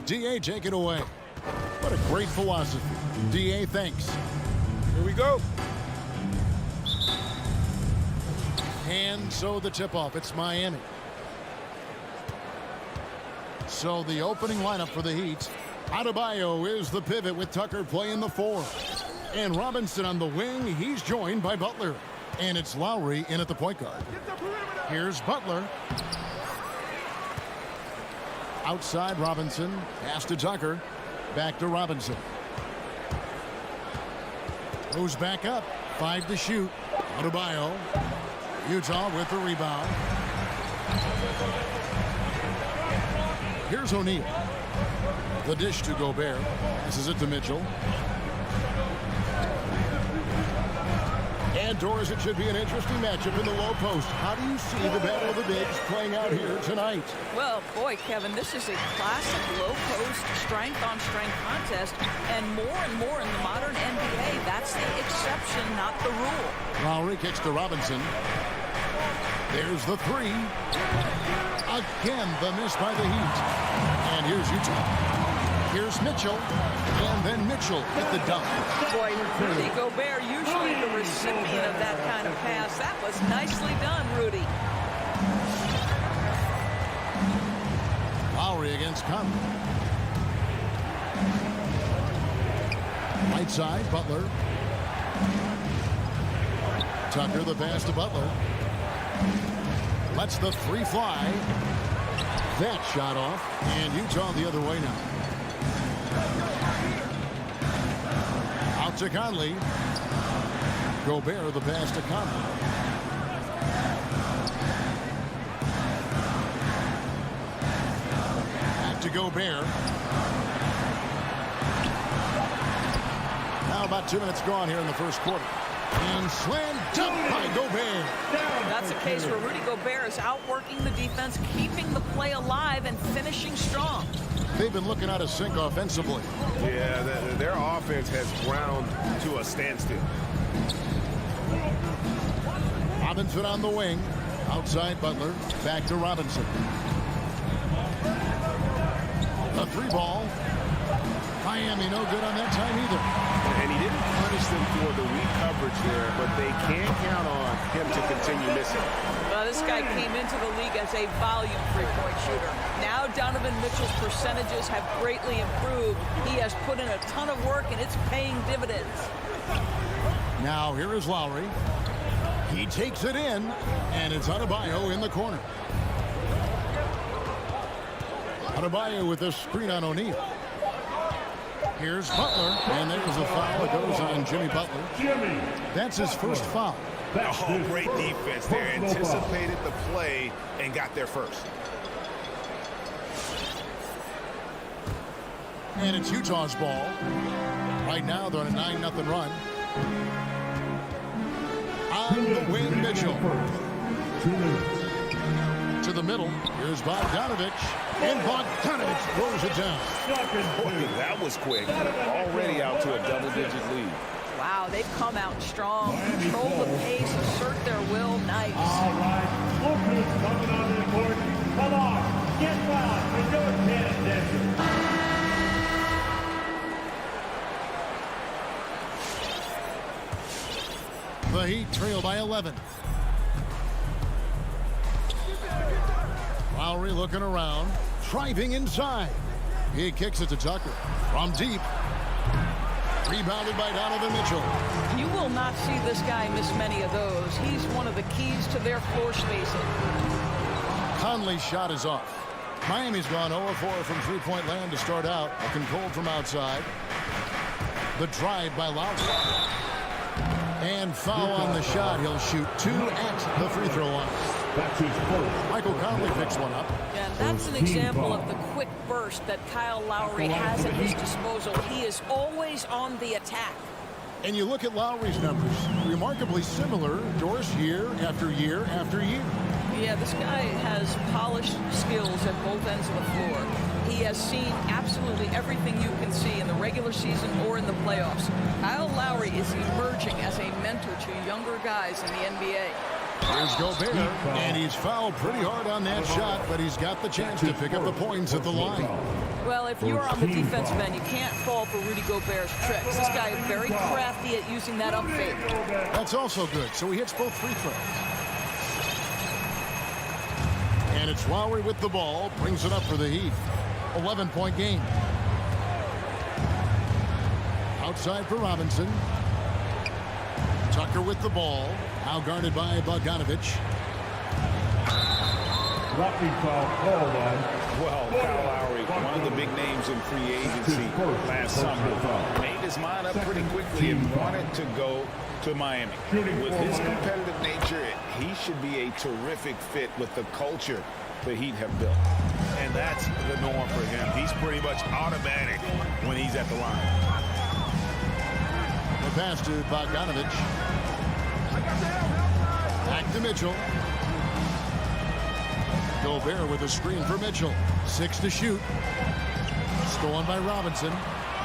D.A., take it away. What a great philosophy. D.A., thanks. Here we go. And so the tip-off. It's Miami. So the opening lineup for the Heat. Adebayo is the pivot with Tucker playing the 4. And Robinson on the wing. He's joined by Butler. And it's Lowry in at the point guard. Here's Butler. Outside Robinson. Pass to Tucker. Back to Robinson. Goes back up. 5 to shoot. Adebayo. Utah with the rebound. Here's O'Neal. The dish to Gobert. Passes it to Mitchell. And Doris, it should be an interesting matchup in the low post. How do you see the battle of the bigs playing out here tonight? Well, boy, Kevin, this is a classic low post strength-on-strength contest. And more in the modern NBA, that's the exception, not the rule. Lowry kicks to Robinson. There's the 3. Again, the miss by the Heat. And here's Utah. Here's Mitchell. And then Mitchell with the dunk. Boy, Rudy Gobert, usually the recipient of that kind of pass. That was nicely done, Rudy. Lowry against Conley. Right side, Butler. Tucker, the pass to Butler. Lets the 3 fly. That shot off. And Utah the other way now. Out to Conley. Gobert, the pass to Conley. Back to Gobert. Now about 2 minutes gone here in the first quarter. And slam dunk by Gobert. That's a case where Rudy Gobert is outworking the defense, keeping the play alive, and finishing strong. They've been looking out of sync offensively. Yeah, their offense has ground to a standstill. Robinson on the wing. Outside Butler. Back to Robinson. A 3 ball. Miami no good on that time either. And he didn't punish them for the weak coverage there, but they can't count on him to continue missing. This guy came into the league as a volume three-point shooter. Now Donovan Mitchell's percentages have greatly improved. He has put in a ton of work, and it's paying dividends. Now here is Lowry. He takes it in, and it's Adebayo in the corner. Adebayo with a screen on O'Neal. Here's Butler, and there's a foul that goes on Jimmy Butler. That's his first foul. Oh, great defense there. Anticipated the play and got there first. And it's Utah's ball. Right now, they're on a 9-0 run. On the wing, Mitchell. To the middle. Here's Bogdanovich. And Bogdanovich throws it down. Boy, that was quick. Already out to a double-digit lead. Wow, they've come out strong. Control the pace, assert their will. Nice. All right. Openers coming on the court. Come on. Get loud and don't pay attention. The Heat trail by 11. Lowry looking around, driving inside. He kicks it to Tucker from deep. Rebounded by Donovan Mitchell. You will not see this guy miss many of those. He's one of the keys to their floor spacing. Conley's shot is off. Miami's gone 0-4 from three-point land to start out. Looking cold from outside. The drive by Lowry. And foul on the shot. He'll shoot 2 at the free throw line. That's his first. Michael Conley picks one up. And that's an example of the quick burst that Kyle Lowry has at his disposal. He is always on the attack. And you look at Lowry's numbers, remarkably similar, Doris, year after year after year. Yeah, this guy has polished skills at both ends of the floor. He has seen absolutely everything you can see in the regular season or in the playoffs. Kyle Lowry is emerging as a mentor to younger guys in the NBA. Here's Gobert, and he's fouled pretty hard on that shot, but he's got the chance to pick up the points at the line. Well, if you're on the defensive end, you can't fall for Rudy Gobert's tricks. This guy is very crafty at using that up fake. That's also good, so he hits both free throws. And it's Lowry with the ball, brings it up for the Heat. 11-point game. Outside for Robinson. Tucker with the ball. Now guarded by Bogdanovich. Roughing foul called on. Well, Kyle Lowry, one of the big names in free agency last summer, made his mind up pretty quickly and wanted to go to Miami. With his competitive nature, he should be a terrific fit with the culture the Heat have built. And that's the norm for him. He's pretty much automatic when he's at the line. The pass to Bogdanovich. Back to Mitchell. Gobert with a screen for Mitchell. 6 to shoot. Stolen by Robinson.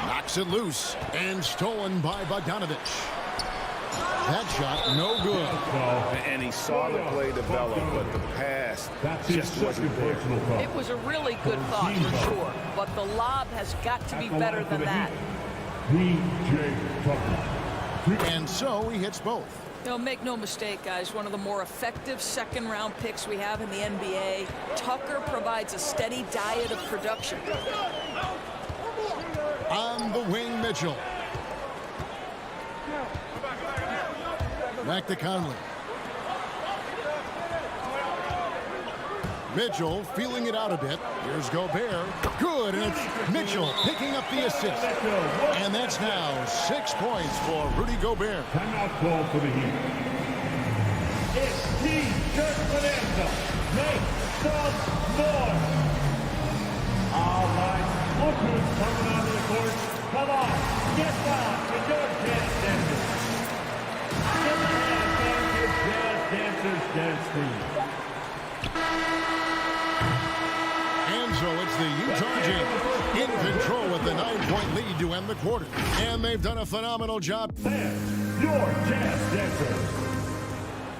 Knocks it loose. And stolen by Bogdanovich. That shot, no good. And he saw the play develop, but the pass just wasn't there. It was a really good thought for sure, but the lob has got to be better than that. And so he hits both. You know, make no mistake, guys, one of the more effective second-round picks we have in the NBA. Tucker provides a steady diet of production. On the wing, Mitchell. Back to Conley. Mitchell feeling it out a bit. Here's Gobert. Good, and it's Mitchell picking up the assist. And that's now 6 points for Rudy Gobert. Timeout call for the Heat. It's T-shirt bonanza. Make some noise. All right, look who's coming onto the court. Come on, get down to your dance dancers. Give me a hand to jazz dancers dance team. And so it's the Utah Jazz in control with the 9-point lead to end the quarter. And they've done a phenomenal job. There's your jazz dancer.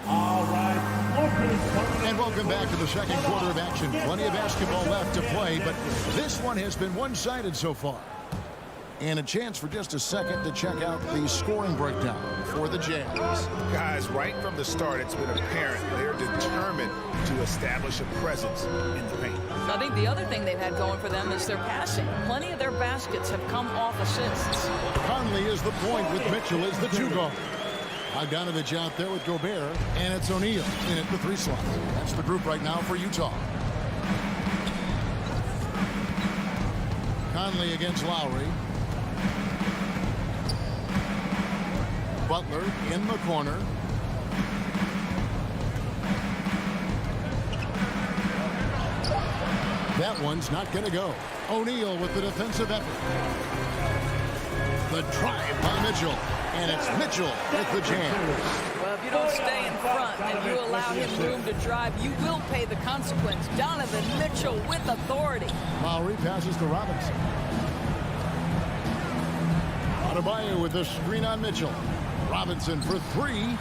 All right, look who's coming. And welcome back to the second quarter of action. Plenty of basketball left to play, but this one has been one-sided so far. And a chance for just a second to check out the scoring breakdown for the Jazz. Guys, right from the start, it's been apparent they're determined to establish a presence in the paint. I think the other thing they've had going for them is their passing. Plenty of their baskets have come off assists. Conley is the point with Mitchell as the 2-guard. Bogdanovich out there with Gobert, and it's O'Neal in at the 3 slot. That's the group right now for Utah. Conley against Lowry. Butler in the corner. That one's not going to go. O'Neal with the defensive effort. The drive by Mitchell. And it's Mitchell with the jam. Well, if you don't stay in front and you allow him room to drive, you will pay the consequence. Donovan Mitchell with authority. Lowry passes to Robinson. Adebayo with the screen on Mitchell. Robinson for 3.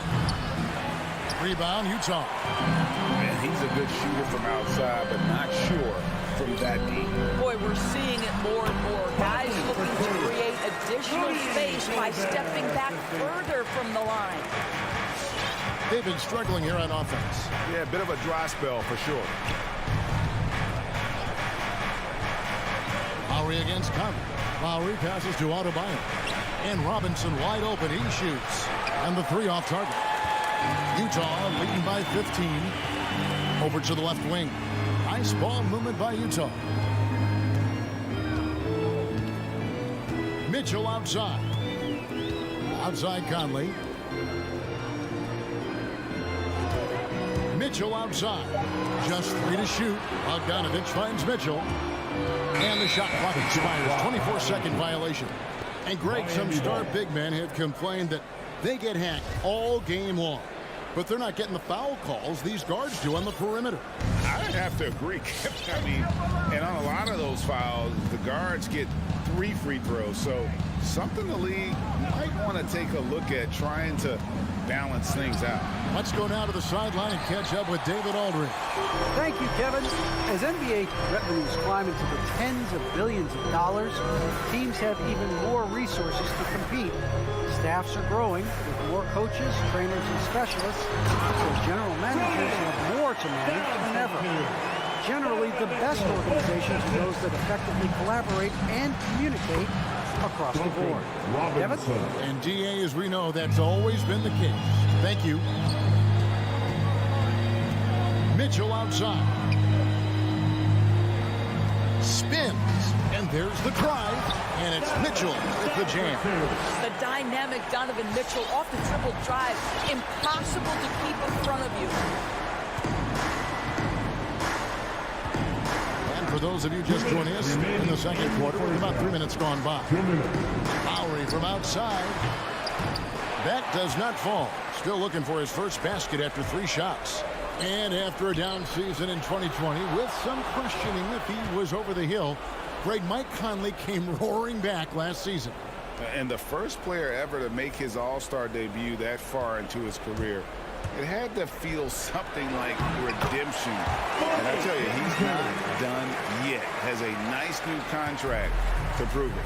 Rebound, Utah. And he's a good shooter from outside, but not sure from that deep. Boy, we're seeing it more and more. Guys looking to create additional space by stepping back further from the line. They've been struggling here on offense. Yeah, a bit of a dry spell for sure. Lowry against Conley. Lowry passes to Adebayo. And Robinson wide open. He shoots. And the 3 off target. Utah leading by 15. Over to the left wing. Nice ball movement by Utah. Mitchell outside. Outside Conley. Mitchell outside. Just 3 to shoot. Bogdanovich finds Mitchell. And the shot clock expires. 24-second violation. And Greg, some star big men have complained that they get hacked all game long. But they're not getting the foul calls these guards do on the perimeter. I have to agree. I mean, and on a lot of those fouls, the guards get 3 free throws. So something the league might want to take a look at, trying to balance things out. Let's go now to the sideline and catch up with David Aldridge. Thank you, Kevin. As NBA revenues climb into the tens of billions of dollars, teams have even more resources to compete. Staffs are growing with more coaches, trainers, and specialists, so general managers have more to manage than ever. Generally, the best organizations are those that effectively collaborate and communicate across the board. Kevin? And DA, as we know, that's always been the case. Thank you. Mitchell outside. Spins. And there's the drive. And it's Mitchell with the jam. The dynamic Donovan Mitchell off the dribble drive. Impossible to keep in front of you. For those of you just joining us in the second quarter, with about 3 minutes gone by. Lowry from outside. That does not fall. Still looking for his first basket after 3 shots. And after a down season in 2020, with some questioning if he was over the hill, Mike Conley came roaring back last season. And the first player ever to make his All-Star debut that far into his career, it had to feel something like redemption. And I tell you, he's not done yet. Has a nice new contract to prove it.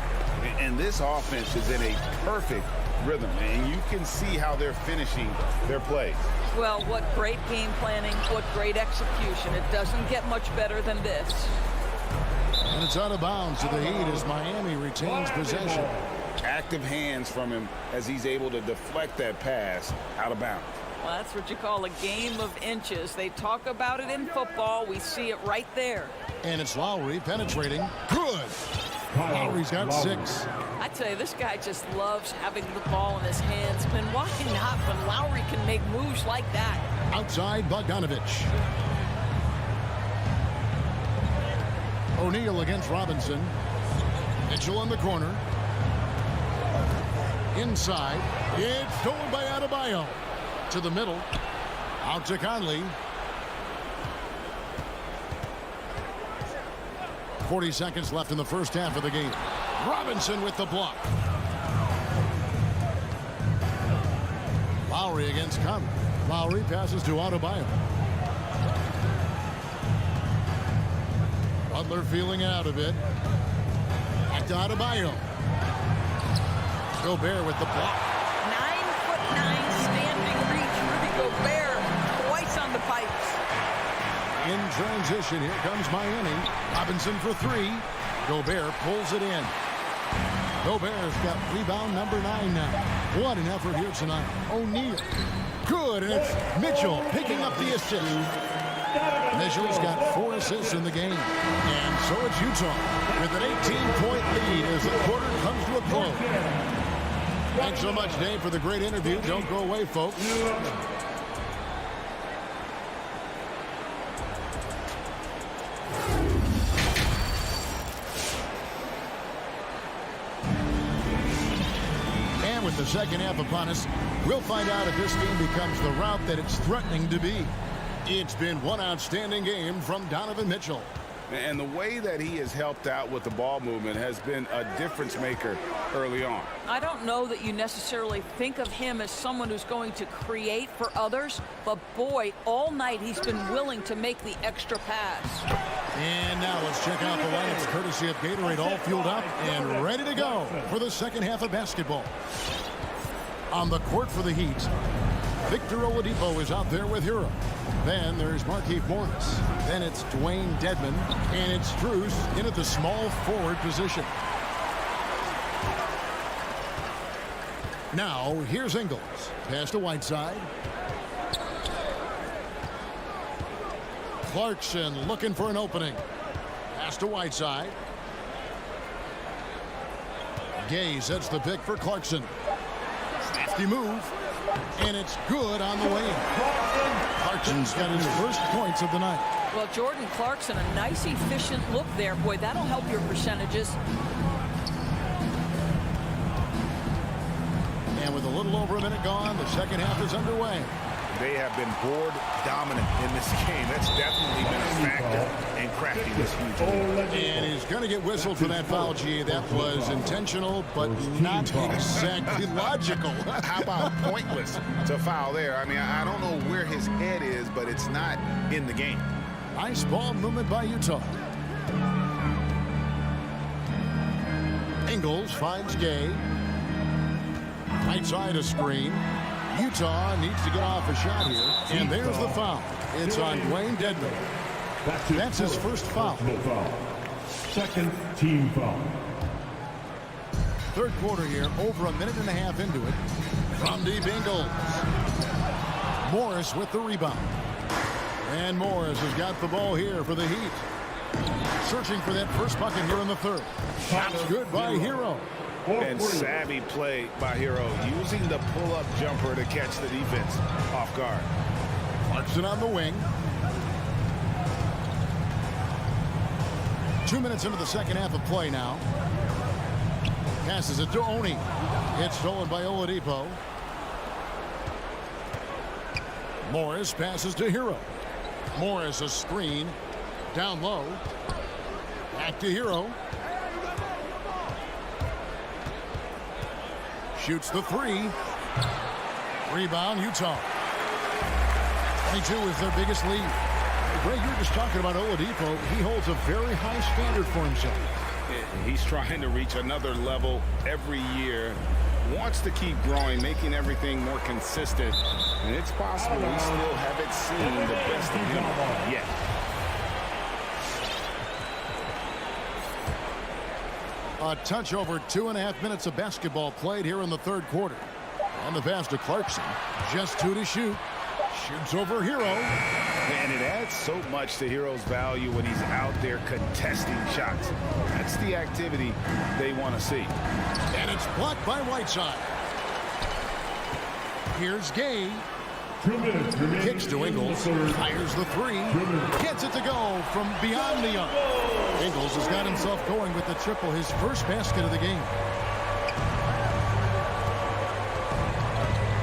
And this offense is in a perfect rhythm. And you can see how they're finishing their plays. Well, what great game planning, what great execution. It doesn't get much better than this. And it's out of bounds to the Heat as Miami retains possession. Active hands from him as he's able to deflect that pass out of bounds. Well, that's what you call a game of inches. They talk about it in football. We see it right there. And it's Lowry penetrating. Good. Lowry's got 6. I tell you, this guy just loves having the ball in his hands. And why not when Lowry can make moves like that? Outside Bogdanovich. O'Neal against Robinson. Mitchell in the corner. Inside. It's stolen by Adebayo. To the middle. Out to Conley. 40 seconds left in the first half of the game. Robinson with the block. Lowry against Conley. Lowry passes to Adebayo. Butler feeling out a bit. Back to Adebayo. Gobert with the block. 9'9" standing reach. Rudy Gobert twice on the pipes. In transition, here comes Miami. Robinson for 3. Gobert pulls it in. Gobert's got rebound number 9 now. What an effort here tonight. O'Neal. Good, and it's Mitchell picking up the assist. Mitchell's got 4 assists in the game. And so it's Utah with an 18-point lead as the quarter comes to a close. Thanks so much, Dave, for the great interview. Don't go away, folks. And with the second half upon us, we'll find out if this game becomes the route that it's threatening to be. It's been one outstanding game from Donovan Mitchell. And the way that he has helped out with the ball movement has been a difference maker early on. I don't know that you necessarily think of him as someone who's going to create for others, but boy, all night he's been willing to make the extra pass. And now let's check out the lineups courtesy of Gatorade, all fueled up and ready to go for the second half of basketball. On the court for the Heat, Victor Oladipo is out there with Hero. Then there's Markieff Morris. Then it's Dwayne Dedmon. And it's Strus in at the small forward position. Now, here's Ingles. Pass to Whiteside. Clarkson looking for an opening. Pass to Whiteside. Gay sets the pick for Clarkson. Snafty move. And it's good on the way. Clarkson's got his first points of the night. Well, Jordan Clarkson, a nice, efficient look there. Boy, that'll help your percentages. And with a little over a minute gone, the second half is underway. They have been board dominant in this game. That's definitely been a factor in crafting this huge lead. And he's going to get whistled for that foul, G. That was intentional, but not exactly logical. How about pointless to foul there? I mean, I don't know where his head is, but it's not in the game. Nice ball movement by Utah. Ingles finds Gay. Right side of screen. Utah needs to get off a shot here. And there's the foul. It's on Dwayne Dedman. That's his first foul. Second team foul. Third quarter here, over a minute and a half into it. From deep, Ingles. Morris with the rebound. And Morris has got the ball here for the Heat. Searching for that first bucket here in the third. Shot's good by Hero. And savvy play by Hero, using the pull-up jumper to catch the defense off guard. Clarkson on the wing. 2 minutes into the second half of play now. Passes it to Oni. It's stolen by Oladipo. Morris passes to Hero. Morris a screen. Down low. Back to Hero. Shoots the three. Rebound, Utah. 22 is their biggest lead. Greg, you were just talking about Oladipo. He holds a very high standard for himself. He's trying to reach another level every year. Wants to keep growing, making everything more consistent. And it's possible we still haven't seen the best of him yet. A touch over 2.5 minutes of basketball played here in the third quarter. And the pass to Clarkson. Just 2 to shoot. Shoots over Hero. And it adds so much to Hero's value when he's out there contesting shots. That's the activity they want to see. And it's blocked by Whiteside. Here's Gay. 2 minutes remaining. Kicks to Ingles. Fires the three. Gets it to go from beyond the arc. Ingles has got himself going with the triple, his first basket of the game.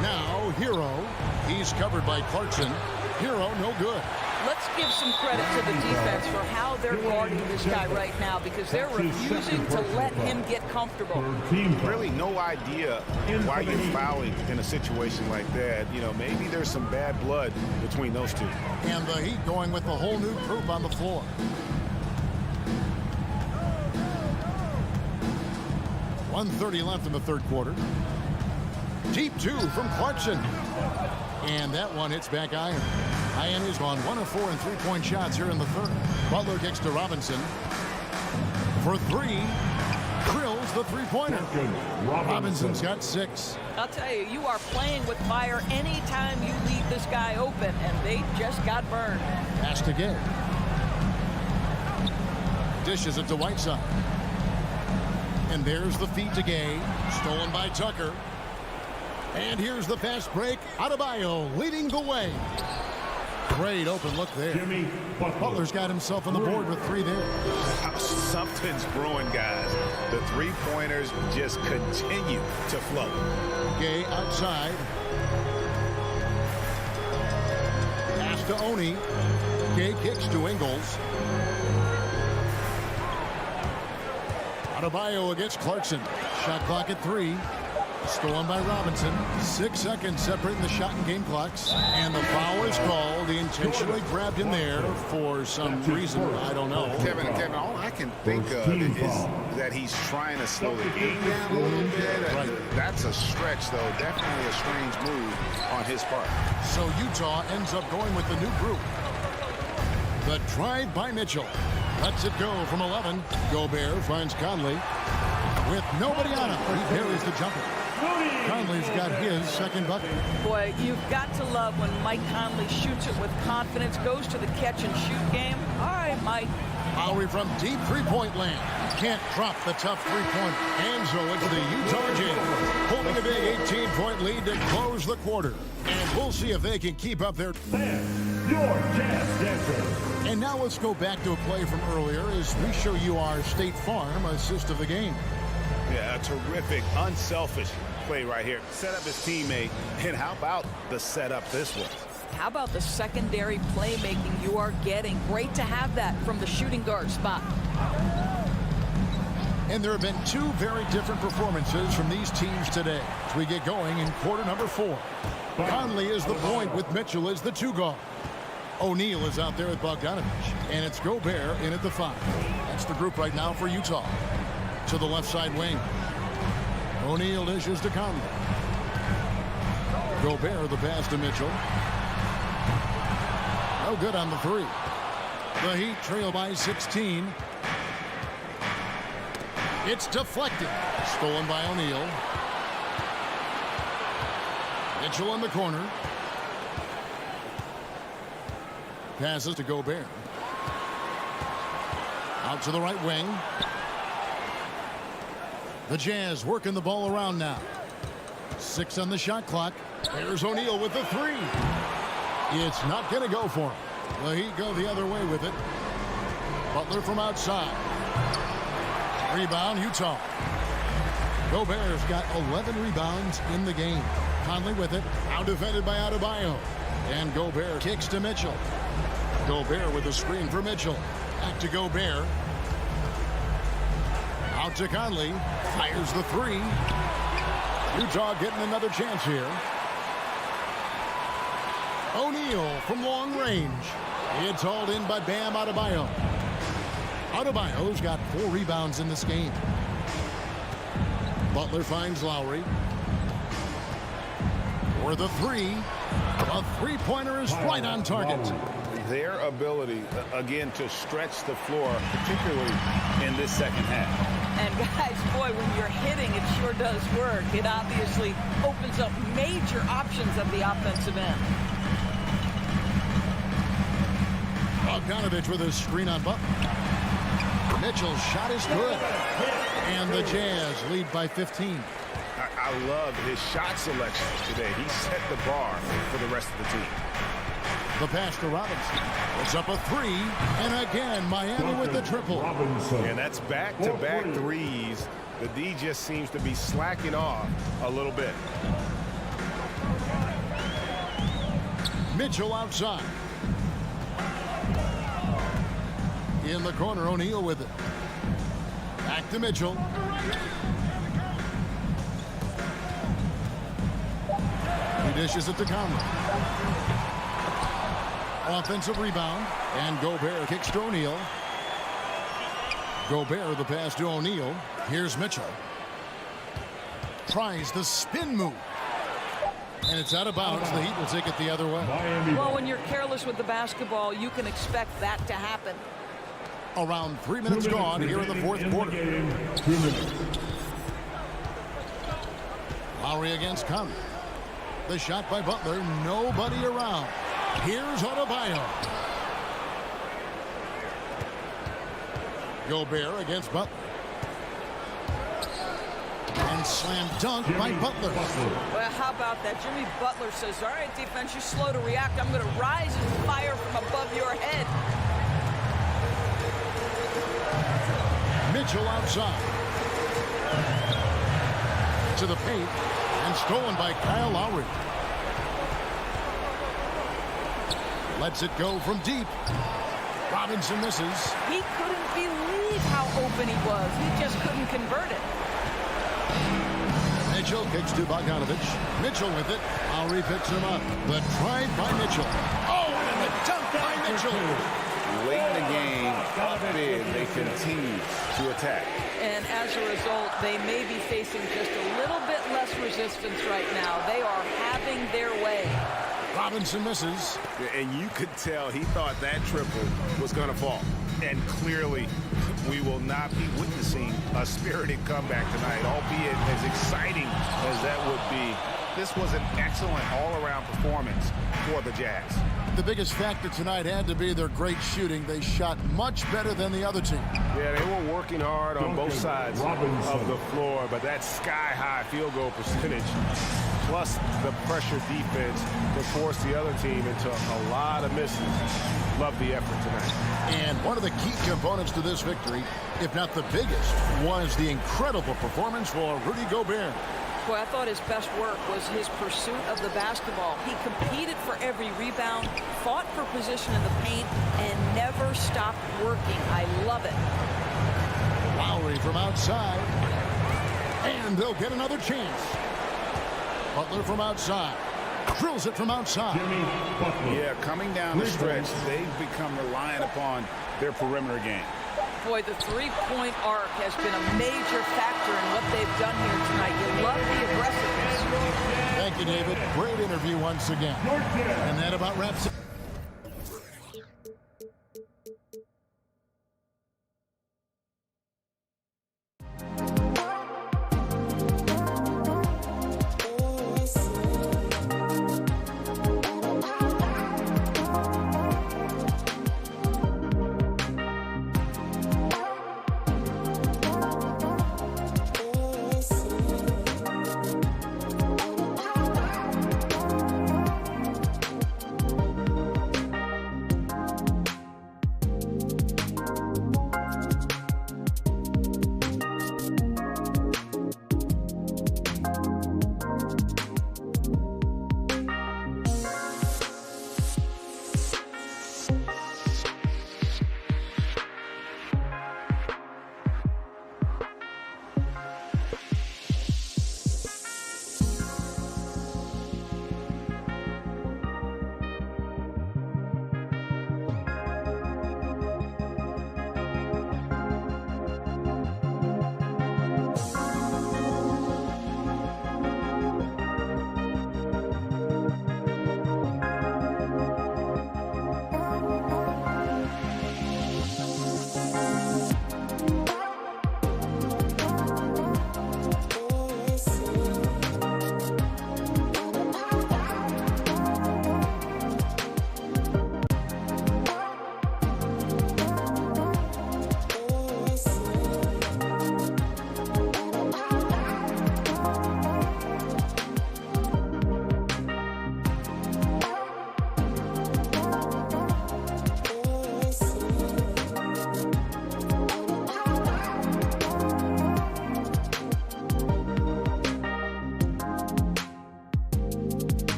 Now Hero. He's covered by Clarkson. Hero no good. Let's give some credit to the defense for how they're guarding this guy right now, because they're refusing to let him get comfortable. Really no idea why you're fouling in a situation like that. You know, maybe there's some bad blood between those two. And the Heat going with the whole new group on the floor. .130 left in the third quarter. Deep two from Clarkson. And that one hits back Iron. Iron is on 1 of 4 in three-point shots here in the third. Butler kicks to Robinson. For three. Drills the three-pointer. Robinson's got 6. I'll tell you, you are playing with fire anytime you leave this guy open, and they just got burned. Pass to Gay. Dishes it to Whiteside. And there's the feed to Gay. Stolen by Tucker. And here's the fast break. Adebayo leading the way. Great open look there. Butler's got himself on the board with 3 there. Something's brewing, guys. The three-pointers just continue to flow. Gay outside. Pass to Oni. Gay kicks to Ingles. Adebayo against Clarkson. Shot clock at 3. Stolen by Robinson. 6 seconds separating the shot and game clocks. And the foul is called. He intentionally grabbed him there for some reason. I don't know. Kevin, all I can think of is that he's trying to slow the game down a little bit. Right. That's a stretch, though. Definitely a strange move on his part. So Utah ends up going with the new group. The drive by Mitchell. Lets it go from 11. Gobert finds Conley. With nobody on him, he buries the jumper. Conley's got his second bucket. Boy, you've got to love when Mike Conley shoots it with confidence, goes to the catch-and-shoot game. All right, Mike. Lowry from deep three-point land. Can't drop the tough three-point. And so it's the Utah Jazz holding a big 18-point lead to close the quarter. And we'll see if they can keep up their... Your Jazz Dancers. And now let's go back to a play from earlier as we show you our State Farm assist of the game. Yeah, a terrific, unselfish play right here. Set up his teammate, and how about the setup this was? How about the secondary playmaking you are getting? Great to have that from the shooting guard spot. And there have been two very different performances from these teams today as we get going in quarter number 4. Conley is the point with Mitchell as the 2 guard. O'Neal is out there with Bogdanovich, and it's Gobert in at the 5. That's the group right now for Utah. To the left side wing. O'Neal dishes to Conley. Gobert the pass to Mitchell. No good on the 3. The Heat trail by 16. It's deflected. Stolen by O'Neal. Mitchell in the corner. Passes to Gobert. Out to the right wing. The Jazz working the ball around now. 6 on the shot clock. There's O'Neal with the 3. It's not going to go for him. The Heat go the other way with it. Butler from outside. Rebound, Utah. Gobert's got 11 rebounds in the game. Conley with it. Now defended by Adebayo. And Gobert kicks to Mitchell. Gobert with a screen for Mitchell. Back to Gobert. Out to Conley. Fires the 3. Utah getting another chance here. O'Neal from long range. It's hauled in by Bam Adebayo. Adebayo's got 4 rebounds in this game. Butler finds Lowry. For the 3. A three-pointer is right on target. Their ability, again, to stretch the floor, particularly in this second half. And guys, boy, when you're hitting, it sure does work. It obviously opens up major options at the offensive end. Bogdanovich with a screen on Butler. Mitchell's shot is good. And the Jazz lead by 15. I love his shot selection today. He set the bar for the rest of the team. The pass to Robinson. It's up a 3. And again, Miami with the triple. And that's back-to-back threes. The D just seems to be slacking off a little bit. Mitchell outside. In the corner, O'Neal with it. Back to Mitchell. He dishes it to Conley. Offensive rebound. And Gobert kicks to O'Neal. Gobert the pass to O'Neal. Here's Mitchell. Tries the spin move. And it's out of bounds. The Heat will take it the other way. Well, when you're careless with the basketball, you can expect that to happen. Around 3 minutes gone here in the fourth quarter. 2 minutes. Lowry against Conley. The shot by Butler. Nobody around. Here's Adebayo. Gobert against Butler. And slam dunk by Butler. Well, how about that? Jimmy Butler says, all right, defense, you're slow to react. I'm going to rise and fire from above your head. Mitchell outside. To the paint. And stolen by Kyle Lowry. Lets it go from deep. Robinson misses. He couldn't believe how open he was. He just couldn't convert it. Mitchell kicks to Bogdanovich. Mitchell with it. Lowry picks him up. The drive by Mitchell. Oh, and the dunk by Mitchell. Late in the game, up big, they continue to attack. And as a result, they may be facing just a little bit less resistance right now. They are having their way. Robinson misses. And you could tell he thought that triple was going to fall. And clearly, we will not be witnessing a spirited comeback tonight, albeit as exciting as that would be. This was an excellent all-around performance for the Jazz. the biggest factor tonight had to be their great shooting. They shot much better than the other team. Yeah, they were working hard on both sides of the floor, but that sky-high field goal percentage, plus the pressure defense, to force the other team into a lot of misses. Love the effort tonight. And one of the key components to this victory, if not the biggest, was the incredible performance for Rudy Gobert. Boy, I thought his best work was his pursuit of the basketball. He competed for every rebound, fought for position in the paint, and never stopped working. I love it. Lowry from outside. And they'll get another chance. Butler from outside. Drills it from outside. Yeah, coming down the stretch, they've become reliant upon their perimeter game. Boy, the three-point arc has been a major factor in what they've done here tonight. You love the aggressiveness. Thank you, David. Great interview once again. And that about wraps it.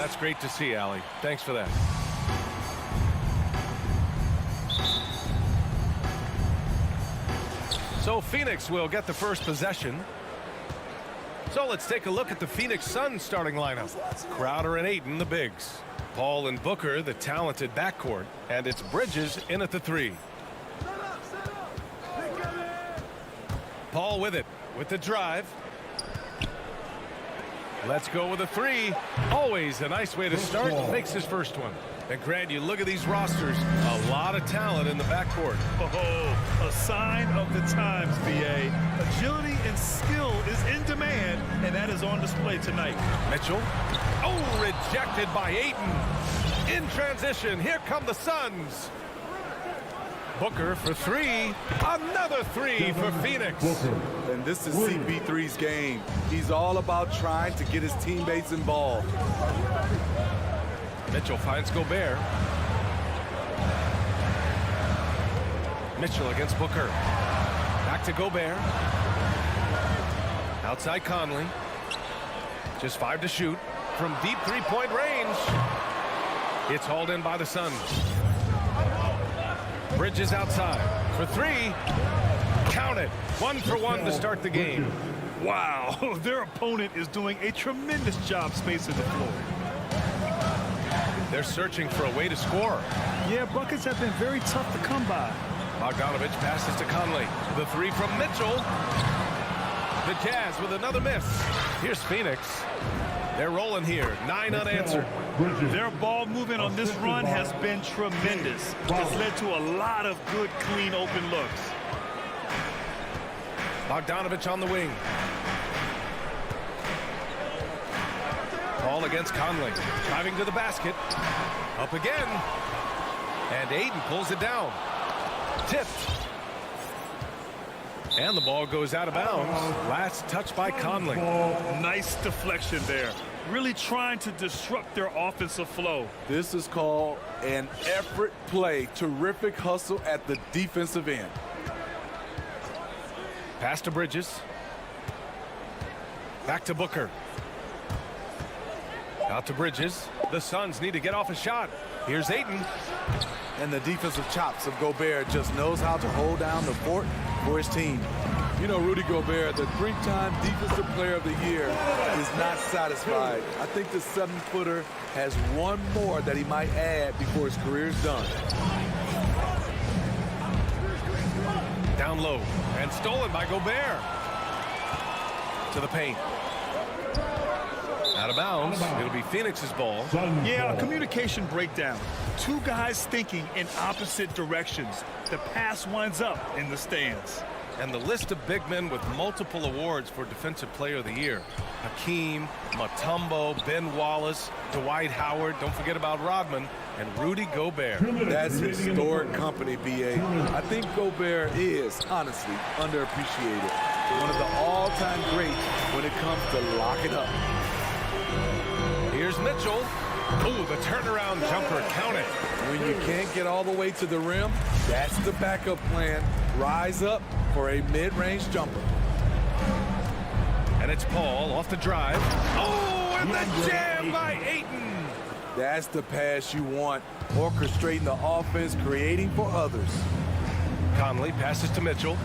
that's great to see, Allie. Thanks for that. So Phoenix will get the first possession. So let's take a look at the Phoenix Suns starting lineup. Crowder and Ayton, the bigs. Paul and Booker, the talented backcourt. And it's Bridges in at the 3. Paul with it, with the drive. Let's go with a 3. Always a nice way to start. Makes his first one. And Grant, you look at these rosters, a lot of talent in the backcourt. Oh, a sign of the times, BA. Agility and skill is in demand, and that is on display tonight. Mitchell. Oh, rejected by Ayton. In transition, here come the Suns. Booker for 3. Another 3 for Phoenix. And this is CP3's game. He's all about trying to get his teammates involved. Mitchell finds Gobert. Mitchell against Booker. Back to Gobert. Outside Conley. Just 5 to shoot from deep three-point range. It's hauled in by the Suns. Bridges outside for 3. Count it. 1 for 1 to start the game. Wow, their opponent is doing a tremendous job spacing the floor. They're searching for a way to score. Yeah, buckets have been very tough to come by. Bogdanovich passes to Conley. The 3 from Mitchell. The Jazz with another miss. Here's Phoenix. They're rolling here. 9 unanswered. Their ball movement on this run has been tremendous. It's led to a lot of good, clean, open looks. Bogdanovich on the wing. Paul against Conley. Driving to the basket. Up again. And Ayton pulls it down. Tipped. And the ball goes out of bounds. Last touch by Conley. Nice deflection there. Really trying to disrupt their offensive flow. This is called an effort play. Terrific hustle at the defensive end. Pass to Bridges. Back to Booker. Out to Bridges. The Suns need to get off a shot. Here's Ayton. And the defensive chops of Gobert just knows how to hold down the fort for his team. You know, Rudy Gobert, the 3-time Defensive Player of the Year, is not satisfied. I think the 7-footer has one more that he might add before his career is done. Down low and stolen by Gobert. To the paint. Out of bounds. It'll be Phoenix's ball. Yeah, a communication breakdown. 2 guys thinking in opposite directions. The pass winds up in the stands. And the list of big men with multiple awards for Defensive Player of the Year. Hakeem, Mutombo, Ben Wallace, Dwight Howard, don't forget about Rodman, and Rudy Gobert. That's historic company, B.A. I think Gobert is, honestly, underappreciated. One of the all-time greats when it comes to locking up. Here's Mitchell. Oh, the turnaround jumper. Count it. When you can't get all the way to the rim, that's the backup plan. Rise up for a mid-range jumper. And it's Paul off the drive. Oh, and the jam by Ayton. That's the pass you want. Orchestrating the offense, creating for others. Conley passes to Mitchell.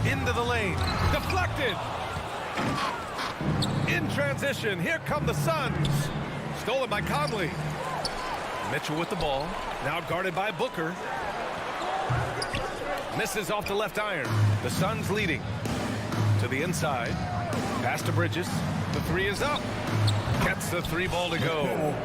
Into the lane. Deflected. In transition, here come the Suns. Stolen by Conley. Mitchell with the ball. Now guarded by Booker. Misses off the left iron. The Suns leading. To the inside. Pass to Bridges. The 3 is up. Gets the 3 ball to go.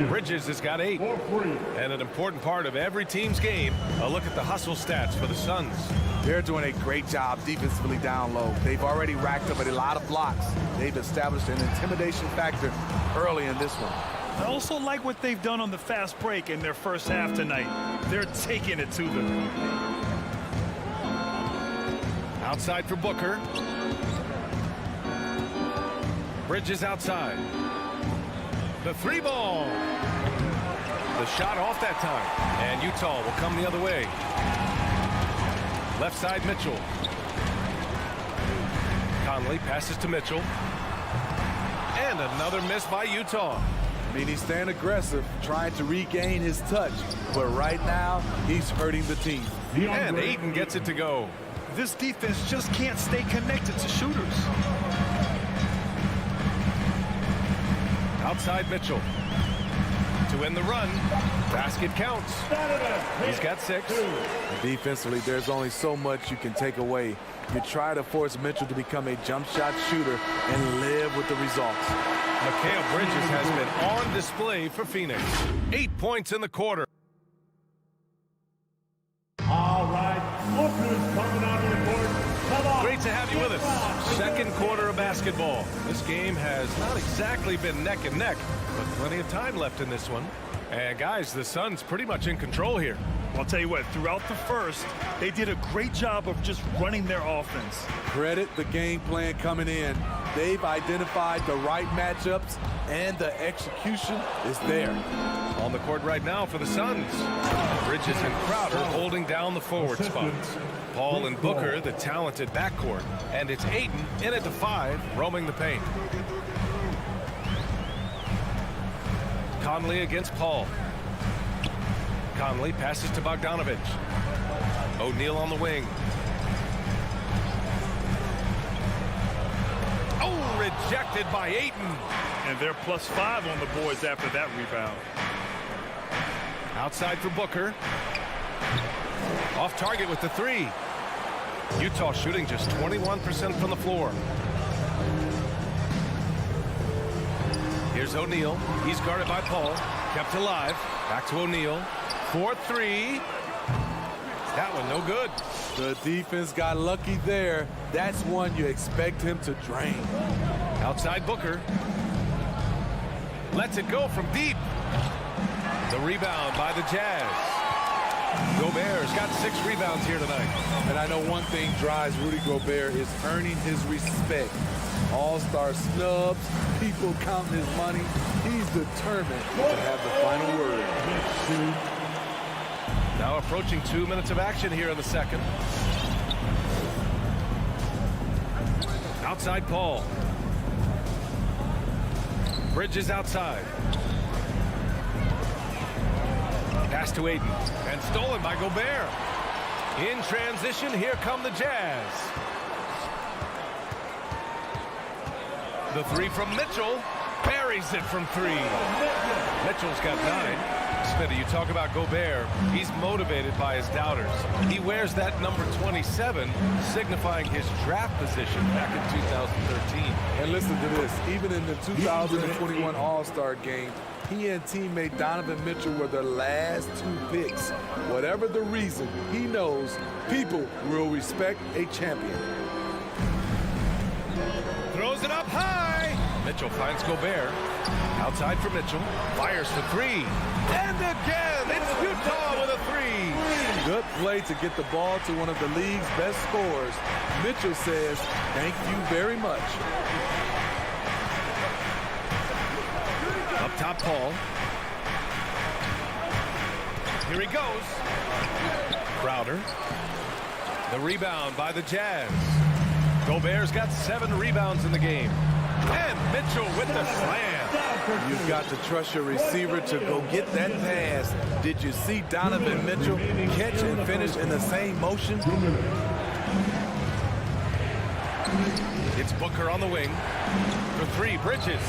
Bridges has got 8. And an important part of every team's game, a look at the hustle stats for the Suns. They're doing a great job defensively down low. They've already racked up a lot of blocks. They've established an intimidation factor early in this one. I also like what they've done on the fast break in their first half tonight. They're taking it to them. Outside for Booker. Bridges outside. The 3 ball. The shot off that time. And Utah will come the other way. Left side Mitchell. Conley passes to Mitchell. And another miss by Utah. I mean, he's staying aggressive, trying to regain his touch. But right now, he's hurting the team. And Ayton gets it to go. This defense just can't stay connected to shooters. Outside Mitchell. To win the run. Basket counts. He's got 6. Defensively, there's only so much you can take away. You try to force Mitchell to become a jump shot shooter and live with the results. Mikal Bridges has been on display for Phoenix. 8 points in the quarter. All right, look who's coming onto the court. Come on. Great to have you with us. Second quarter of basketball. This game has not exactly been neck and neck, but plenty of time left in this one. And guys, the Suns pretty much in control here. I'll tell you what, throughout the first, they did a great job of just running their offense. Credit the game plan coming in. They've identified the right matchups, and the execution is there. On the court right now for the Suns. Bridges and Crowder holding down the forward spots. Paul and Booker, the talented backcourt. And it's Ayton in at the 5, roaming the paint. Conley against Paul. Conley passes to Bogdanovich. O'Neal on the wing. Oh, rejected by Ayton. And they're +5 on the boards after that rebound. Outside for Booker. Off target with the 3. Utah shooting just 21% from the floor. Here's O'Neal. He's guarded by Paul. Kept alive. Back to O'Neal. 4-3. That one no good. The defense got lucky there. That's one you expect him to drain. Outside Booker. Lets it go from deep. The rebound by the Jazz. Gobert's got 6 rebounds here tonight. And I know one thing drives Rudy Gobert is earning his respect. All-star snubs, people counting his money. He's determined to have the final word. Now approaching 2 minutes of action here in the second. Outside Paul. Bridges outside. Pass to Ayton. And stolen by Gobert. In transition, here come the Jazz. The 3 from Mitchell. Buries it from 3. Mitchell's got 9. Smitty, you talk about Gobert. He's motivated by his doubters. He wears that number 27, signifying his draft position back in 2013. And listen to this. Even in the 2021 All-Star game, he and teammate Donovan Mitchell were the last 2 picks. Whatever the reason, he knows people will respect a champion. Throws it up high. Mitchell finds Gobert. Outside for Mitchell. Fires for 3. And again, it's Utah with a 3. Good play to get the ball to one of the league's best scorers. Mitchell says, thank you very much. Up top, Paul. Here he goes. Crowder. The rebound by the Jazz. Gobert's got 7 rebounds in the game. And Mitchell with the slam. You've got to trust your receiver to go get that pass. Did you see Donovan Mitchell catch and finish in the same motion? It's Booker on the wing. For 3, Bridges.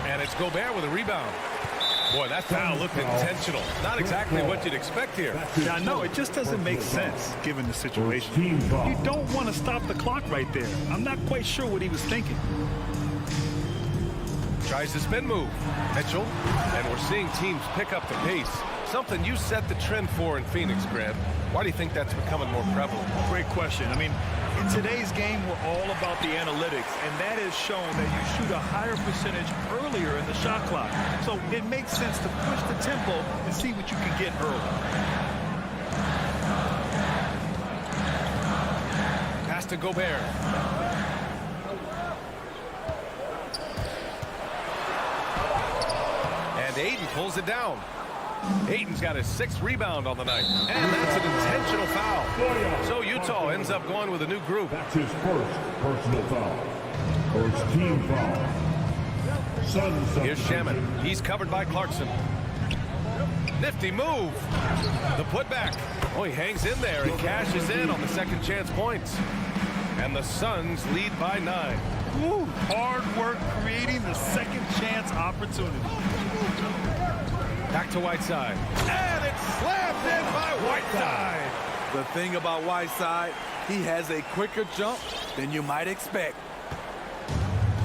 And it's Gobert with a rebound. Boy, that foul looked intentional. Not exactly what you'd expect here. Yeah, no, it just doesn't make sense given the situation. You don't want to stop the clock right there. I'm not quite sure what he was thinking. Tries the spin move. Mitchell. And we're seeing teams pick up the pace. Something you set the trend for in Phoenix, Grant. Why do you think that's becoming more prevalent? Great question. I mean, in today's game, we're all about the analytics, and that has shown that you shoot a higher percentage earlier in the shot clock. So it makes sense to push the tempo and see what you can get early. Pass to Gobert. And Ayton pulls it down. Ayton's got his 6th rebound on the night. And that's an intentional foul. So Utah ends up going with a new group. That's his first personal foul. First team foul. Here's Shaman. He's covered by Clarkson. Nifty move. The putback. Oh, he hangs in there and cashes in on the second chance points. And the Suns lead by 9. Woo, hard work creating the second chance opportunity. Back to Whiteside. And it's slammed in by Whiteside. The thing about Whiteside, he has a quicker jump than you might expect.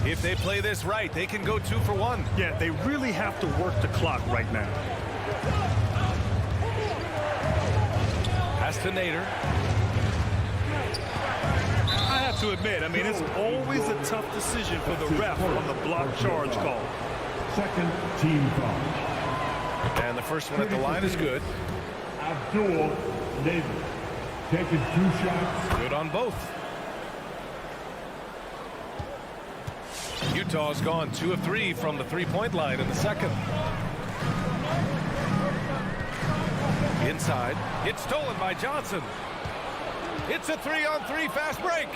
If they play this right, they can go 2 for 1. Yeah, they really have to work the clock right now. Pass to Nader. I have to admit, I mean, it's always a tough decision for the ref on the block charge call. Second team foul. And the first one at the line is good. Abdul Davis taking 2 shots. Good on both. Utah's gone 2 of 3 from the three-point line in the second. Inside. It's stolen by Johnson. It's a 3-on-3 fast break.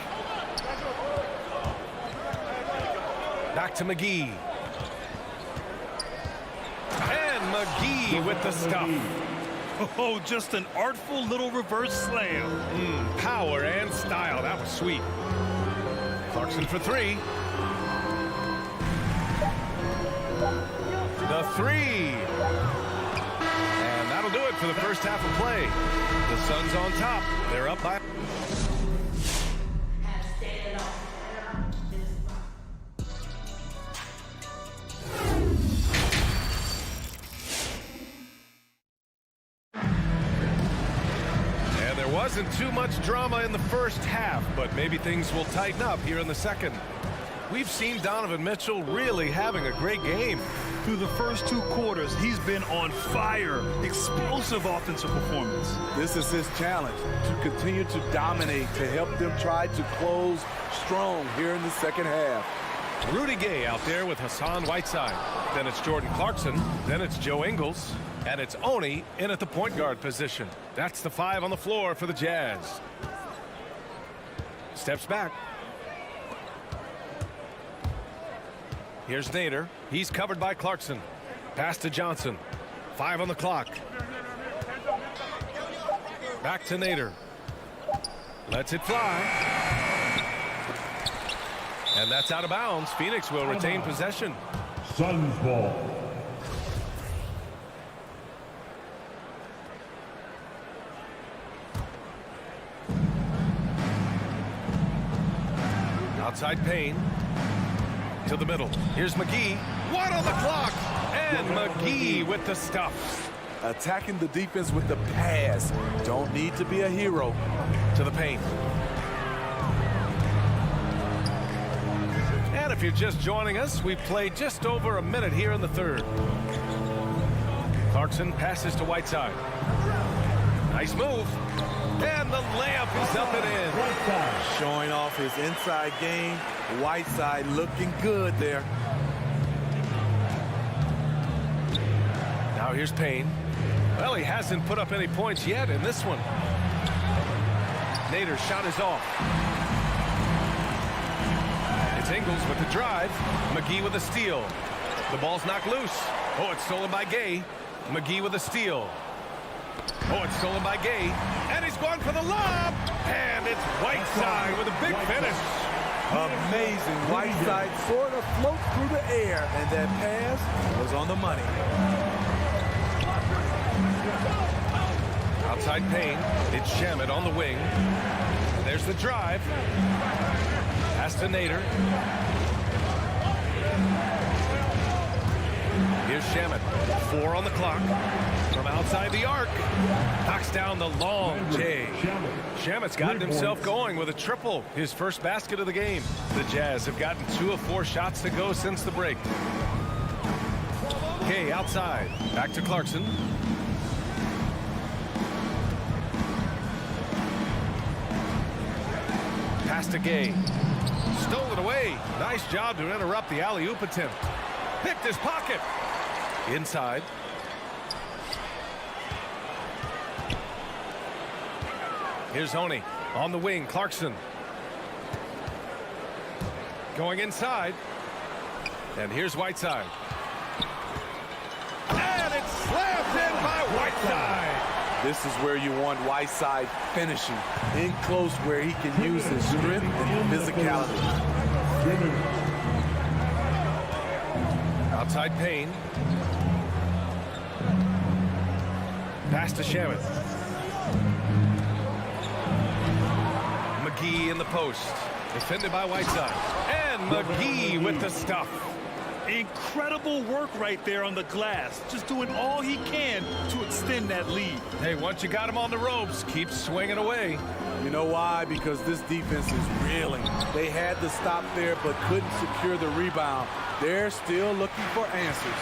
Back to McGee. And McGee with the stuff. Oh, just an artful little reverse slam. Power and style. That was sweet. Clarkson for 3. The 3. And that'll do it for the first half of play. The Suns on top. They're up by... And there wasn't too much drama in the first half, but maybe things will tighten up here in the second. We've seen Donovan Mitchell really having a great game. Through the first 2 quarters, he's been on fire. Explosive offensive performance. This is his challenge, to continue to dominate, to help them try to close strong here in the second half. Rudy Gay out there with Hassan Whiteside. Then it's Jordan Clarkson. Then it's Joe Ingles. And it's Oni in at the point guard position. That's the 5 on the floor for the Jazz. Steps back. Here's Nader. He's covered by Clarkson. Pass to Johnson. 5 on the clock. Back to Nader. Lets it fly. And that's out of bounds. Phoenix will retain possession. Suns ball. Outside Payne. To the middle. Here's McGee. 1 on the clock. And McGee with the stuff. Attacking the defense with the pass. Don't need to be a hero. To the paint. And if you're just joining us, we've played just over a minute here in the third. Clarkson passes to Whiteside. Nice move. And the layup is up and in. Showing off his inside game. Whiteside looking good there. Now here's Payne. Well, he hasn't put up any points yet in this one. Nader's shot is off. It's Ingles with the drive. McGee with a steal. The ball's knocked loose. Oh, it's stolen by Gay. McGee with a steal. Oh, it's stolen by Gay. And he's going for the lob. And it's Whiteside with a big finish. Amazing. Whiteside sort of floats through the air, and that pass was on the money. Outside Payne. It's Shamet on the wing. There's the drive. Pass to Nader. Here's Shamet. 4 on the clock. From outside the arc. Knocks down the long J. Shamet's gotten himself going with a triple. His first basket of the game. The Jazz have gotten 2 of 4 shots to go since the break. Gay outside. Back to Clarkson. Pass to Gay. Stole it away. Nice job to interrupt the alley-oop attempt. Picked his pocket. Inside. Here's Oni on the wing. Clarkson. Going inside. And here's Whiteside. And it's slammed in by Whiteside. This is where you want Whiteside finishing. In close where he can use his strength and physicality. Outside Payne. Pass to Shaman. McGee in the post. Defended by Whiteside. And McGee with the stuff. Incredible work right there on the glass. Just doing all he can to extend that lead. Hey, once you got him on the ropes, keep swinging away. You know why? Because this defense is reeling. They had to stop there but couldn't secure the rebound. They're still looking for answers.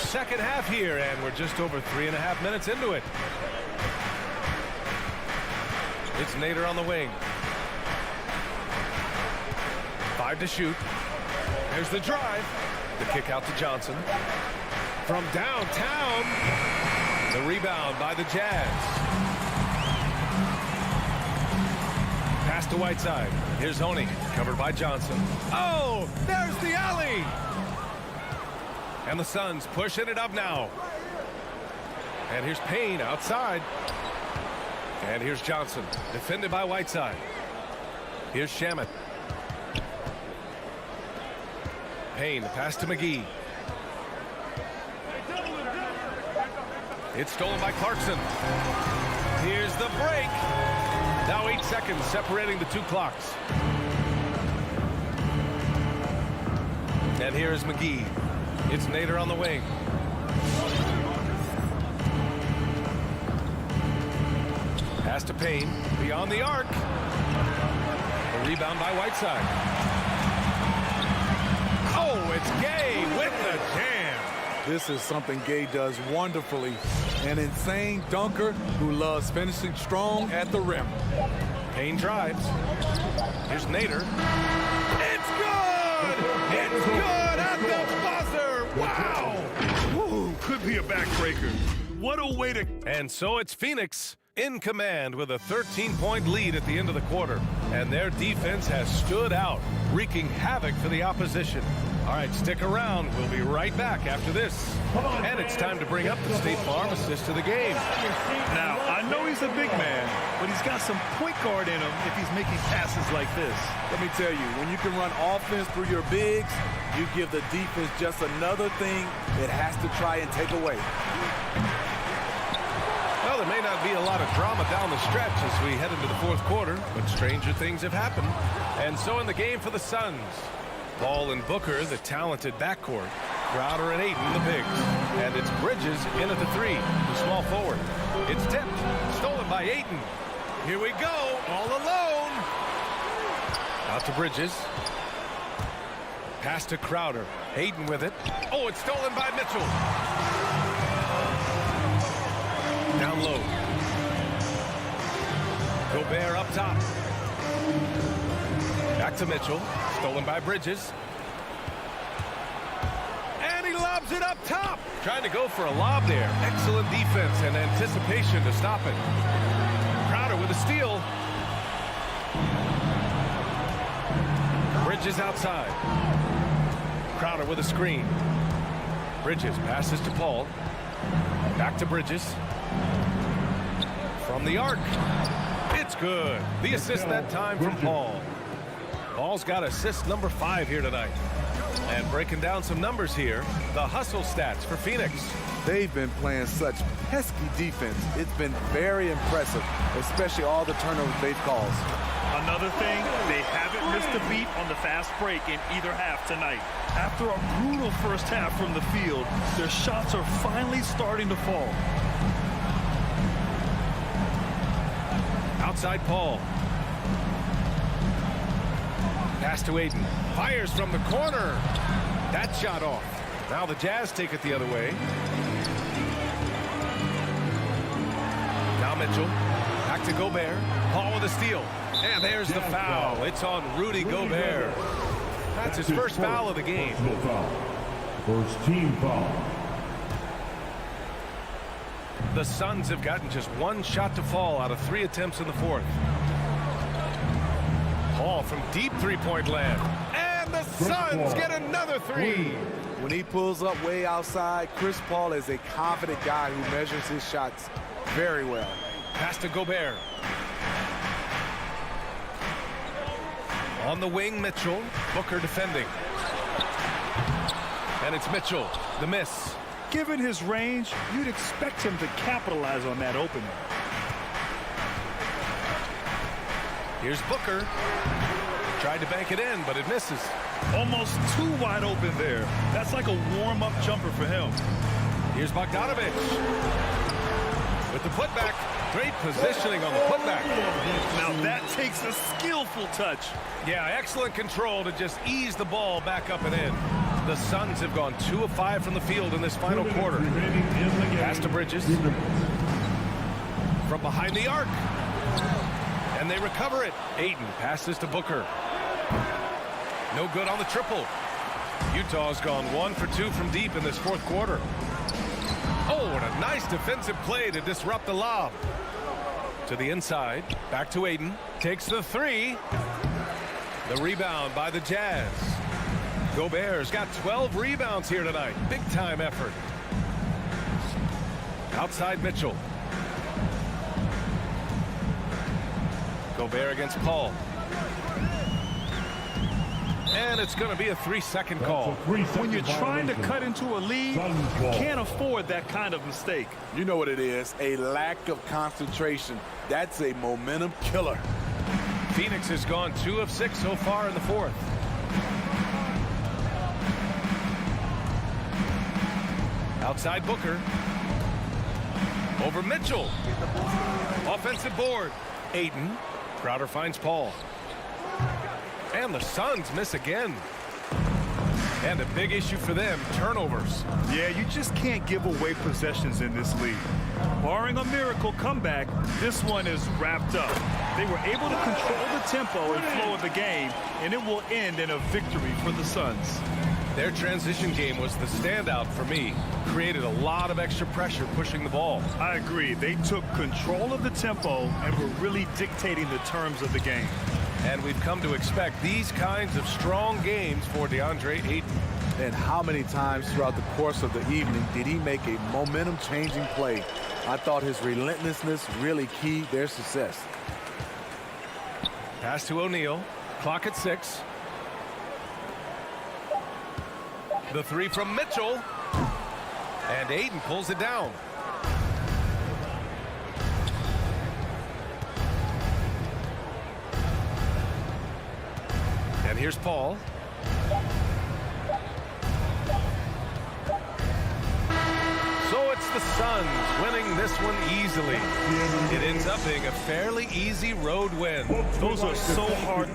Second half here, and we're just over 3.5 minutes into it. It's Nader on the wing. 5 to shoot. There's the drive. The kick out to Johnson. From downtown, the rebound by the Jazz. Pass to Whiteside. Here's Honey, covered by Johnson. Oh, there's the alley. And the Suns pushing it up now. And here's Payne outside. And here's Johnson, defended by Whiteside. Here's Shamet. Payne, pass to McGee. It's stolen by Clarkson. Here's the break. Now 8 seconds separating the two clocks. And here is McGee. It's Nader on the wing. Pass to Payne. Beyond the arc. A rebound by Whiteside. Oh, it's Gay with the jam. This is something Gay does wonderfully. An insane dunker who loves finishing strong at the rim. Payne drives. Here's Nader. It's good! It's good at the buzzer! Wow! Woo, could be a backbreaker. What a way to... And so it's Phoenix in command with a 13-point lead at the end of the quarter. And their defense has stood out, wreaking havoc for the opposition. All right, stick around. We'll be right back after this. And it's time to bring up the State Farm assist of the game. Now, I know he's a big man, but he's got some point guard in him if he's making passes like this. Let me tell you, when you can run offense through your bigs, you give the defense just another thing it has to try and take away. Well, there may not be a lot of drama down the stretch as we head into the fourth quarter, but stranger things have happened. And so in the game for the Suns, Ball and Booker, the talented backcourt. Crowder and Ayton, the bigs. And it's Bridges in at the 3, the small forward. It's tipped, stolen by Ayton. Here we go, all alone. Out to Bridges. Pass to Crowder. Ayton with it. Oh, it's stolen by Mitchell. Down low. Gobert up top. Back to Mitchell. Stolen by Bridges. And he lobs it up top. Trying to go for a lob there. Excellent defense and anticipation to stop it. Crowder with a steal. Bridges outside. Crowder with a screen. Bridges passes to Paul. Back to Bridges. From the arc. It's good. The assist that time from Paul. Paul's got assist number 5 here tonight. And breaking down some numbers here, the hustle stats for Phoenix. They've been playing such pesky defense. It's been very impressive, especially all the turnovers they've caused. Another thing, they haven't missed a beat on the fast break in either half tonight. After a brutal first half from the field, their shots are finally starting to fall. Outside Paul. Pass to Ayton. Fires from the corner. That shot off. Now the Jazz take it the other way. Now Mitchell. Back to Gobert. Paul with a steal. And there's the foul. It's on Rudy Gobert. That's his first foul of the game. First team foul. The Suns have gotten just one shot to fall out of 3 attempts in the fourth. Paul from deep three-point land. And the Suns get another three. When he pulls up way outside, Chris Paul is a confident guy who measures his shots very well. Pass to Gobert. On the wing, Mitchell. Booker defending. And it's Mitchell. The miss. Given his range, you'd expect him to capitalize on that opening. Here's Booker. Tried to bank it in, but it misses. Almost too wide open there. That's like a warm-up jumper for him. Here's Bogdanovich. With the putback. Great positioning on the putback. Now that takes a skillful touch. Yeah, excellent control to just ease the ball back up and in. The Suns have gone 2 of 5 from the field in this final quarter. Pass to Bridges. From behind the arc. And they recover it. Ayton passes to Booker. No good on the triple. Utah's gone 1 for 2 from deep in this fourth quarter. Oh, and a nice defensive play to disrupt the lob. To the inside. Back to Ayton. Takes the three. The rebound by the Jazz. Gobert's got 12 rebounds here tonight. Big time effort. Outside Mitchell. Gobert against Paul. And it's going to be a 3-second call. When you're trying to cut into a lead, you can't afford that kind of mistake. You know what it is, a lack of concentration. That's a momentum killer. Phoenix has gone 2 of 6 so far in the fourth. Outside Booker. Over Mitchell. Offensive board. Ayton. Crowder finds Paul. And the Suns miss again. And a big issue for them, turnovers. Yeah, you just can't give away possessions in this league. Barring a miracle comeback, this one is wrapped up. They were able to control the tempo and flow of the game, and it will end in a victory for the Suns. Their transition game was the standout for me. Created a lot of extra pressure pushing the ball. I agree. They took control of the tempo and were really dictating the terms of the game. And we've come to expect these kinds of strong games for DeAndre Ayton. And how many times throughout the course of the evening did he make a momentum-changing play? I thought his relentlessness really keyed their success. Pass to O'Neal. Clock at 6. The three from Mitchell. And Ayton pulls it down. And here's Paul. So it's the Suns winning this one easily. It ends up being a fairly easy road win. Those are so hard.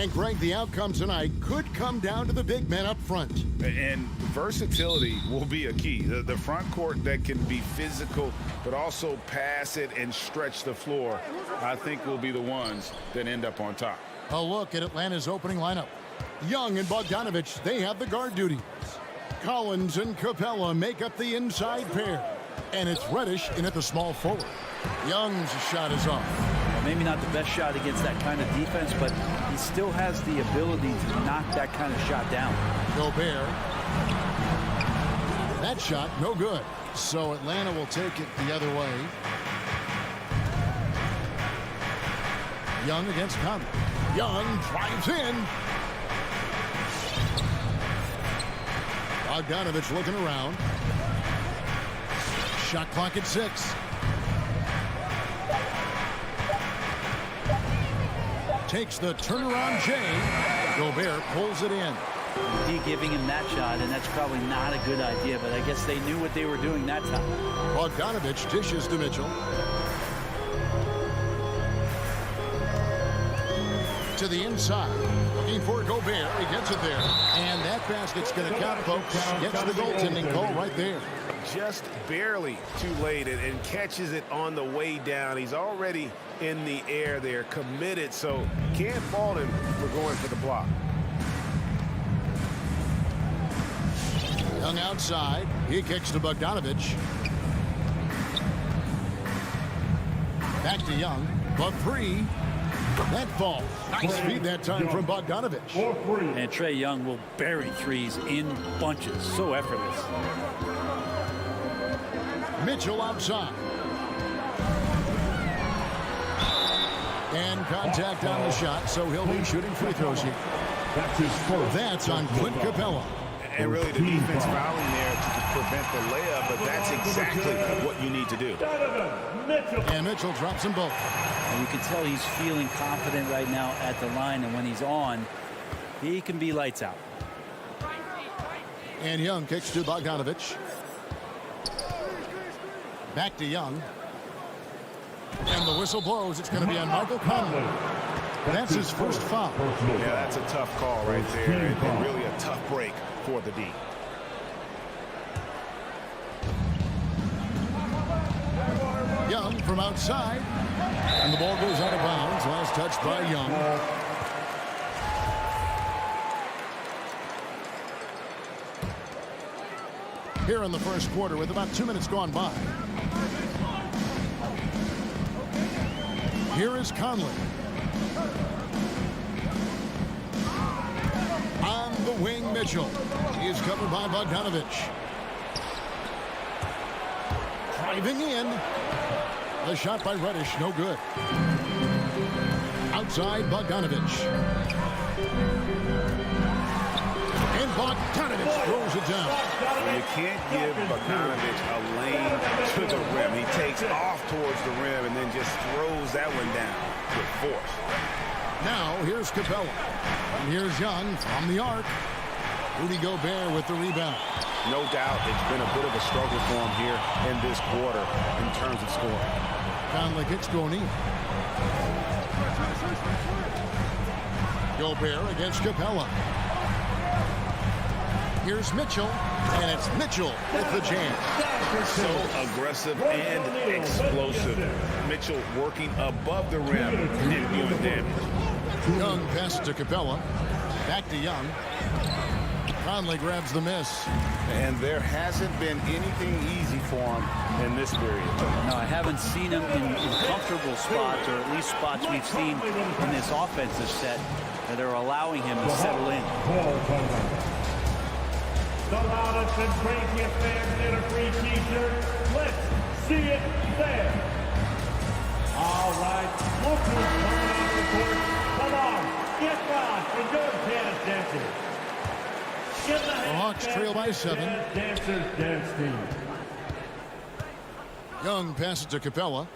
And Greg, the outcome tonight could come down to the big men up front. And versatility will be a key. The front court that can be physical, but also pass it and stretch the floor, I think will be the ones that end up on top. A look at Atlanta's opening lineup. Young and Bogdanovich, they have the guard duties. Collins and Capella make up the inside pair. And it's Reddish in at the small forward. Young's shot is off. Maybe not the best shot against that kind of defense, but he still has the ability to knock that kind of shot down. Gobert. That shot, no good. So Atlanta will take it the other way. Young against Conley. Young drives in. Bogdanovich looking around. Shot clock at 6. Takes the turnaround J. Gobert pulls it in. D giving him that shot, and that's probably not a good idea, but I guess they knew what they were doing that time. Bogdanovich dishes to Mitchell. To the inside. Looking for Gobert. He gets it there. And that basket's going to count, folks. Gets the goaltending call right there. Just barely too late and catches it on the way down. He's already in the air there, committed, so can't fault him for going for the block. Young outside. He kicks to Bogdanovich. Back to Young. But three. That falls. Nice feed that time from Bogdanovich. And Trae Young will bury threes in bunches. So effortless. Mitchell outside. And contact on the shot, so he'll be shooting free throws here. That's on Clint Capella. And really the defense fouling there to prevent the layup, but that's exactly what you need to do. And Mitchell drops them both. And you can tell he's feeling confident right now at the line, and when he's on, he can be lights out. And Young kicks to Bogdanovich. Back to Young. And the whistle blows. It's going to be on Michael Conley. That's his first foul. Yeah, that's a tough call right there, and really a tough break for the D. Young from outside. And the ball goes out of bounds. Last touch by Young. Here in the first quarter with about 2 minutes gone by. Here is Conley. On the wing, Mitchell. He is covered by Bogdanovich. Driving in. The shot by Reddish, no good. Outside, Bogdanovich. And Bogdanovich throws it down. You can't give Bogdanovich a lane to the rim. He takes off towards the rim and then just throws that one down with force. Now, here's Capella. And here's Young from the arc. Rudy Gobert with the rebound. No doubt it's been a bit of a struggle for him here in this quarter in terms of scoring. Conley kicks to O'Neal. Gobert against Capella. Here's Mitchell, and it's Mitchell with the jam. So aggressive and explosive. Mitchell working above the rim and doing damage. Young passes to Capella. Back to Young. Conley grabs the miss. And there hasn't been anything easy for him in this period. No, I haven't seen him in comfortable spots, or at least spots we've seen in this offensive set that are allowing him to settle in. The loudest and craziest fans get a free t-shirt. Let's see it there. All right, look who's coming on the court. Come on, get down and go dance dancers. The Hawks trail by 7. Dancers dance team. Young passes to Capella.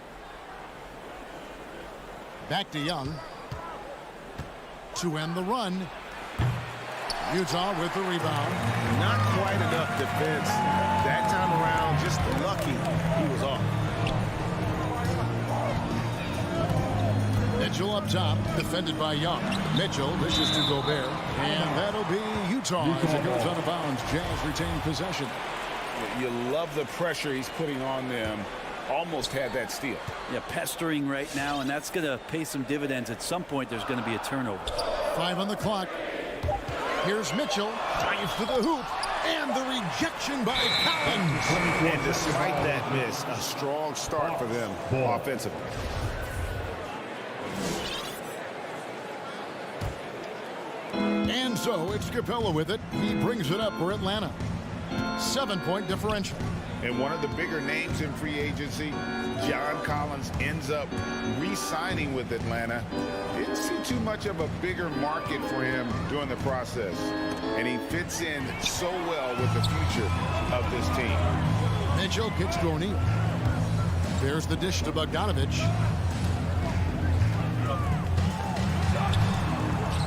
Back to Young. To end the run. Utah with the rebound. Not quite enough defense. That time around, just lucky he was off. Mitchell up top, defended by Young. Mitchell dishes to Gobert, and that'll be Utah as it goes out of bounds. Jazz retain possession. You love the pressure he's putting on them. Almost had that steal. Yeah, pestering right now, and that's going to pay some dividends. At some point, there's going to be a turnover. 5 on the clock. Here's Mitchell, drives to the hoop, and the rejection by Collins. And despite that miss, a strong start for them offensively. And so it's Capella with it. He brings it up for Atlanta. 7-point differential. And one of the bigger names in free agency, John Collins, ends up re-signing with Atlanta. Didn't see too much of a bigger market for him during the process. And he fits in so well with the future of this team. Mitchell kicks to O'Neal. There's the dish to Bogdanovich.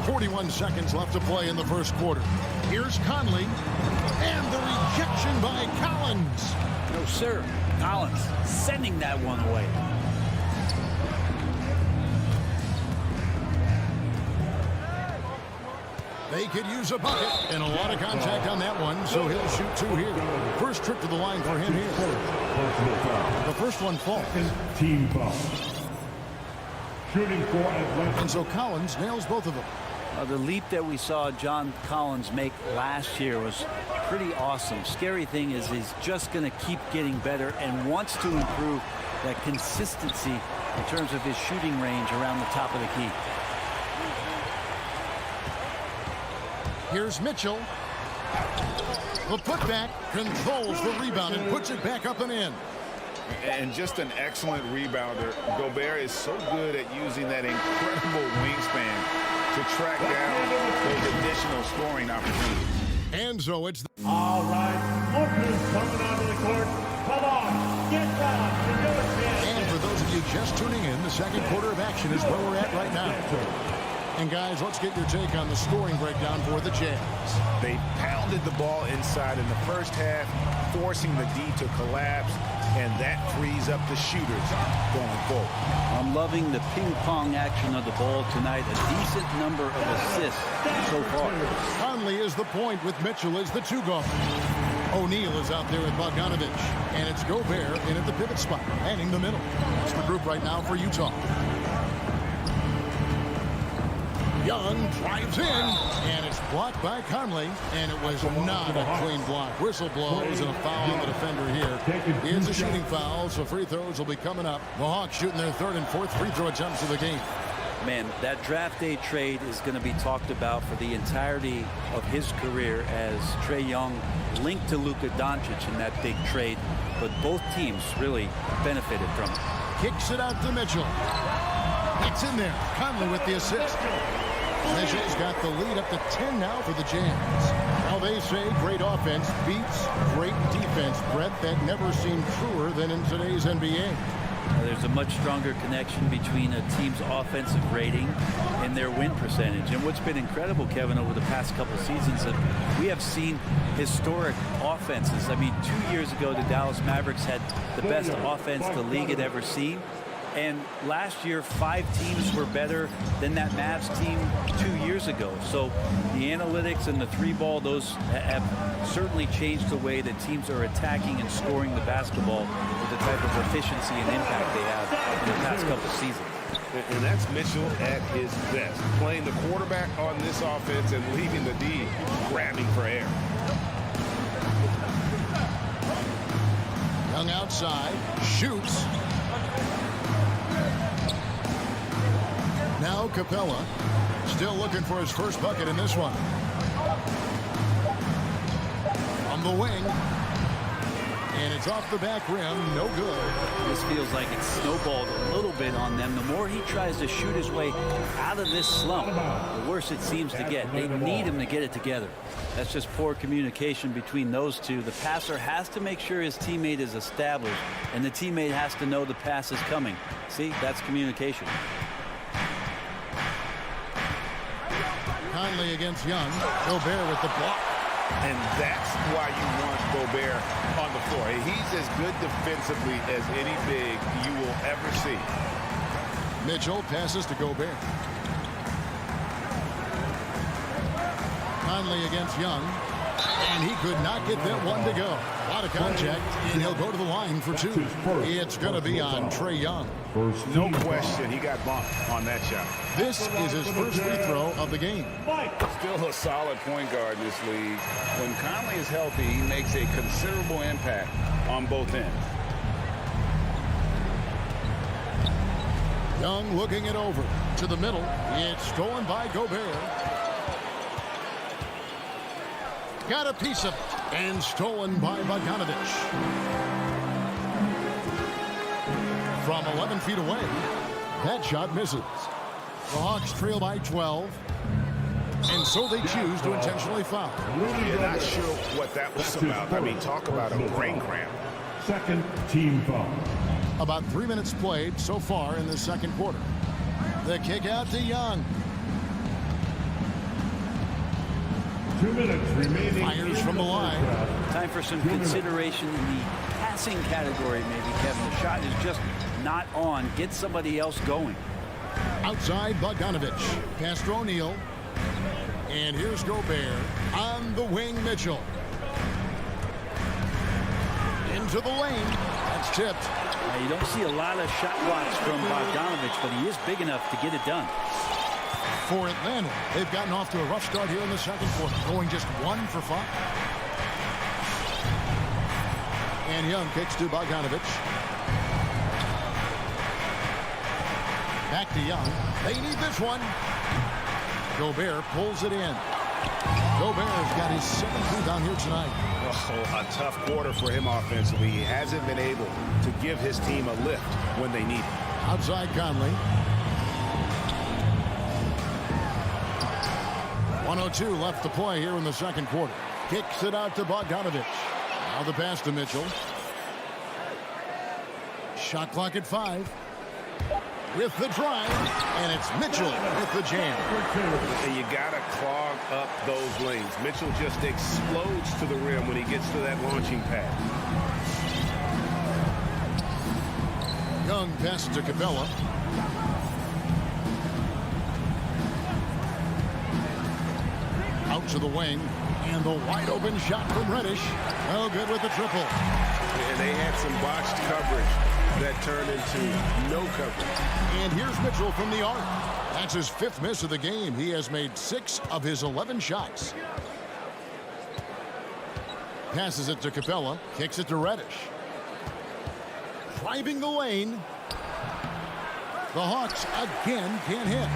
41 seconds left to play in the first quarter. Here's Conley, and the rejection by Collins. No, sir. Collins sending that one away. They could use a bucket, and a lot of contact on that one, so he'll shoot 2 here. First trip to the line for him here. The first one falls. Team foul. Shooting for Atlanta. And so Collins nails both of them. The leap that we saw John Collins make last year was pretty awesome. Scary thing is he's just going to keep getting better and wants to improve that consistency in terms of his shooting range around the top of the key. Here's Mitchell. The putback controls the rebound and puts it back up and in. And just an excellent rebounder. Gobert is so good at using that incredible wingspan to track down those additional scoring opportunities. And so it's... All right, lookers coming onto the court. Come on, get down. And for those of you just tuning in, the second quarter of action is where we're at right now. And guys, let's get your take on the scoring breakdown for the Jazz. They pounded the ball inside in the first half, forcing the D to collapse, and that frees up the shooters going forward. I'm loving the ping pong action of the ball tonight. A decent number of assists so far. Conley is the point with Mitchell as the 2 guard. O'Neal is out there with Bogdanovich, and it's Gobert in at the pivot spot, manning the middle. It's the group right now for Utah. Young drives in, and it's blocked by Conley, and it was not a clean block. Whistle blows and a foul on the defender here. It's a shooting foul, so free throws will be coming up. The Hawks shooting their 3rd and 4th free throw attempts of the game. Man, that draft day trade is going to be talked about for the entirety of his career as Trae Young linked to Luka Doncic in that big trade, but both teams really benefited from it. Kicks it out to Mitchell. It's in there. Conley with the assist. Mitchell's got the lead up to 10 now for the Jazz. Now they say great offense beats great defense. Brett, that never seemed truer than in today's NBA. There's a much stronger connection between a team's offensive rating and their win percentage. And what's been incredible, Kevin, over the past couple seasons, we have seen historic offenses. I mean, 2 years ago, the Dallas Mavericks had the best offense the league had ever seen. And last year, 5 teams were better than that Mavs team 2 years ago. So the analytics and the 3-ball, those have certainly changed the way that teams are attacking and scoring the basketball with the type of efficiency and impact they have in the past couple seasons. And that's Mitchell at his best, playing the quarterback on this offense and leaving the D grabbing for air. Young outside, shoots. Now Capella still looking for his first bucket in this one. On the wing. And it's off the back rim. No good. This feels like it's snowballed a little bit on them. The more he tries to shoot his way out of this slump, the worse it seems to get. They need him to get it together. That's just poor communication between those two. The passer has to make sure his teammate is established, and the teammate has to know the pass is coming. See, that's communication. Conley against Young. Gobert with the block. And that's why you want Gobert on the floor. He's as good defensively as any big you will ever see. Mitchell passes to Gobert. Conley against Young. And he could not get that one to go. A lot of contact, and he'll go to the line for two. It's going to be on Trae Young. No question, he got bumped on that shot. This is his first free throw of the game. Still a solid point guard in this league. When Conley is healthy, he makes a considerable impact on both ends. Young looking it over to the middle. It's stolen by Gobert. Got a piece of it and stolen by Bogdanovich. From 11 feet away, that shot misses. The Hawks trail by 12, and so they choose to intentionally foul. Yeah, not sure what that was about. I mean, talk about a brain cramp. Second team foul. About 3 minutes played so far in the second quarter. The kick out to Young. 2 minutes remaining. Fires from the line. Time for some consideration in the passing category, maybe, Kevin. The shot is just not on. Get somebody else going. Outside Bogdanovich. Pass to O'Neal. And here's Gobert. On the wing, Mitchell. Into the lane. That's tipped. Now, you don't see a lot of shot blocks from Bogdanovich, but he is big enough to get it done. For Atlanta, they've gotten off to a rough start here in the second quarter, going just 1 for 5. And Young kicks to Bogdanovich. Back to Young. They need this one. Gobert pulls it in. Gobert's got his 17th down here tonight. Oh, a tough quarter for him offensively. He hasn't been able to give his team a lift when they need it. Outside Conley. 1:02 left to play here in the second quarter. Kicks it out to Bogdanovich. Now the pass to Mitchell. Shot clock at 5. With the drive, and it's Mitchell with the jam. And you got to clog up those lanes. Mitchell just explodes to the rim when he gets to that launching pad. Young passes to Capella. Out to the wing, and the wide open shot from Reddish. Oh, good with the triple. And they had some botched coverage that turned into no coverage. And here's Mitchell from the arc. That's his 5th miss of the game. He has made 6 of his 11 shots. Passes it to Capella. Kicks it to Reddish. Driving the lane. The Hawks again can't hit.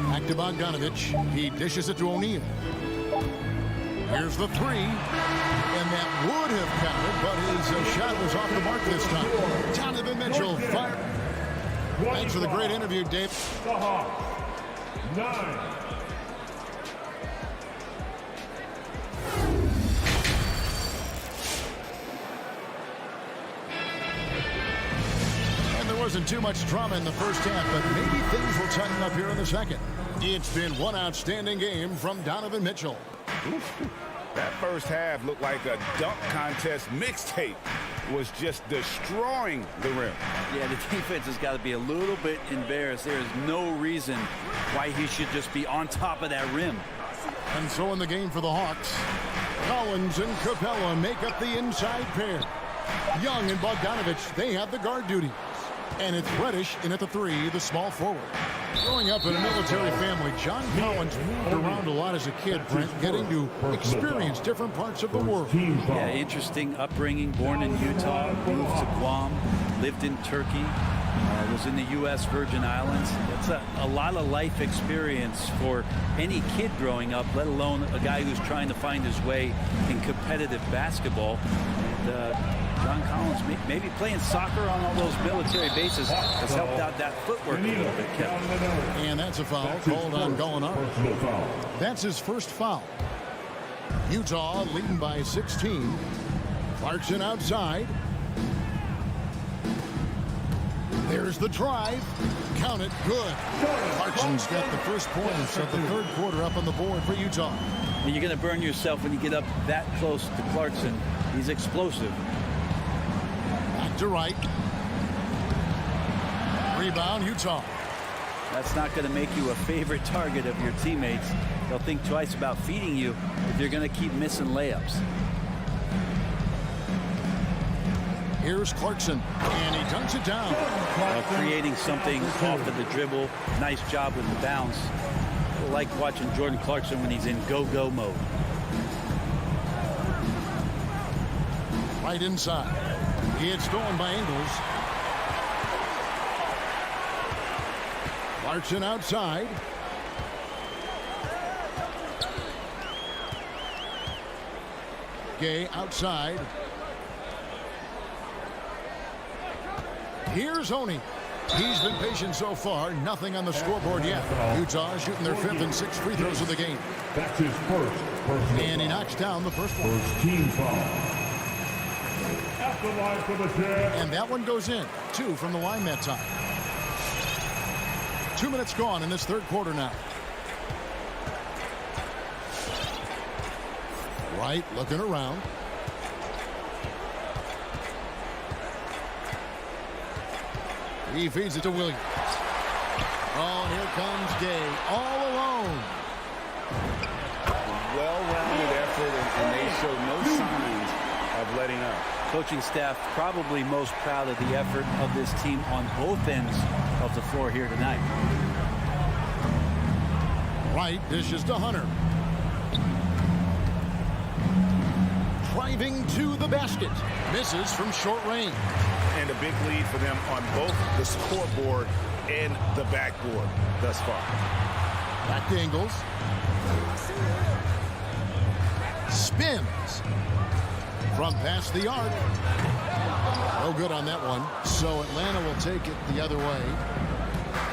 Back to Bogdanovich. He dishes it to O'Neal. Here's the 3. And that would have counted, but his shot was off the mark this time. Donovan Mitchell fired. Thanks for the great interview, Dave. The Hawks. 9. Wasn't too much drama in the first half, but maybe things will tighten up here in the second. It's been one outstanding game from Donovan Mitchell. That first half looked like a dunk contest mixtape. Was just destroying the rim. Yeah, the defense has got to be a little bit embarrassed. There is no reason why he should just be on top of that rim. And so in the game for the Hawks, Collins and Capella make up the inside pair. Young and Bogdanovich, they have the guard duty. And it's Reddish in at the 3, the small forward. Growing up in a military family, John Collins moved around a lot as a kid, Brent, getting to experience different parts of the world. Yeah, interesting upbringing. Born in Utah, moved to Guam, lived in Turkey, was in the U.S. Virgin Islands. It's a lot of life experience for any kid growing up, let alone a guy who's trying to find his way in competitive basketball. And, John Collins, maybe playing soccer on all those military bases has helped out that footwork a little bit, Kevin. And that's a foul called on Gallinari. That's his first foul. Utah leading by 16. Clarkson outside. There's the drive. Count it. Good. Clarkson's got the first points of the third quarter up on the board for Utah. And you're going to burn yourself when you get up that close to Clarkson. He's explosive. To right. Rebound, Utah. That's not going to make you a favorite target of your teammates. They'll think twice about feeding you if you're going to keep missing layups. Here's Clarkson, and he dunks it down. Creating something off of the dribble. Nice job with the bounce. I like watching Jordan Clarkson when he's in go-go mode. Right inside. It's stolen by Ingles. Clarkson outside. Gay outside. Here's Oney. He's been patient so far. Nothing on the scoreboard yet. Utah shooting their 5th and 6th free throws of the game. That's his first personal And he knocks down the first one. First team foul. At the line for the Jazz. And that one goes in. 2 from the line that time. 2 minutes gone in this third quarter now. Wright looking around. He feeds it to Williams. Oh, and here comes Gay all alone. Well-rounded effort, and they show no signs of letting up. Coaching staff probably most proud of the effort of this team on both ends of the floor here tonight. Wright dishes to Hunter. Driving to the basket. Misses from short range. And a big lead for them on both the scoreboard and the backboard thus far. Back to Ingles. Spins. From past the arc. No good on that one. So Atlanta will take it the other way.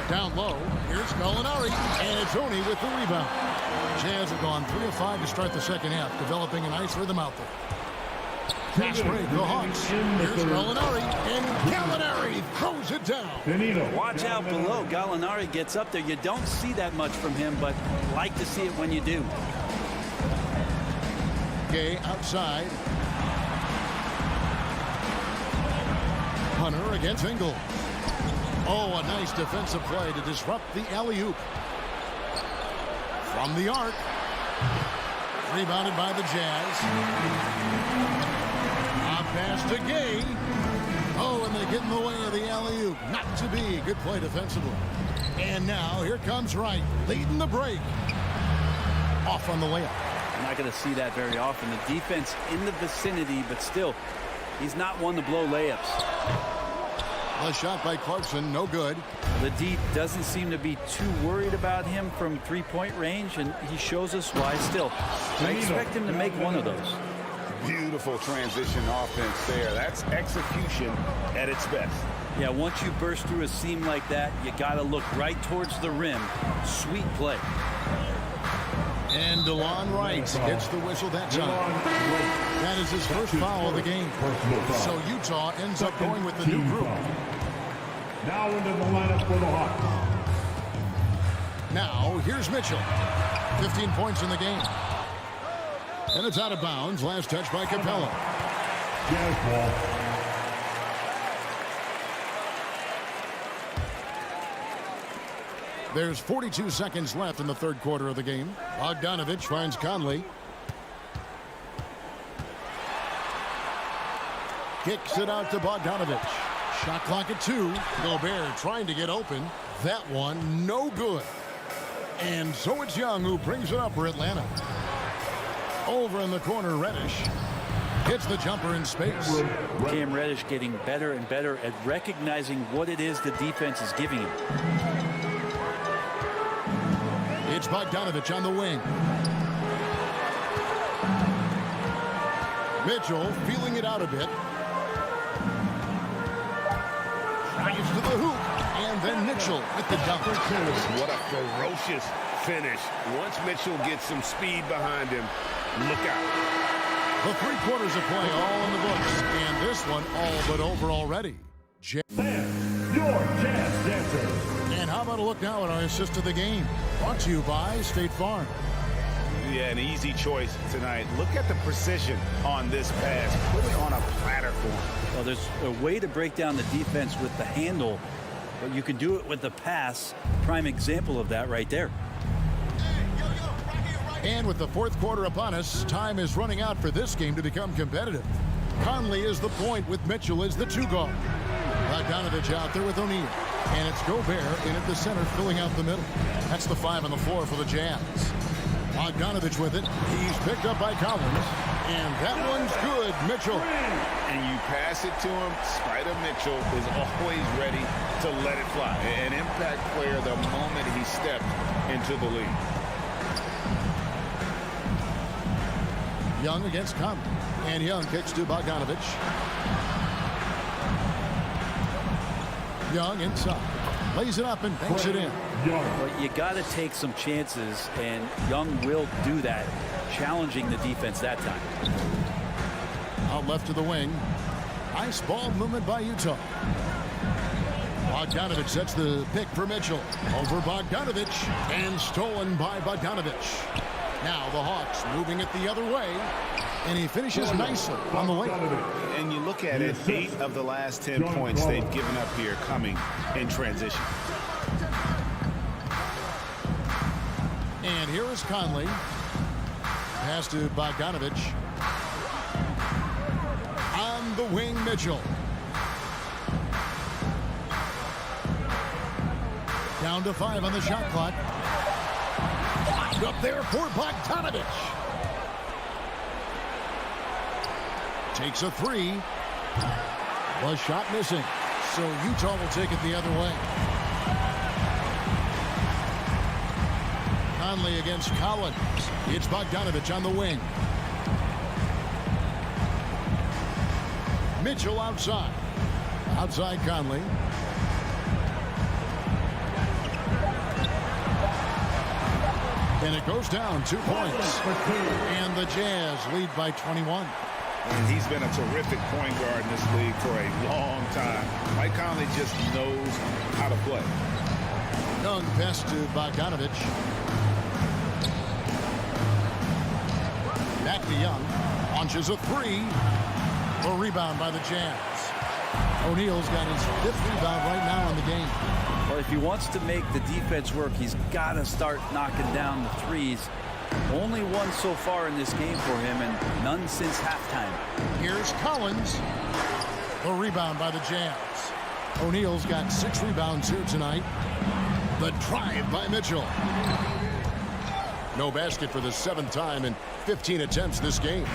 Down low. Here's Gallinari. And it's Oney with the rebound. Jazz have gone 3 of 5 to start the second half, developing a nice rhythm out there. Fast break, the Hawks. Here's Gallinari, and Gallinari throws it down. Watch out below. Gallinari gets up there. You don't see that much from him, but like to see it when you do. Gay outside. Hunter against Ingles. Oh, a nice defensive play to disrupt the alley-oop. From the arc. Rebounded by the Jazz. Pass to Gay. Oh, and they get in the way of the alley-oop. Not to be. Good play defensively. And now here comes Wright, leading the break. Off on the layup. You're not going to see that very often. The defense in the vicinity, but still, he's not one to blow layups. A shot by Clarkson, no good. The D doesn't seem to be too worried about him from three-point range, and he shows us why still. I expect him to make one of those. Beautiful transition offense there. That's execution at its best. Yeah, once you burst through a seam like that, you got to look right towards the rim. Sweet play. And DeLon Wright gets the whistle that time. That is his first foul of the game. So Utah ends up going with the new group. Now into the lineup for the Hawks. Now, here's Mitchell. 15 points in the game. And it's out of bounds. Last touch by Capella. Jazz ball. There's 42 seconds left in the third quarter of the game. Bogdanovich finds Conley. Kicks it out to Bogdanovich. Shot clock at 2. Gobert trying to get open. That one, no good. And so it's Young who brings it up for Atlanta. Over in the corner, Reddish hits the jumper in space. Cam Reddish getting better and better at recognizing what it is the defense is giving him. It's Bogdanovich on the wing. Mitchell feeling it out a bit. Tries to the hoop. And then Mitchell with the dunk. What a ferocious finish. Once Mitchell gets some speed behind him, look out. The 3 quarters of play all in the books. And this one all but over already. And your Jazz Dancers. And how about a look now at our assist of the game? Brought to you by State Farm. Yeah, an easy choice tonight. Look at the precision on this pass. Put it on a platter for him. Well, there's a way to break down the defense with the handle But you can do it with the pass. Prime example of that right there. And with the fourth quarter upon us, time is running out for this game to become competitive. Conley is the point with Mitchell as the 2 guard. Bogdanovich out there with O'Neal. And it's Gobert in at the center, filling out the middle. That's the 5 on the floor for the Jazz. Bogdanovich with it. He's picked up by Collins. And that one's good, Mitchell. And you pass it to him. Spider Mitchell is always ready to let it fly. An impact player the moment he stepped into the league. Young against Conley. And Young kicks to Bogdanovich. Young inside. Lays it up and banks it in. But you got to take some chances, and Young will do that, challenging the defense that time. Out left to the wing. Nice ball movement by Utah. Bogdanovich sets the pick for Mitchell. Over Bogdanovich. And stolen by Bogdanovich. Now the Hawks moving it the other way. And he finishes nicely on the way. And you look at it, 8 of the last 10 points they've given up here coming in transition. And here is Conley. Pass to Bogdanovich. On the wing, Mitchell. Down to 5 on the shot clock. Up there for Bogdanovich. Takes a 3. Was shot missing. So Utah will take it the other way. Conley against Collins. It's Bogdanovich on the wing. Mitchell outside. Outside Conley. And it goes down 2 points. And the Jazz lead by 21. And he's been a terrific point guard in this league for a long time. Mike Conley just knows how to play. Young pass to Bogdanovich. Back to Young. Launches a 3. A rebound by the Jazz. O'Neal's got his 5th rebound right now in the game. Well, if he wants to make the defense work, he's got to start knocking down the threes. Only one so far in this game for him, and none since halftime. Here's Collins. The rebound by the Jazz. O'Neal's got 6 rebounds here tonight. The drive by Mitchell. No basket for the 7th time in 15 attempts this game.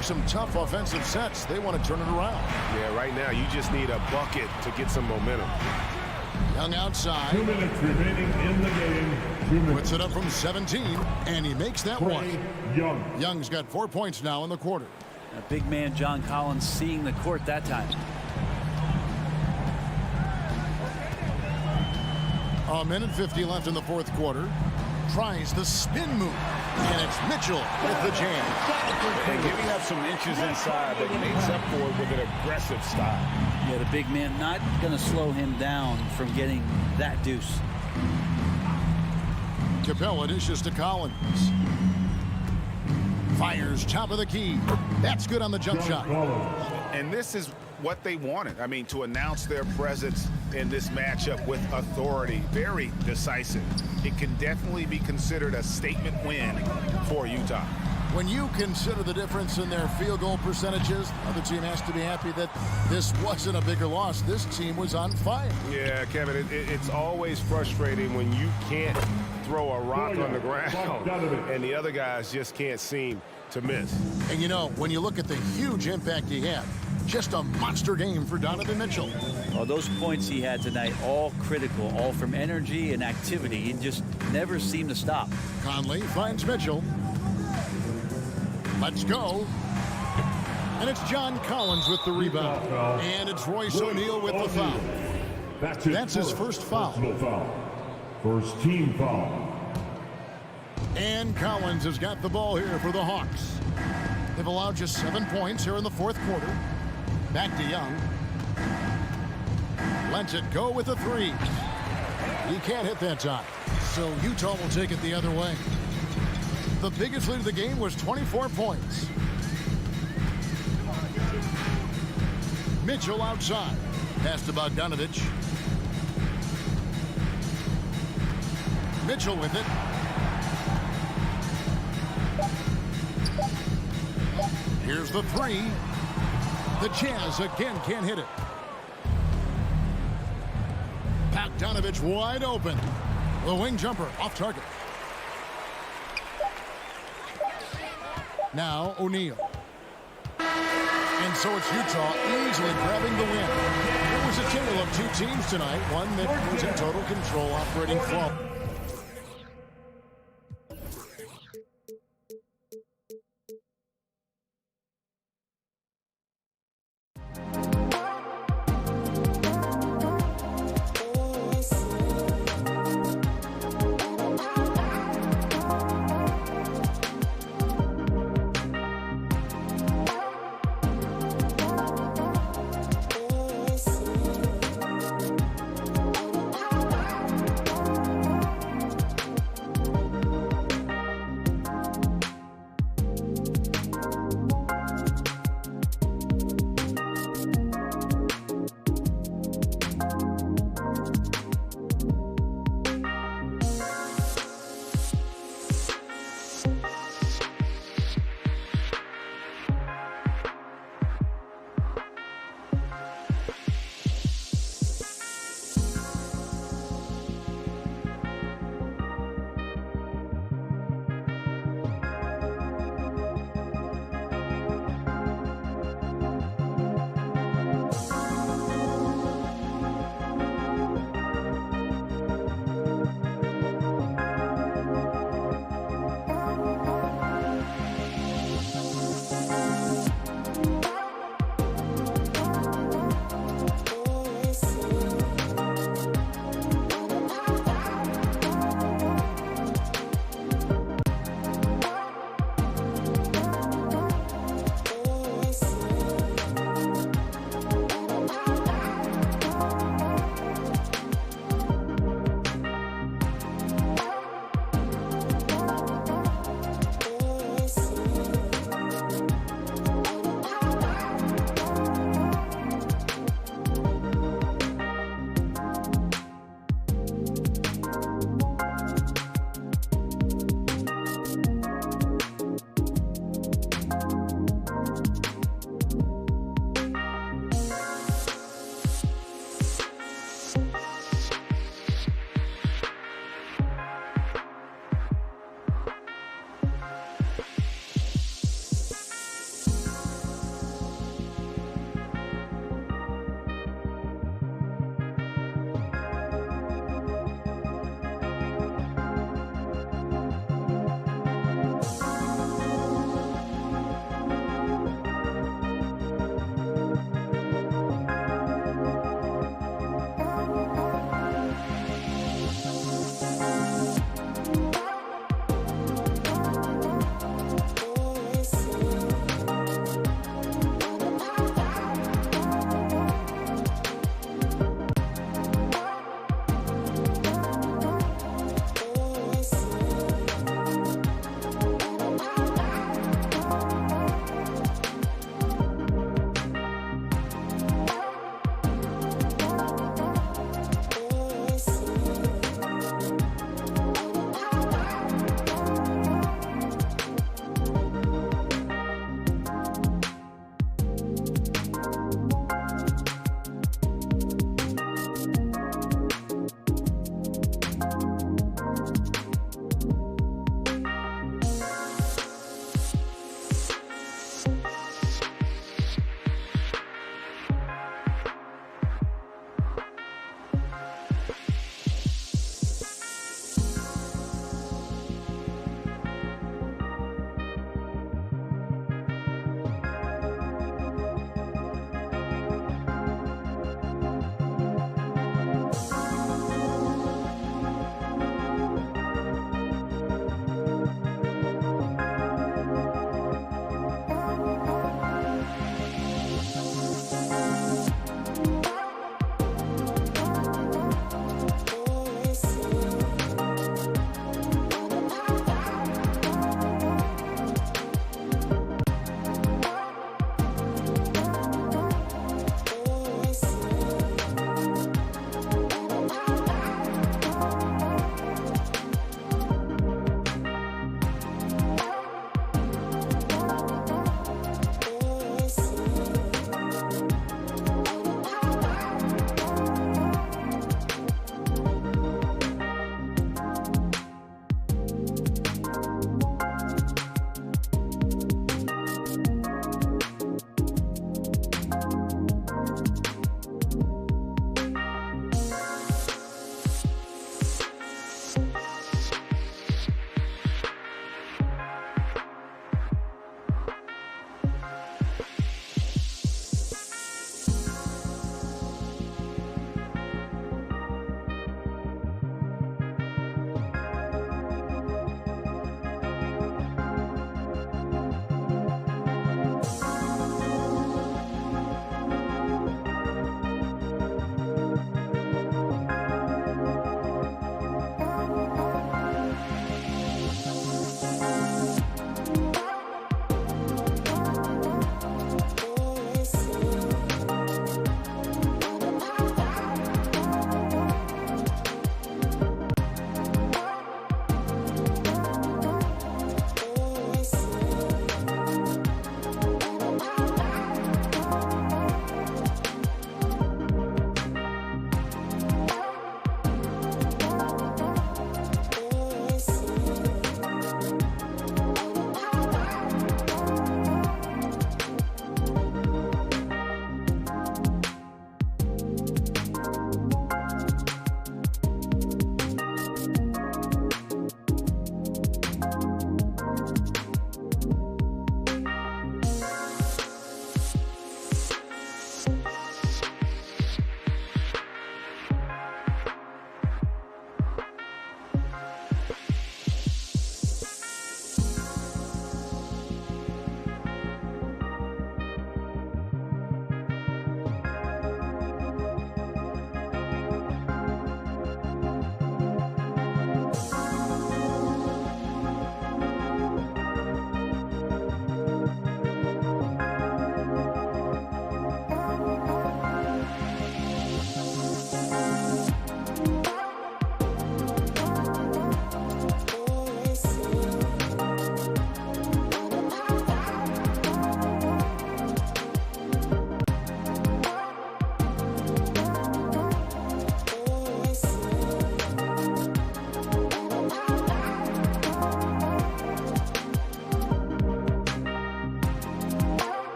Some tough offensive sets. They want to turn it around. Yeah, right now you just need a bucket to get some momentum. Young outside. 2 minutes remaining in the game. 2 minutes. Puts it up from 17, and he makes that one. Young. Young's got 4 points now in the quarter. A big man, John Collins, seeing the court that time. A minute 50 left in the 4th quarter. Tries the spin move. And it's Mitchell with the jam. And giving up some inches inside, but makes up for it with an aggressive style. Yeah, the big man not going to slow him down from getting that deuce. Capella dishes to Collins. Fires top of the key. That's good on the jump shot. And this is what they wanted. I mean, to announce their presence in this matchup with authority. Very decisive. It can definitely be considered a statement win for Utah. When you consider the difference in their field goal percentages, the other team has to be happy that this wasn't a bigger loss. This team was on fire. Yeah, Kevin, it's always frustrating when you can't throw a rock on the ground and the other guys just can't seem to miss. And you know, when you look at the huge impact he had, just a monster game for Donovan Mitchell. Well, those points he had tonight, all critical, all from energy and activity. He just never seemed to stop. Conley finds Mitchell. Let's go. And it's John Collins with the rebound. And it's Royce O'Neal with the foul. That's his first foul. First team foul. And Collins has got the ball here for the Hawks. They've allowed just 7 points here in the 4th quarter. Back to Young. Lets it go with a 3. He can't hit that time. So Utah will take it the other way. The biggest lead of the game was 24 points. Mitchell outside. Pass to Bogdanovich. Mitchell with it. Here's the three. The Jazz again can't hit it. Bogdanovich wide open. The wing jumper off target. Now O'Neal. And so it's Utah easily grabbing the win. It was a tale of two teams tonight. One that was in total control, operating flawlessly.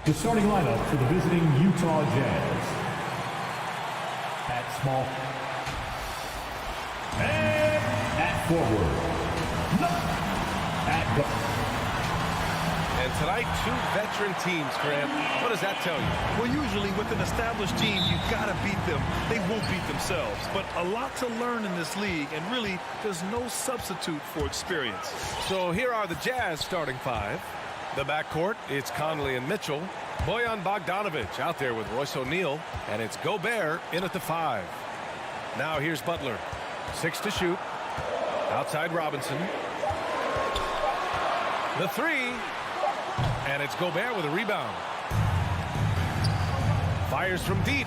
The starting lineup for the visiting Utah Jazz. At small. And at forward. At guard. And tonight, 2 veteran teams, Grant. What does that tell you? Well, usually with an established team, you've got to beat them. They won't beat themselves. But a lot to learn in this league, and really, there's no substitute for experience. So here are the Jazz starting 5. The backcourt, it's Conley and Mitchell. Bojan Bogdanovic out there with Royce O'Neal. And it's Gobert in at the 5. Now here's Butler. 6 to shoot. Outside Robinson. The 3. And it's Gobert with a rebound. Fires from deep.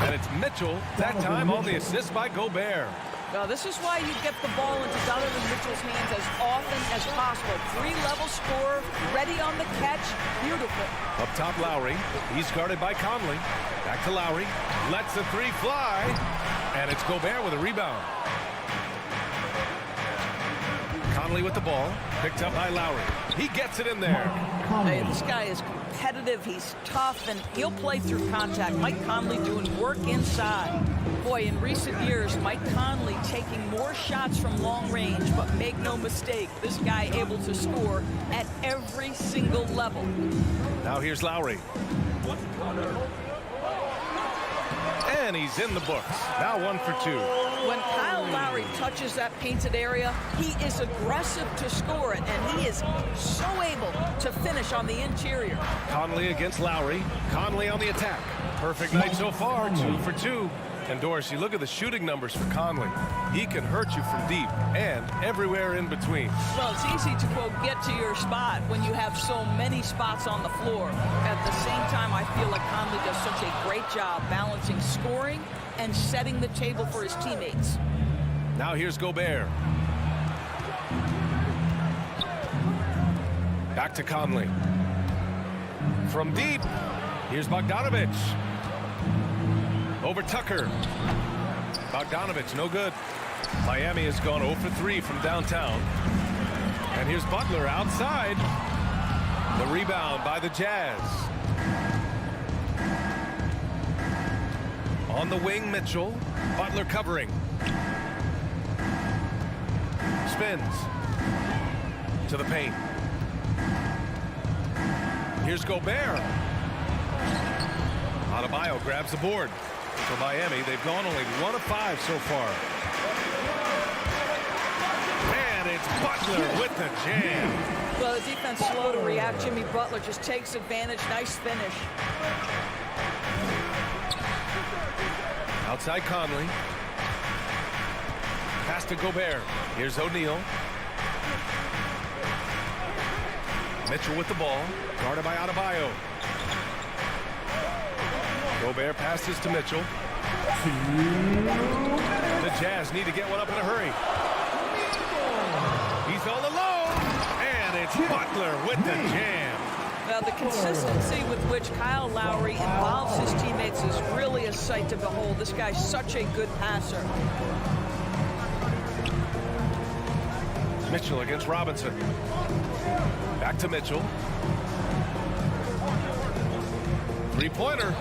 And it's Mitchell, that time on the assist by Gobert. Now, this is why you get the ball into Donovan Mitchell's hands as often as possible. 3-level scorer, ready on the catch. Beautiful. Up top, Lowry. He's guarded by Conley. Back to Lowry. Lets the 3 fly. And it's Gobert with a rebound. Conley with the ball. Picked up by Lowry. He gets it in there. Hey, this guy is competitive. He's tough, and he'll play through contact. Mike Conley doing work inside. Boy, in recent years, Mike Conley taking more shots from long range, but make no mistake, this guy able to score at every single level. Now here's Lowry. And he's in the books. Now 1 for 2. When Kyle Lowry touches that painted area, he is aggressive to score it, and he is so able to finish on the interior. Conley against Lowry. Conley on the attack. Perfect night so far. 2 for 2. And Dorsey, look at the shooting numbers for Conley. He can hurt you from deep and everywhere in between. Well, it's easy to, quote, get to your spot when you have so many spots on the floor. At the same time, I feel like Conley does such a great job balancing scoring and setting the table for his teammates. Now here's Gobert. Back to Conley. From deep, here's Bogdanovic. Over Tucker. Bogdanovic, no good. Miami has gone 0 for 3 from downtown. And here's Butler outside. The rebound by the Jazz. On the wing, Mitchell. Butler covering. Spins. To the paint. Here's Gobert. Adebayo grabs the board. For Miami, they've gone only 1 of 5 so far. And it's Butler with the jam. Well, the defense slow to react. Jimmy Butler just takes advantage. Nice finish. Outside Conley. Pass to Gobert. Here's O'Neal. Mitchell with the ball. Guarded by Adebayo. Gobert passes to Mitchell. The Jazz need to get one up in a hurry. He's all alone. And it's Butler with the jam. Now, the consistency with which Kyle Lowry involves his teammates is really a sight to behold. This guy's such a good passer. Mitchell against Robinson. Back to Mitchell. Three-pointer.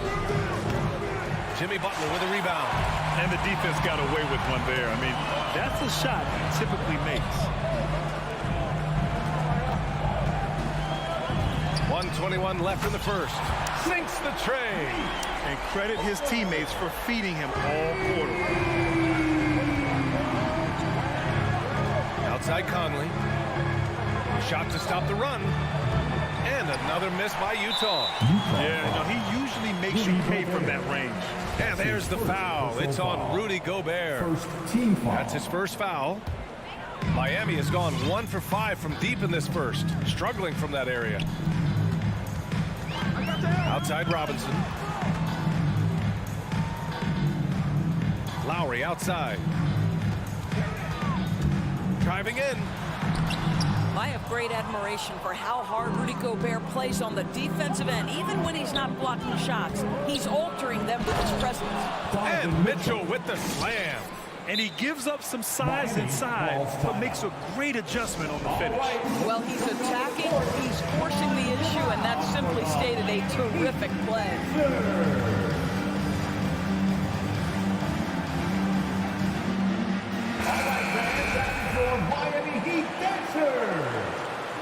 Jimmy Butler with a rebound. And the defense got away with one there. I mean, that's a shot he typically makes. 1:21 left in the first. Sinks the tray. And credit his teammates for feeding him all quarter. Outside Conley. Shot to stop the run. And another miss by Utah. Yeah, no, he usually makes you pay from that range. And there's the foul. It's on Rudy Gobert. That's his first foul. Miami has gone 1 for 5 from deep in this first. Struggling from that area. Outside Robinson. Lowry outside. Driving in. I have great admiration for how hard Rudy Gobert plays on the defensive end. Even when he's not blocking shots, he's altering them with his presence. And Mitchell with the slam. And he gives up some size inside, but makes a great adjustment on the finish. Well, he's attacking, he's forcing the issue, and that's simply stated a terrific play. All right, fans, that's your Miami Heat dancers.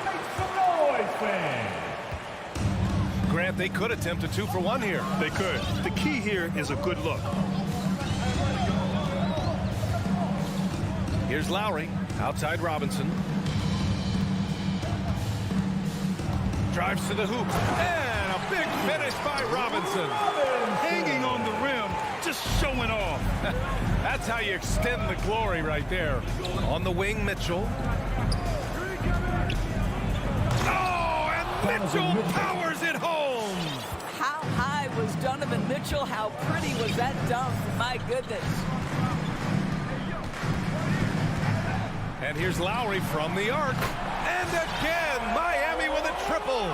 Make some noise, fans. Grant, they could attempt a 2-for-1 here. They could. The key here is a good look. Here's Lowry, outside Robinson. Drives to the hoop, and a big finish by Robinson. Hanging on the rim, just showing off. That's how you extend the glory right there. On the wing, Mitchell. Oh, and Mitchell powers it home. How high was Donovan Mitchell? How pretty was that dunk? My goodness. And here's Lowry from the arc. And again, Miami with a triple.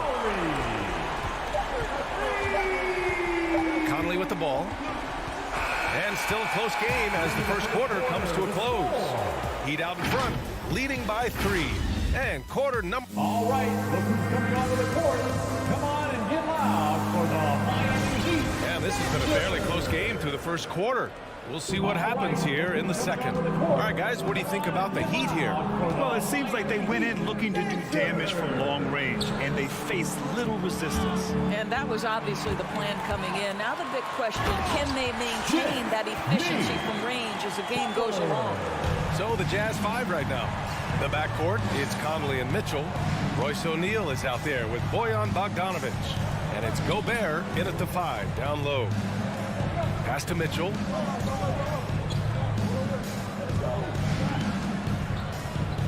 Conley with the ball. And still a close game as the first quarter comes to a close. Heat out in front, leading by 3. And quarter number... All right, look who's coming onto the court. Come on and get loud for the Miami Heat. Yeah, this has been a fairly close game through the first quarter. We'll see what happens here in the second. All right, guys, what do you think about the Heat here? Well, it seems like they went in looking to do damage from long range, and they faced little resistance. And that was obviously the plan coming in. Now the big question, can they maintain that efficiency from range as the game goes along? So the Jazz 5 right now. The backcourt, it's Conley and Mitchell. Royce O'Neal is out there with Bojan Bogdanovic. And it's Gobert in at the 5, down low. Pass to Mitchell.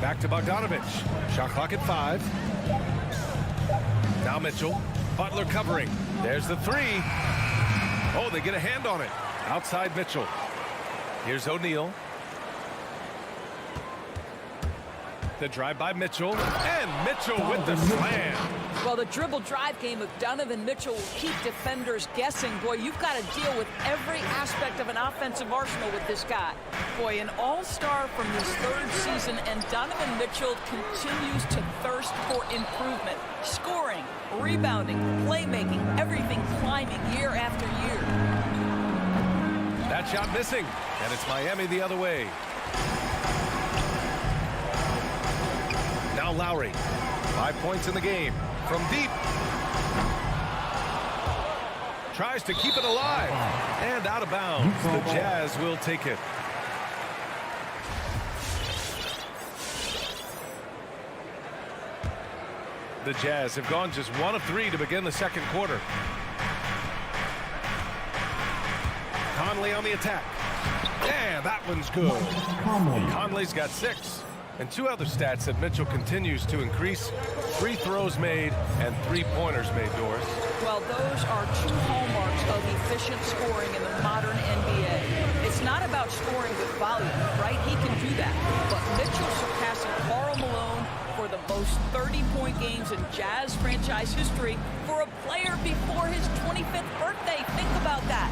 Back to Bogdanovic. Shot clock at 5. Now Mitchell. Butler covering. There's the 3. Oh, they get a hand on it. Outside Mitchell. Here's O'Neal. The drive by Mitchell. And Mitchell with the slam. Well, the dribble drive game of Donovan Mitchell will keep defenders guessing. Boy, you've got to deal with every aspect of an offensive arsenal with this guy. Boy, an all-star from his 3rd season, and Donovan Mitchell continues to thirst for improvement. Scoring, rebounding, playmaking, everything climbing year after year. That shot missing, and it's Miami the other way. Now Lowry, 5 points in the game. From deep. Tries to keep it alive. And out of bounds. The Jazz will take it. The Jazz have gone just 1 of 3 to begin the second quarter. Conley on the attack. Yeah, that one's good. Conley's got 6. And 2 other stats that Mitchell continues to increase. 3 throws made and 3-pointers made, Doris. Well, those are 2 hallmarks of efficient scoring in the modern NBA. It's not about scoring with volume, right? He can do that. But Mitchell surpassing Karl Malone for the most 30-point games in Jazz franchise history for a player before his 25th birthday. Think about that.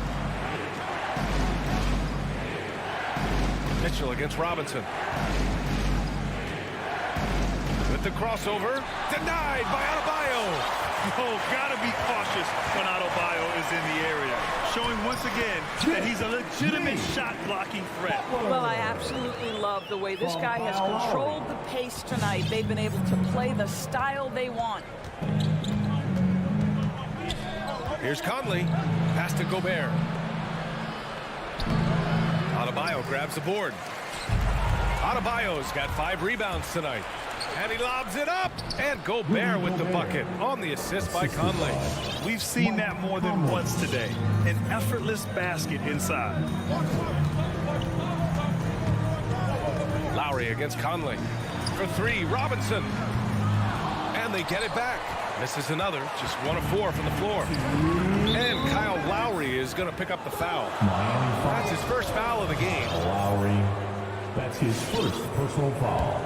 Mitchell against Robinson. With the crossover, denied by Adebayo. Oh, gotta be cautious when Adebayo is in the area, showing once again that he's a legitimate shot-blocking threat. Well, I absolutely love the way this guy has controlled the pace tonight. They've been able to play the style they want. Here's Conley. Pass to Gobert. Adebayo grabs the board. Adebayo's got 5 rebounds tonight. And he lobs it up. And Gobert with the bucket on the assist by Conley. We've seen that more than once today. An effortless basket inside. Lowry against Conley. For 3, Robinson. And they get it back. Misses another. Just 1 of 4 from the floor. And Kyle Lowry is going to pick up the foul. That's his first foul of the game. Lowry, that's his first personal foul.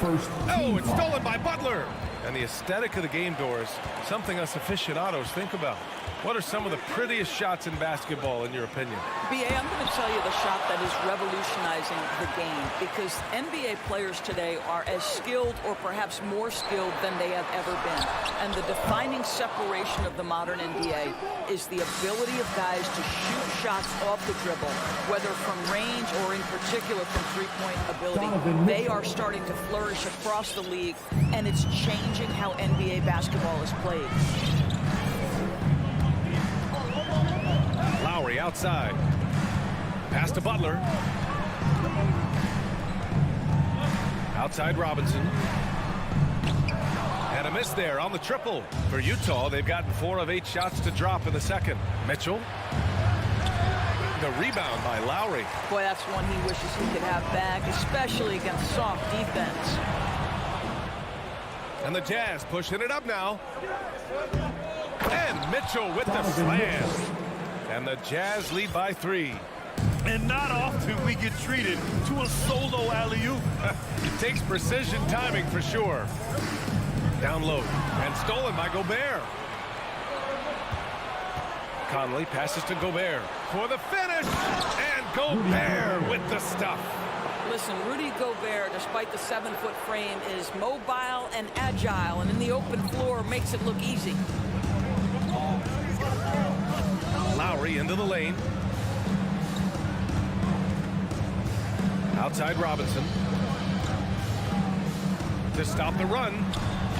Oh, it's stolen by Butler. And the aesthetic of the game, Doris, something us aficionados think about. What are some of the prettiest shots in basketball, in your opinion? B.A., I'm going to tell you the shot that is revolutionizing the game, because NBA players today are as skilled or perhaps more skilled than they have ever been. And the defining separation of the modern NBA is the ability of guys to shoot shots off the dribble, whether from range or in particular from three-point ability. They are starting to flourish across the league, and it's changing how NBA basketball is played. Lowry outside. Pass to Butler. Outside Robinson. And a miss there on the triple. For Utah, they've gotten 4 of 8 shots to drop in the second. Mitchell. The rebound by Lowry. Boy, that's one he wishes he could have back, especially against soft defense. And the Jazz pushing it up now. And Mitchell with the slam. And the Jazz lead by 3. And not often we get treated to a solo alley-oop. Takes precision timing for sure. Down low. And stolen by Gobert. Conley passes to Gobert for the finish. And Gobert with the stuff. Listen, Rudy Gobert, despite the 7-foot frame, is mobile and agile, and in the open floor makes it look easy. Lowry into the lane. Outside Robinson. To stop the run.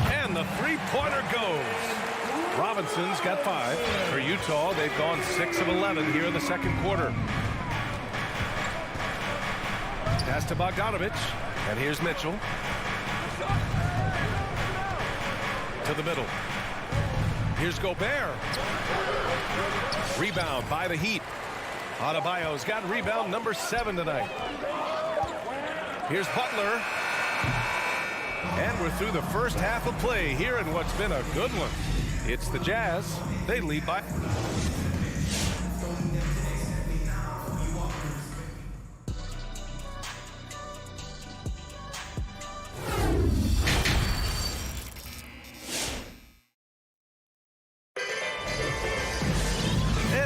And the three-pointer goes. Robinson's got 5. For Utah, they've gone 6 of 11 here in the second quarter. Pass to Bogdanovich. And here's Mitchell. To the middle. Here's Gobert. Rebound by the Heat. Adebayo's got rebound number 7 tonight. Here's Butler. And we're through the first half of play here in what's been a good one. It's the Jazz. They lead by...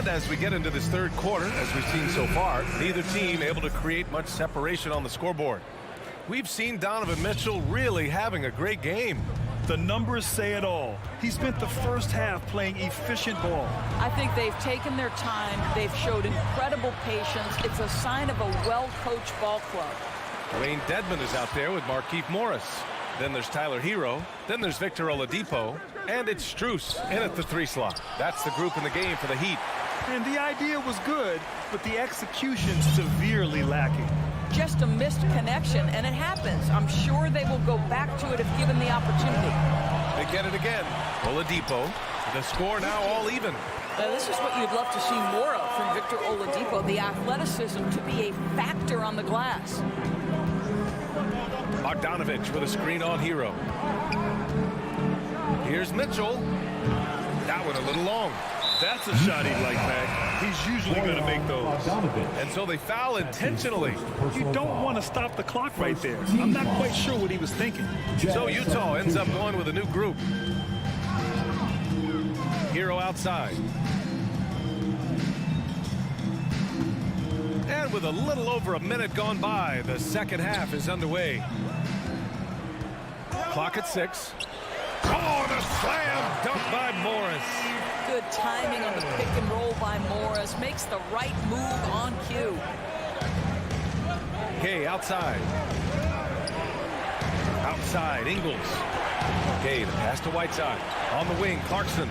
As we get into this third quarter, as we've seen so far, neither team able to create much separation on the scoreboard. We've seen Donovan Mitchell really having a great game. The numbers say it all. He spent the first half playing efficient ball. I think they've taken their time. They've showed incredible patience. It's a sign of a well-coached ball club. Wayne Dedmon is out there with Markieff Morris. Then there's Tyler Hero. Then there's Victor Oladipo. And it's Strus in at the 3 slot. That's the group in the game for the Heat. And the idea was good, but the execution severely lacking. Just a missed connection, and it happens. I'm sure they will go back to it if given the opportunity. They get it again. Oladipo. The score now all even. Now, this is what you'd love to see more of from Victor Oladipo, the athleticism to be a factor on the glass. Bogdanovich with a screen on Hero. Here's Mitchell. That one a little long. That's a shot he'd like back. He's usually going to make those. And so they foul intentionally. You don't want to stop the clock right there. I'm not quite sure what he was thinking. So Utah ends up going with a new group. Hero outside. And with a little over a minute gone by, the second half is underway. Clock at 6. Oh, the slam dunk by Morris. Good timing on the pick and roll by Morris. Makes the right move on cue. Gay outside. Outside, Ingles. Gay, the pass to Whiteside. On the wing, Clarkson.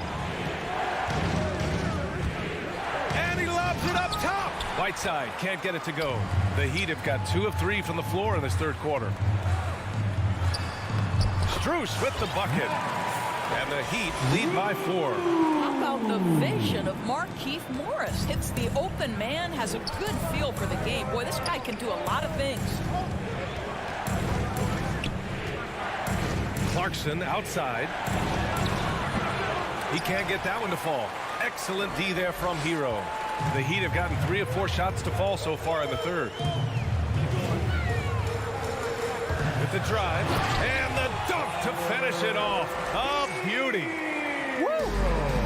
And he lobs it up top. Whiteside can't get it to go. The Heat have got 2 of 3 from the floor in this third quarter. Strus with the bucket. And the Heat lead by 4. How about the vision of Markieff Morris? Hits the open man, has a good feel for the game. Boy, this guy can do a lot of things. Clarkson outside. He can't get that one to fall. Excellent D there from Hero. The Heat have gotten 3 of 4 shots to fall so far in the third. With the drive, and the dunk to finish it off. A beauty. Woo!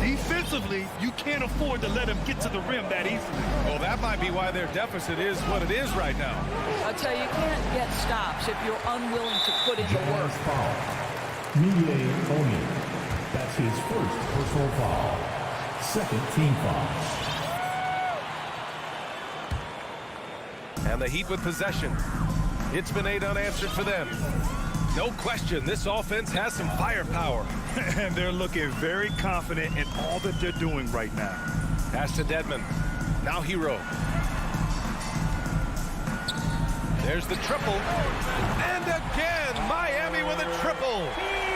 Defensively, you can't afford to let him get to the rim that easily. Well, that might be why their deficit is what it is right now. I'll tell you, you can't get stops if you're unwilling to put in the work. Oni. That's his first personal foul. Second team foul. And the Heat with possession. It's been 8 unanswered for them. No question, this offense has some firepower. And they're looking very confident in all that they're doing right now. Pass to Dedmon. Now Hero. There's the triple. And again, Miami with a triple.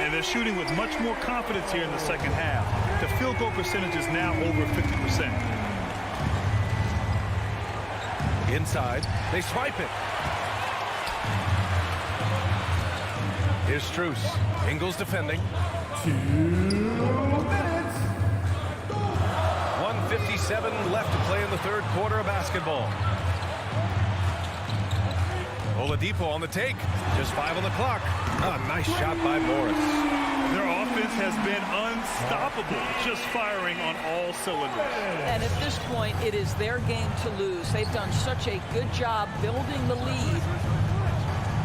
And they're shooting with much more confidence here in the second half. The field goal percentage is now over 50%. Inside, they swipe it. Here's Strus. Ingles defending. 2 minutes. 1:57 left to play in the third quarter of basketball. Oladipo on the take. Just 5 on the clock. A nice shot by Morris. Their offense has been unstoppable, just firing on all cylinders. And at this point, it is their game to lose. They've done such a good job building the lead.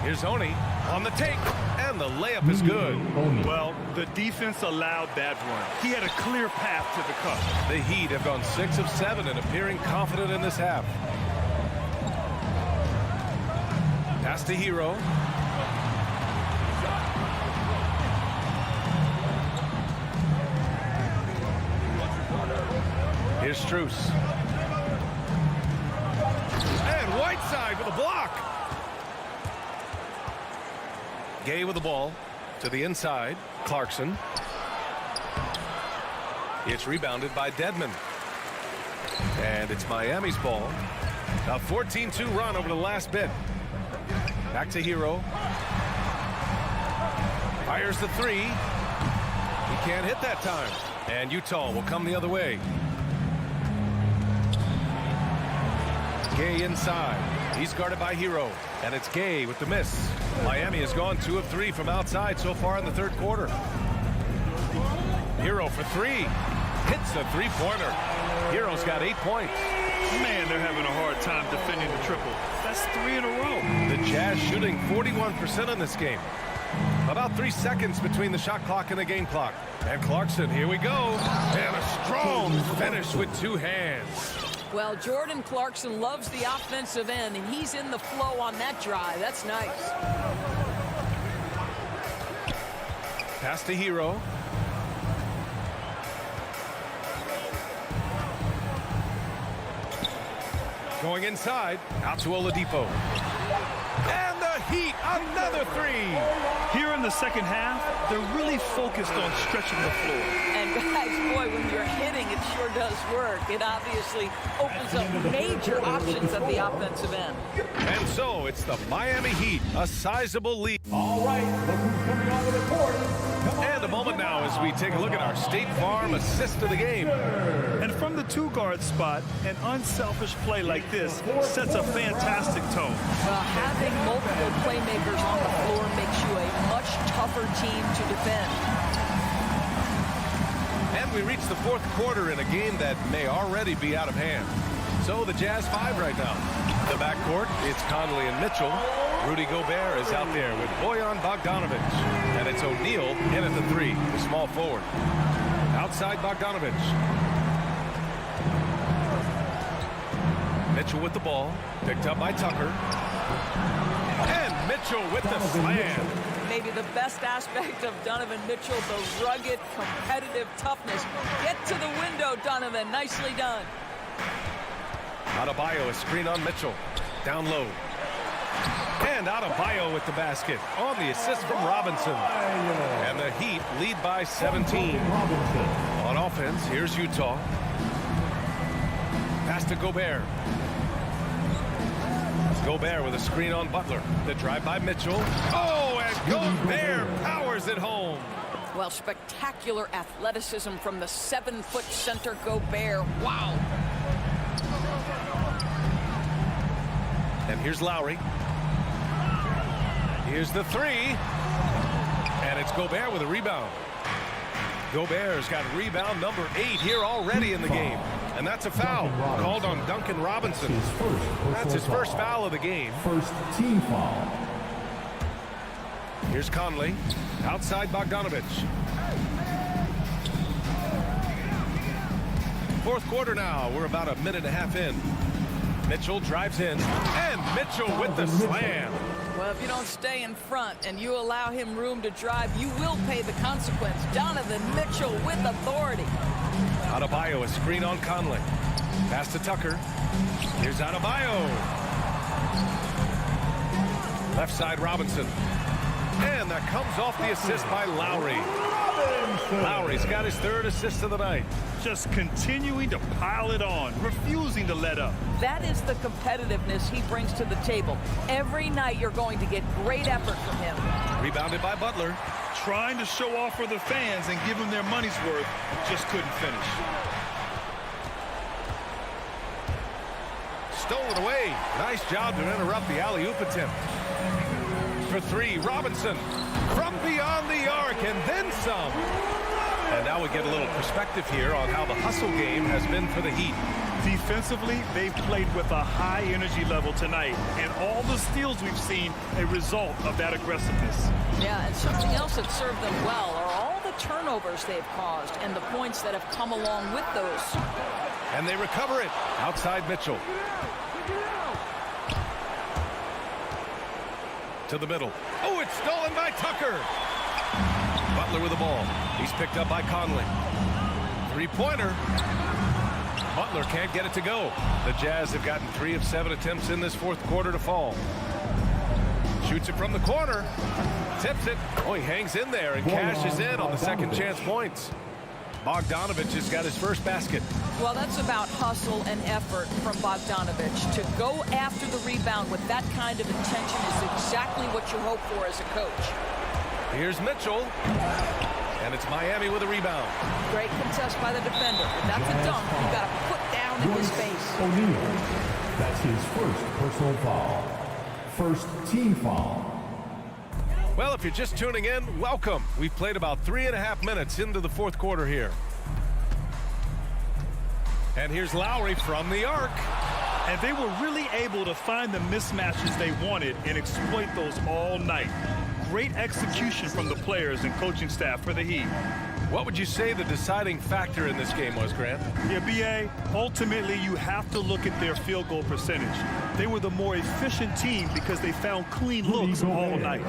Here's Oni on the take, and the layup is good. Well, the defense allowed that run. He had a clear path to the cup. The Heat have gone 6 of 7 and appearing confident in this half. Pass to Hero. Here's Strus. And Whiteside with a block. Gay with the ball to the inside. Clarkson. It's rebounded by Dedmon. And it's Miami's ball. A 14-2 run over the last bit. Back to Hero. Fires the 3. He can't hit that time. And Utah will come the other way. Gay inside. He's guarded by Hero. And it's Gay with the miss. Miami has gone 2 of 3 from outside so far in the third quarter. Hero for 3. Hits a 3-pointer. Hero's got 8 points. Man, they're having a hard time defending the triple. That's 3 in a row. The Jazz shooting 41% in this game. About 3 seconds between the shot clock and the game clock. And Clarkson, here we go. And a strong finish with 2 hands. Well, Jordan Clarkson loves the offensive end, and he's in the flow on that drive. That's nice. Pass to Hero. Going inside, out to Oladipo. And the Heat, another 3. Here in the second half, they're really focused on stretching the floor. And guys, boy, when you're hitting, it sure does work. It obviously opens up major options at the offensive end. And so it's the Miami Heat, a sizable lead. All right, look who's coming onto the court. And a moment now as we take a look at our State Farm assist of the game. And from the 2-guard spot, an unselfish play like this sets a fantastic tone. Well, having multiple playmakers on the floor makes you a much tougher team to defend. And we reach the fourth quarter in a game that may already be out of hand. So the Jazz 5 right now. The backcourt, it's Conley and Mitchell. Rudy Gobert is out there with Bojan Bogdanovic. And it's O'Neal in at the 3, the small forward. Outside Bogdanovic. Mitchell with the ball, picked up by Tucker. And Mitchell with the slam. Maybe the best aspect of Donovan Mitchell, the rugged, competitive toughness. Get to the window, Donovan. Nicely done. Adebayo, a screen on Mitchell. Down low. And Adebayo with the basket on the assist from Robinson. And the Heat lead by 17. On offense, here's Utah. Pass to Gobert. Gobert with a screen on Butler. The drive by Mitchell. Oh, and Gobert powers it home. Well, spectacular athleticism from the 7-foot center Gobert. Wow. And here's Lowry. Here's the three. And it's Gobert with a rebound. Gobert's got rebound number 8 here already in the game. And that's a foul called on Duncan Robinson. That's his first foul of the game. First team foul. Here's Conley. Outside Bogdanovich. Fourth quarter now. We're about a minute and a half in. Mitchell drives in. And Mitchell with the slam. Well, if you don't stay in front and you allow him room to drive, you will pay the consequence. Donovan Mitchell with authority. Adebayo, a screen on Conley. Pass to Tucker. Here's Adebayo. Left side Robinson. And that comes off the assist by Lowry. Lowry's got his 3rd assist of the night. Just continuing to pile it on, refusing to let up. That is the competitiveness he brings to the table. Every night you're going to get great effort from him. Rebounded by Butler. Trying to show off for the fans and give them their money's worth, just couldn't finish. Stole it away. Nice job to interrupt the alley-oop attempt. For 3, Robinson from beyond the arc and then some. And now we get a little perspective here on how the hustle game has been for the Heat. Defensively, they've played with a high energy level tonight, and all the steals we've seen a result of that aggressiveness. Yeah, and something else that served them well are all the turnovers they've caused and the points that have come along with those. And they recover it. Outside Mitchell. To the middle. Oh, it's stolen by Tucker. Butler with the ball. He's picked up by Conley. 3-pointer. Butler can't get it to go. The Jazz have gotten 3 of 7 attempts in this fourth quarter to fall. Shoots it from the corner. Tips it. Oh, he hangs in there and cashes in on the second chance points. Bogdanovich has got his first basket. Well, that's about hustle and effort from Bogdanovich. To go after the rebound with that kind of intention is exactly what you hope for as a coach. Here's Mitchell. And it's Miami with a rebound. Great contest by the defender. If that's a dunk, you got to put down in his face. O'Neal. That's his first personal foul. First team foul. Well, if you're just tuning in, welcome. We've played about 3.5 minutes into the fourth quarter here. And here's Lowry from the arc. And they were really able to find the mismatches they wanted and exploit those all night. Great execution from the players and coaching staff for the Heat. What would you say the deciding factor in this game was, Grant? Yeah, B.A., ultimately you have to look at their field goal percentage. They were the more efficient team because they found clean looks all night.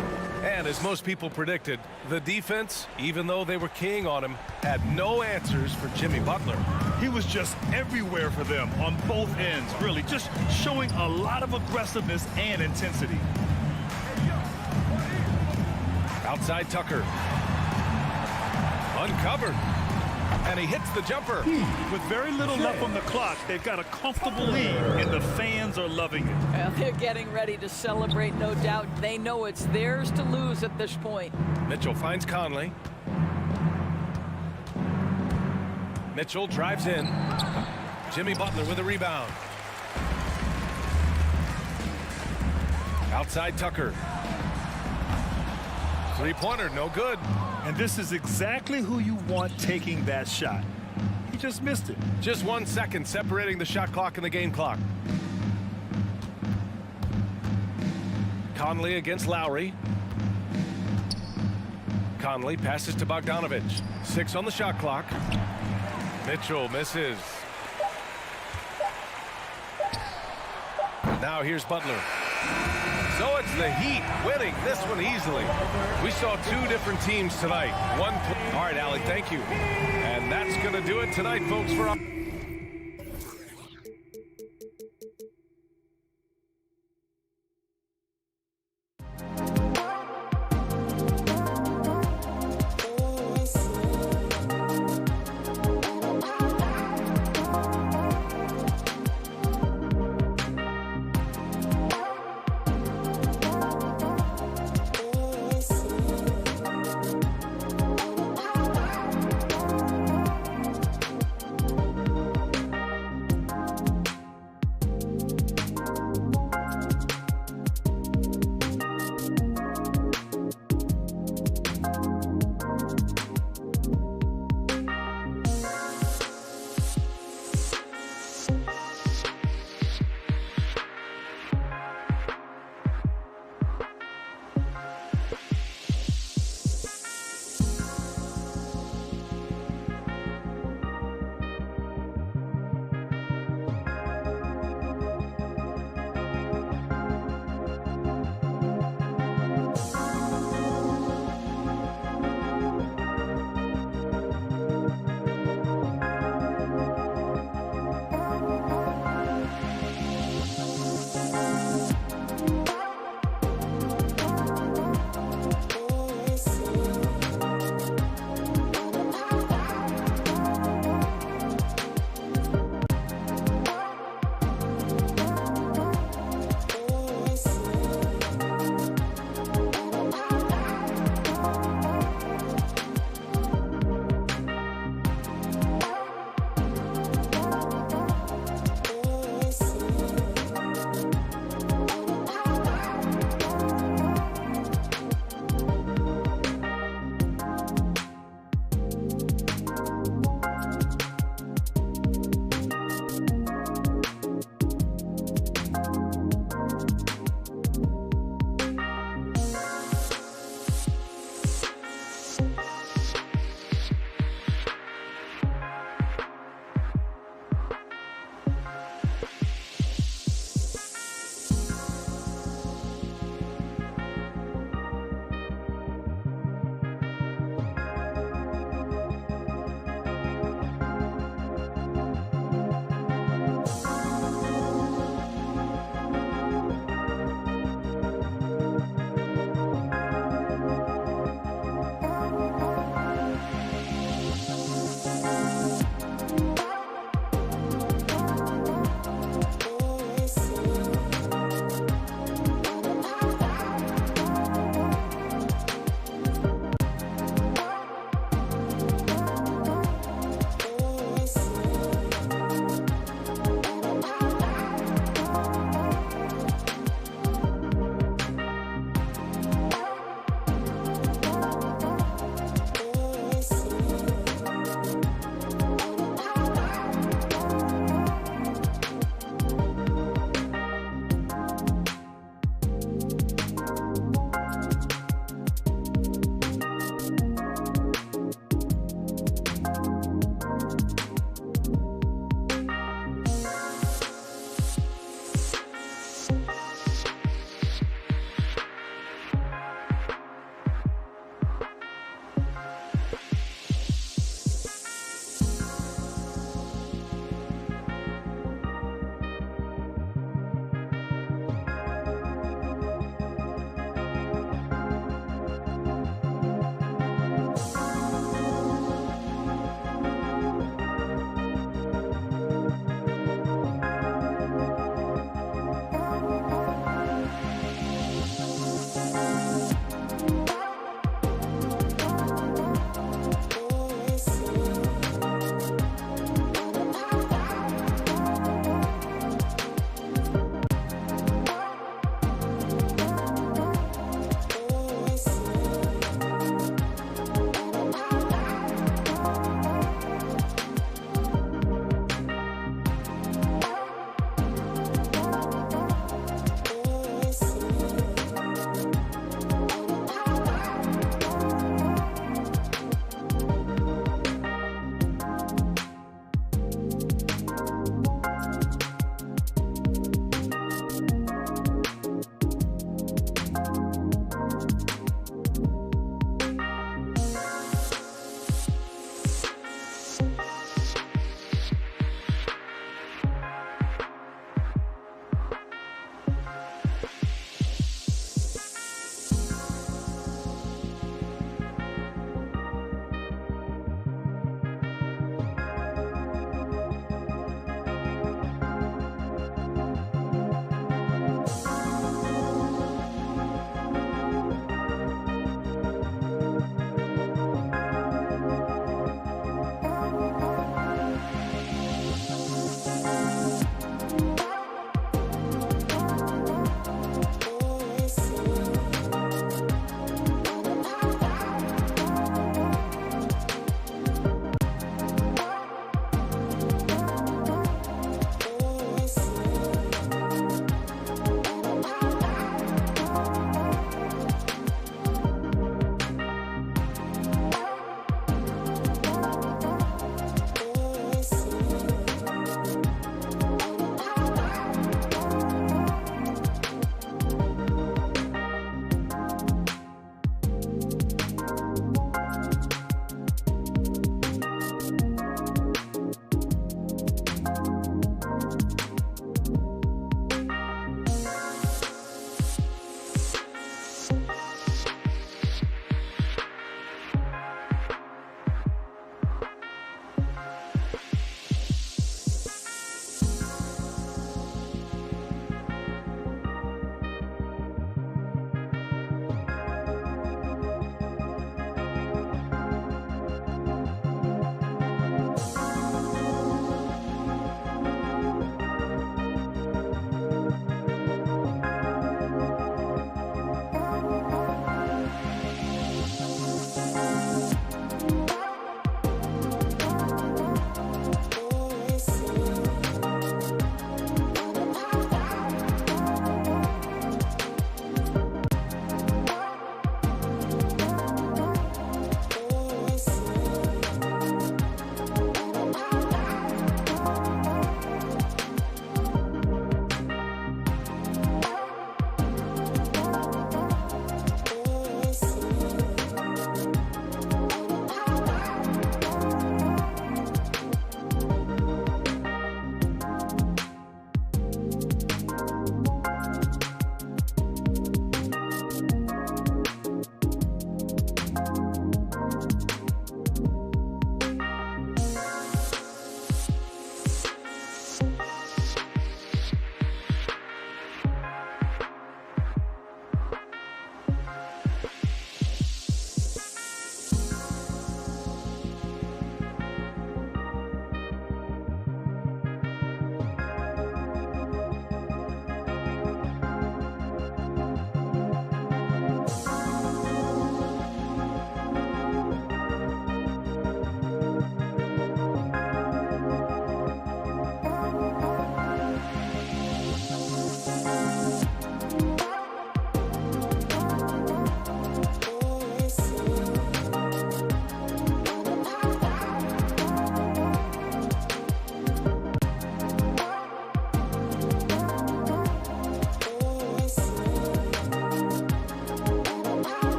And as most people predicted, the defense, even though they were keying on him, had no answers for Jimmy Butler. He was just everywhere for them on both ends, really, just showing a lot of aggressiveness and intensity. Outside Tucker. Uncovered. And he hits the jumper. With very little left on the clock, they've got a comfortable lead, and the fans are loving it. Well, they're getting ready to celebrate, no doubt. They know it's theirs to lose at this point. Mitchell finds Conley. Mitchell drives in. Jimmy Butler with a rebound. Outside Tucker. 3-pointer, no good. And this is exactly who you want taking that shot. He just missed it. Just 1 second separating the shot clock and the game clock. Conley against Lowry. Conley passes to Bogdanovich. 6 on the shot clock. Mitchell misses. Now here's Butler. So it's the Heat winning this one easily. We saw 2 different teams tonight. All right, Allie, thank you. And that's going to do it tonight, folks, for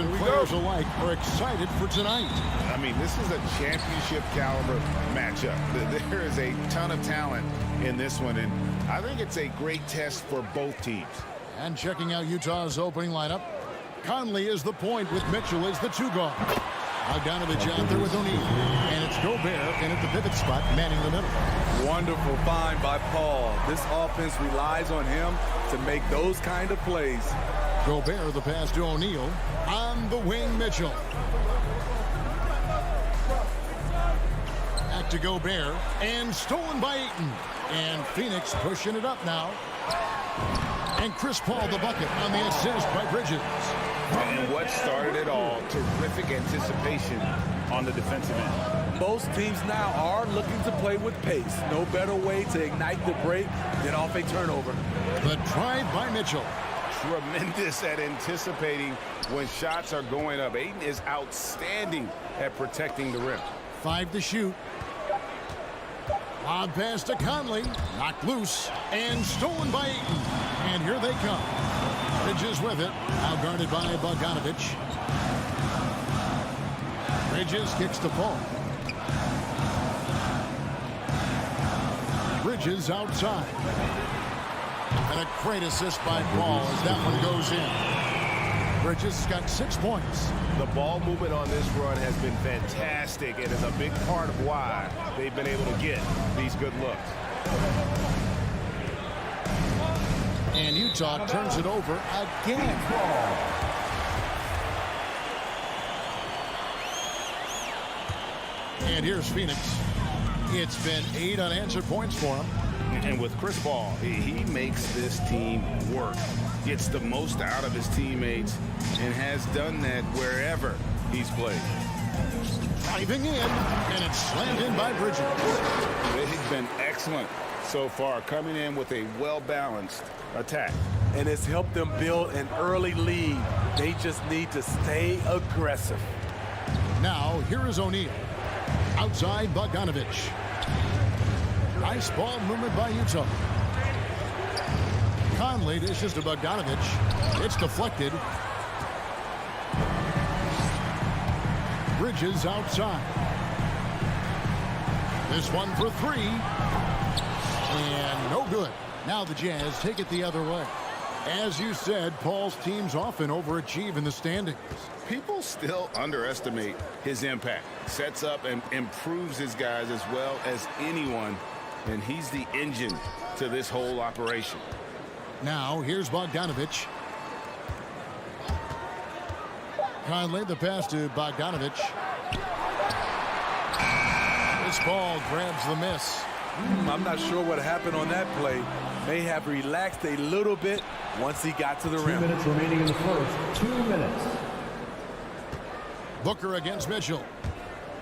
and players alike are excited for tonight. I mean, this is a championship caliber matchup. There is a ton of talent in this one, and I think it's a great test for both teams. And checking out Utah's opening lineup, Conley is the point with Mitchell as the two guard. Donovan out there with O'Neal. And it's Gobert in at the pivot spot, manning the middle. Wonderful find by Paul. This offense relies on him to make those kind of plays. Gobert the pass to O'Neal. On the wing, Mitchell. Back to Gobert. And stolen by Ayton. And Phoenix pushing it up now. And Chris Paul the bucket on the assist by Bridges. And what started it all, terrific anticipation on the defensive end. Most teams now are looking to play with pace. No better way to ignite the break than off a turnover. The drive by Mitchell. Tremendous at anticipating when shots are going up. Ayton is outstanding at protecting the rim. 5 to shoot. On pass to Conley. Knocked loose. And stolen by Ayton. And here they come. Bridges with it. Now guarded by Bogdanovich. Bridges kicks to Paul. Bridges outside. And a great assist by Paul as that one goes in. Bridges has got 6 points. The ball movement on this run has been fantastic and is a big part of why they've been able to get these good looks. And Utah turns it over again. And here's Phoenix. It's been 8 unanswered points for him. And with Chris Paul, he makes this team work. Gets the most out of his teammates and has done that wherever he's played. Driving in, and it's slammed in by Bridges. They've been excellent so far, coming in with a well-balanced attack. And it's helped them build an early lead. They just need to stay aggressive. Now, here is O'Neal. Outside Bogdanovich. Nice ball movement by Utah. Conley dishes to Bogdanovich. It's deflected. Bridges outside. This one for 3. And no good. Now the Jazz take it the other way. As you said, Paul's teams often overachieve in the standings. People still underestimate his impact. Sets up and improves his guys as well as anyone. And he's the engine to this whole operation. Now, here's Bogdanovich. Conley, the pass to Bogdanovich. This ball grabs the miss. I'm not sure what happened on that play. May have relaxed a little bit once he got to the rim. 2 minutes remaining in the first. 2 minutes. Booker against Mitchell.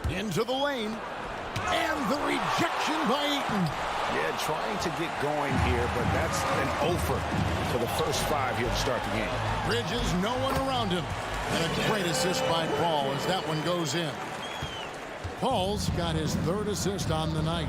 Into the lane. And the rejection by Ayton. Yeah, trying to get going here, but that's an offer for the first 5 here to start the game. Bridges, no one around him. And a great assist by Paul as that one goes in. Paul's got his 3rd assist on the night.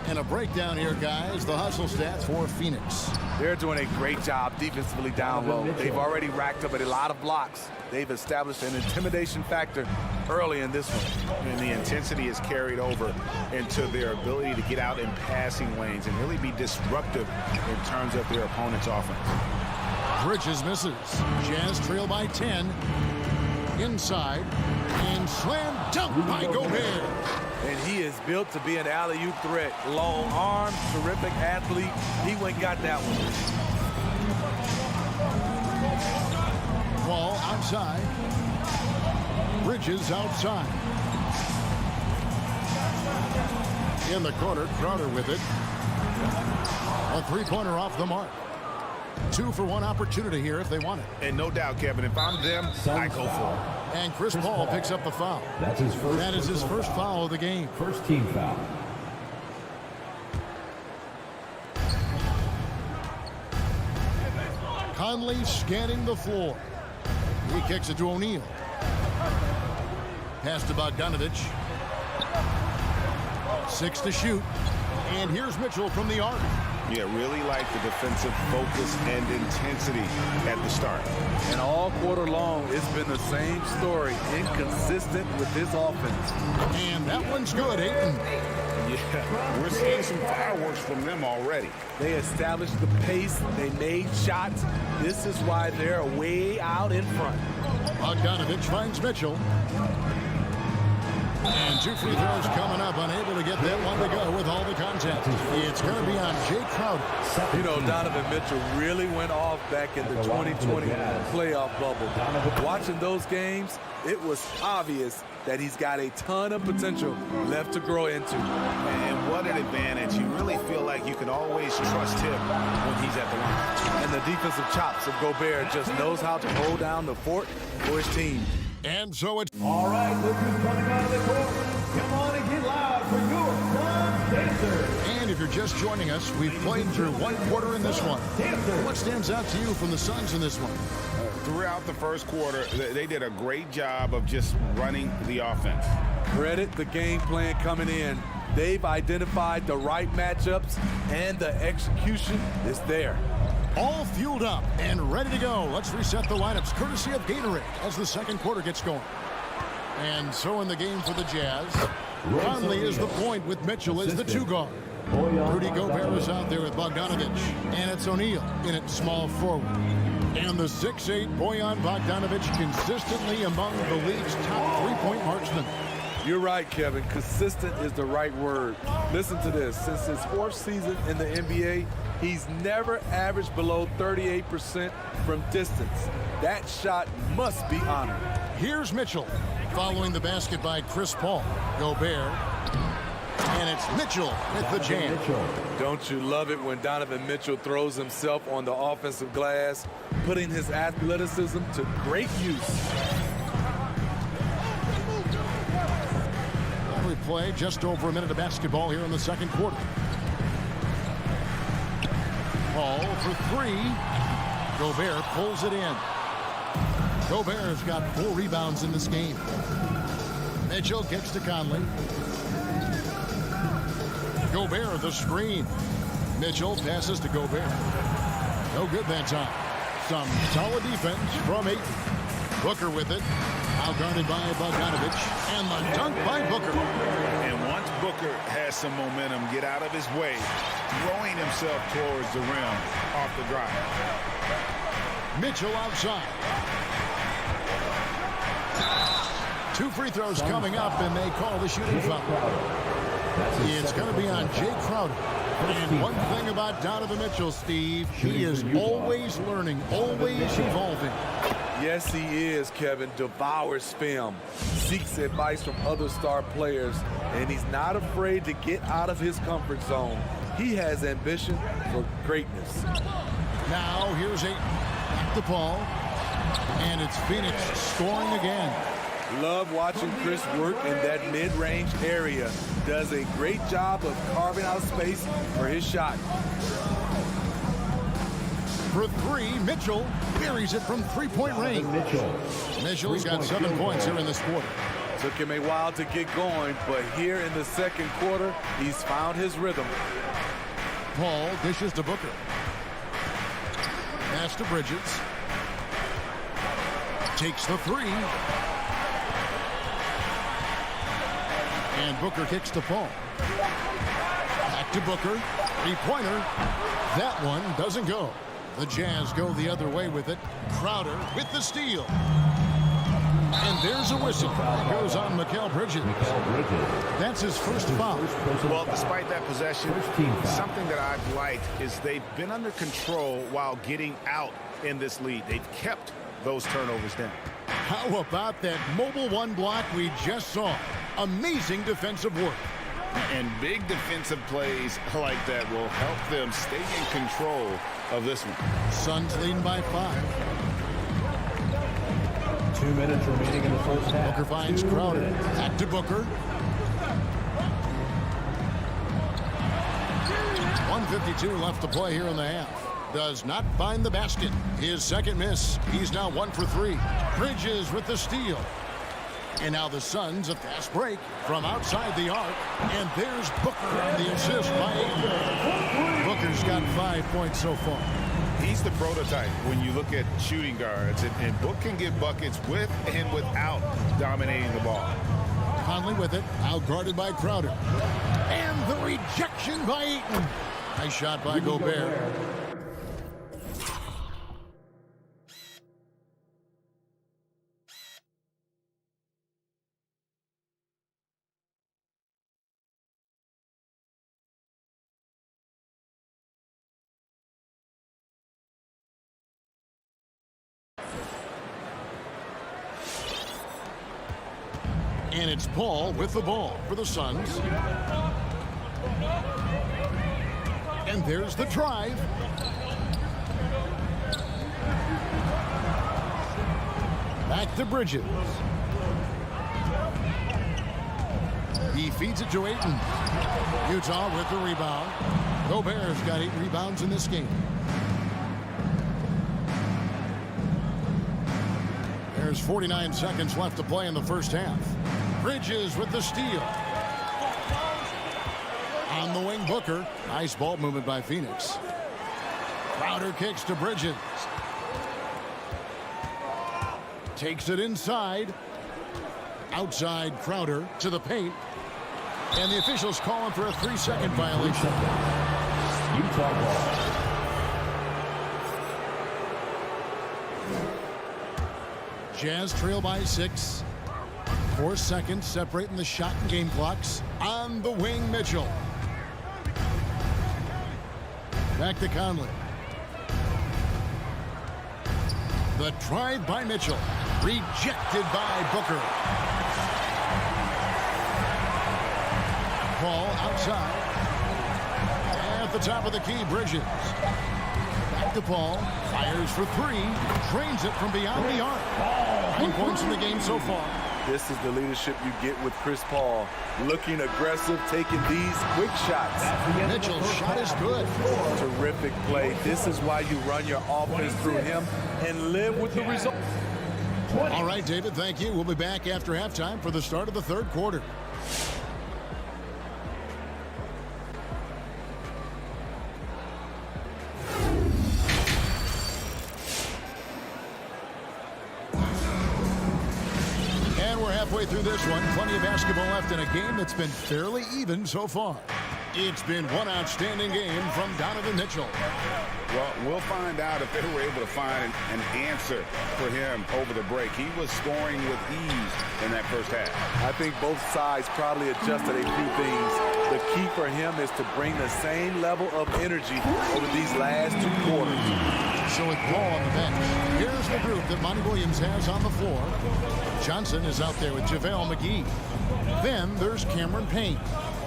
And a breakdown here, guys. The hustle stats for Phoenix. They're doing a great job defensively down low. They've already racked up a lot of blocks. They've established an intimidation factor early in this one. And the intensity is carried over into their ability to get out in passing lanes and really be disruptive in terms of their opponent's offense. Bridges misses. Jazz trail by 10. Inside. And slam dunk by Gobert. And he is built to be an alley-oop threat. Long arm, terrific athlete. He went and got that one. Ball outside. Bridges outside. In the corner, Crowder with it. A 3-pointer off the mark. 2 for 1 opportunity here if they want it. And no doubt, Kevin, if I'm them, I go for it. And Chris Paul picks up the foul. That's his first. That is his first foul of the game. First team foul. Conley scanning the floor. He kicks it to O'Neal. Pass to Bogdanovich. 6 to shoot. And here's Mitchell from the arc. Yeah, really like the defensive focus and intensity at the start. And all quarter long, it's been the same story, inconsistent with his offense. And that one's good, Ayton. Yeah, we're seeing some fireworks from them already. They established the pace. They made shots. This is why they're way out in front. Bogdanovich finds Mitchell. And 2 free throws coming up, unable to get that one to go with all the contact. It's going to be on Jay Crowder. You know, Donovan Mitchell really went off back in the 2020 playoff bubble. Watching those games, it was obvious that he's got a ton of potential left to grow into. And what an advantage. You really feel like you can always trust him when he's at the line. And the defensive chops of Gobert just knows how to hold down the fort for his team. And so it's... All right, look who's coming out of the court. Come on and get loud for your Sun Dancers. And if you're just joining us, we've played through one quarter in this one. What stands out to you from the Suns in this one? Throughout the first quarter, they did a great job of just running the offense. Credit the game plan coming in. They've identified the right matchups, and the execution is there. All fueled up and ready to go. Let's reset the lineups courtesy of Gatorade as the second quarter gets going. And so in the game for the Jazz, Conley is the point with Mitchell as the 2 guard. Rudy Gobert is out there with Bogdanovich, and it's O'Neal in at small forward. And the 6'8" Bojan Bogdanovich consistently among the league's top three-point marksmen. You're right, Kevin. Consistent is the right word. Listen to this. Since his 4th season in the NBA, he's never averaged below 38% from distance. That shot must be honored. Here's Mitchell following the basket by Chris Paul. Gobert. And it's Mitchell with the jam. Don't you love it when Donovan Mitchell throws himself on the offensive glass, putting his athleticism to great use? We play just over a minute of basketball here in the second quarter. Paul for 3. Gobert pulls it in. Gobert's got 4 rebounds in this game. Mitchell kicks to Conley. Gobert the screen. Mitchell passes to Gobert. No good that time. Some solid defense from Ayton. Booker with it. Outguarded by Bogdanovich. And the dunk by Booker. And once Booker has some momentum, get out of his way, throwing himself towards the rim off the drive. Mitchell outside. 2 free throws coming up, and they call the shooting foul. It's going to be on Jay Crowder. And one thing about Donovan Mitchell, Steve, he is always learning, always evolving. Yes, he is, Kevin. Devours film, seeks advice from other star players, and he's not afraid to get out of his comfort zone. He has ambition for greatness. Now, here's Ayton. Back to Paul. And it's Phoenix scoring again. Love watching Chris work in that mid-range area. Does a great job of carving out space for his shot. For 3, Mitchell buries it from 3-point range. Mitchell's got 7 points here in this quarter. Took him a while to get going, but here in the second quarter, he's found his rhythm. Paul dishes to Booker. Pass to Bridges. Takes the 3. And Booker kicks to Paul. Back to Booker. 3-pointer. That one doesn't go. The Jazz go the other way with it. Crowder with the steal. And there's a whistle. It goes on Mikal Bridges. That's his first foul. Well, despite that possession, something that I've liked is they've been under control while getting out in this lead. They've kept those turnovers down. How about that mobile 1 block we just saw? Amazing defensive work. And big defensive plays like that will help them stay in control of this one. Suns leading by 5. 2 minutes remaining in the first half. Booker finds Crowder. Back to Booker. 1:52 left to play here in the half. Does not find the basket. His second miss. He's now 1 for 3. Bridges with the steal. And now the Suns a fast break from outside the arc. And there's Booker on the assist by Ayton. Booker Booker's got 5 points so far. He's the prototype when you look at shooting guards. And Book can get buckets with and without dominating the ball. Conley with it, outguarded by Crowder. And the rejection by Eaton. Nice shot by Gobert. And it's Paul with the ball for the Suns. And there's the drive. Back to Bridges. He feeds it to Ayton. Utah with the rebound. Gobert's got 8 rebounds in this game. There's 49 seconds left to play in the first half. Bridges with the steal. On the wing, Booker. Nice ball movement by Phoenix. Crowder kicks to Bridges. Takes it inside. Outside Crowder to the paint. And the officials calling for a 3-second violation. Utah ball. Jazz trail by 6. 4 seconds separating the shot and game clocks. On the wing, Mitchell. Back to Conley. The drive by Mitchell. Rejected by Booker. Ball outside. At the top of the key, Bridges. Back to Paul. Fires for 3. Drains it from beyond the arc. 9 points in the game so far. This is the leadership you get with Chris Paul. Looking aggressive, taking these quick shots. Mitchell's shot is good. Terrific play. This is why you run your offense through him and live with the result. All right, David, thank you. We'll be back after halftime for the start of the third quarter. Halfway through this one, plenty of basketball left in a game that's been fairly even so far. It's been one outstanding game from Donovan Mitchell. Well, we'll find out if they were able to find an answer for him over the break. He was scoring with ease in that first half. I think both sides probably adjusted a few things. The key for him is to bring the same level of energy over these last 2 quarters. So with Paul on the bench, here's the group that Monty Williams has on the floor. Johnson is out there with JaVale McGee. Then there's Cameron Payne.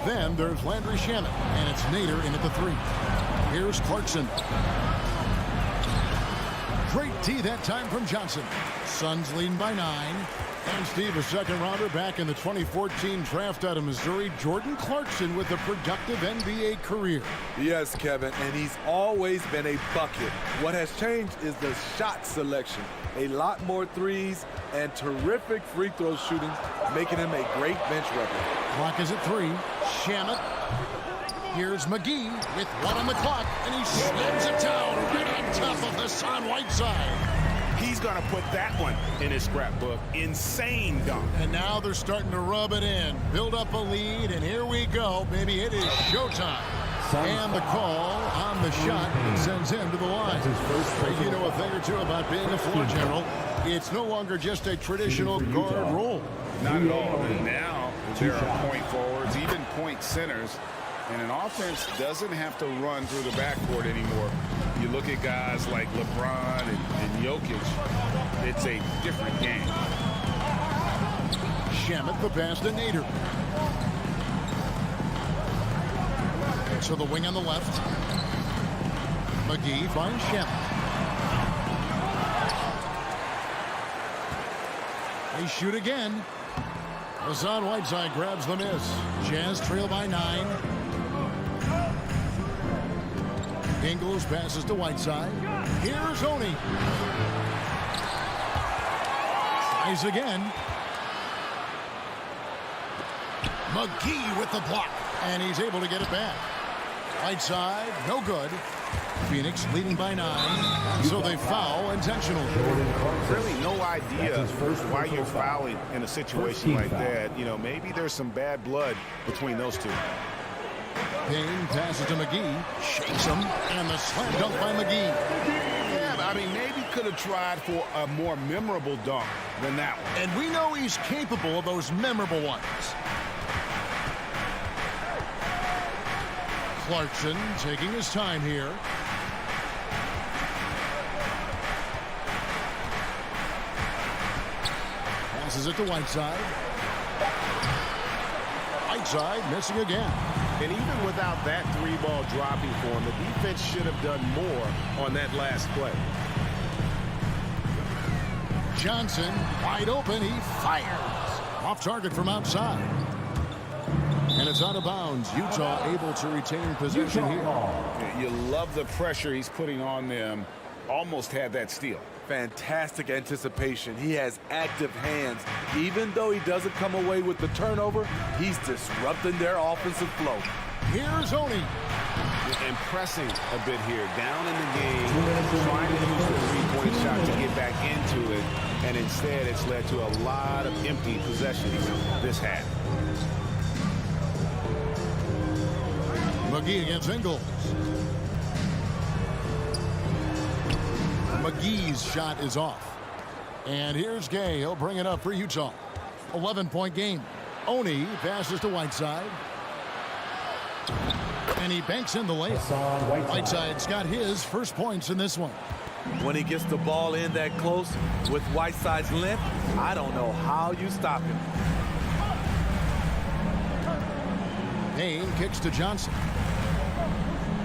Then there's Landry Shamet. And it's Nader in at the 3. Here's Clarkson. Great D that time from Johnson. Suns leading by 9. And Steve, a second rounder back in the 2014 draft out of Missouri, Jordan Clarkson with a productive NBA career. Yes, Kevin, and he's always been a bucket. What has changed is the shot selection. A lot more threes and terrific free throw shooting, making him a great bench weapon. Clock is at 3. Shamet. Here's McGee with 1 on the clock, and he slams it down right on top of Hassan Whiteside. He's going to put that one in his scrapbook. Insane dunk. And now they're starting to rub it in. Build up a lead, and here we go, baby. It is showtime. And the call on the shot sends him to the line. You know a thing or two about being a floor general. It's no longer just a traditional guard role. Not at all. And now there are point forwards, even point centers. And an offense doesn't have to run through the backcourt anymore. You look at guys like LeBron and Jokic, it's a different game. Shamet the pass to Nader. So the wing on the left. McGee finds Shamet. They shoot again. Hassan Whiteside grabs the miss. Jazz trail by 9. Ingles passes to Whiteside. Here's Oni. Tries again. McGee with the block. And he's able to get it back. Right side, no good. Phoenix leading by 9, so they foul intentionally. Really no idea why you're fouling in a situation like that. You know, maybe there's some bad blood between those two. Payne passes to McGee, shakes him, and the slam dunk by McGee. Yeah, I mean, maybe could have tried for a more memorable dunk than that one. And we know he's capable of those memorable ones. Clarkson taking his time here. Passes it to Whiteside. Whiteside missing again. And even without that 3-ball dropping for him, the defense should have done more on that last play. Johnson wide open. He fires. Off target from outside. And it's out of bounds. Utah able to retain possession here. You love the pressure he's putting on them. Almost had that steal. Fantastic anticipation. He has active hands. Even though he doesn't come away with the turnover, he's disrupting their offensive flow. Here's Oni. Impressing a bit here. Down in the game, trying to use the three-point shot to get back into it, and instead it's led to a lot of empty possessions this half. McGee against Ingles. McGee's shot is off. And here's Gay. He'll bring it up for Utah. 11-point game. Oni passes to Whiteside. And he banks in the layup. Whiteside's got his first points in this one. When he gets the ball in that close with Whiteside's length, I don't know how you stop him. Payne kicks to Johnson.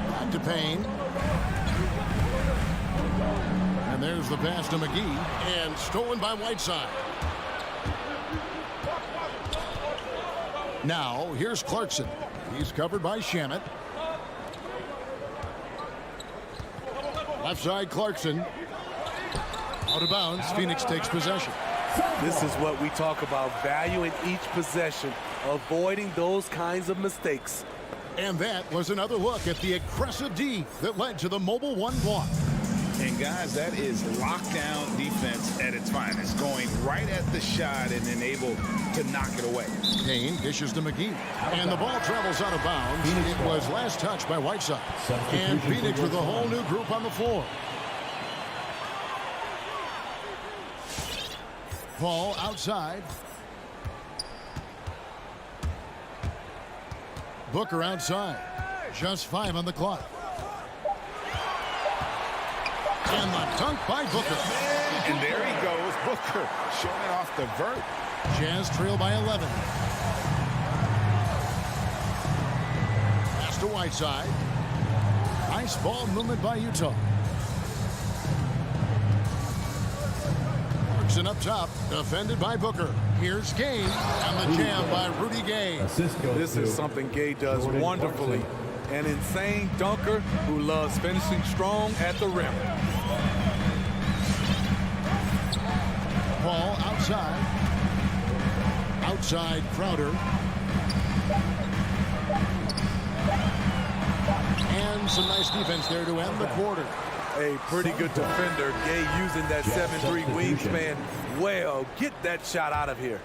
Back to Payne. And there's the pass to McGee. And stolen by Whiteside. Now, here's Clarkson. He's covered by Shamet. Left side, Clarkson. Out of bounds. Phoenix takes possession. This is what we talk about, valuing each possession, avoiding those kinds of mistakes. And that was another look at the aggressive D that led to the Mobile One block. And guys, that is lockdown defense at its finest, going right at the shot and then able to knock it away. Payne dishes to McGee, and the ball travels out of bounds. It was last touched by Whiteside. And Phoenix with a whole new group on the floor. Paul outside. Booker outside. Just 5 on the clock. And the dunk by Booker. And there he goes, Booker, showing it off the vert. Jazz trail by 11. Pass to Whiteside. Nice ball movement by Utah. Clarkson up top, defended by Booker. Here's Gay, and the jam by Rudy Gay. This is something Gay does wonderfully. An insane dunker who loves finishing strong at the rim. Paul outside. Outside Crowder. And some nice defense there to end the quarter. A pretty good defender. Gay using that 7'3" wingspan well. Get that shot out of here.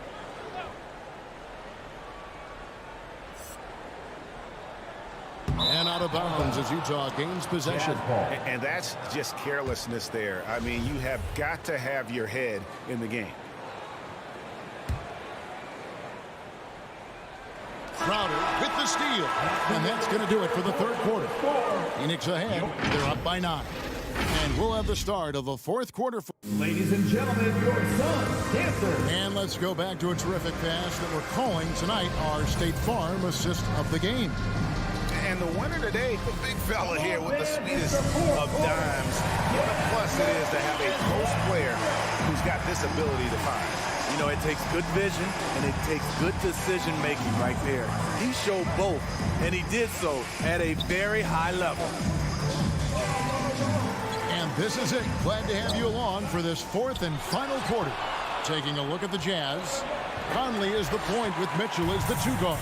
And out of bounds as Utah gains possession. And that's just carelessness there. I mean, you have got to have your head in the game. Crowder with the steal. And that's going to do it for the third quarter. Phoenix ahead. They're up by 9. And we'll have the start of the fourth quarter. Ladies and gentlemen, your son, Cancer. And let's go back to a terrific pass that we're calling tonight our State Farm assist of the game. And the winner today, the big fella here with the sweetest of dimes. What a plus it is to have a post player who's got this ability to find. You know, it takes good vision and it takes good decision making right there. He showed both, and he did so at a very high level. And this is it. Glad to have you along for this fourth and final quarter. Taking a look at the Jazz. Conley is the point with Mitchell as the 2 guard.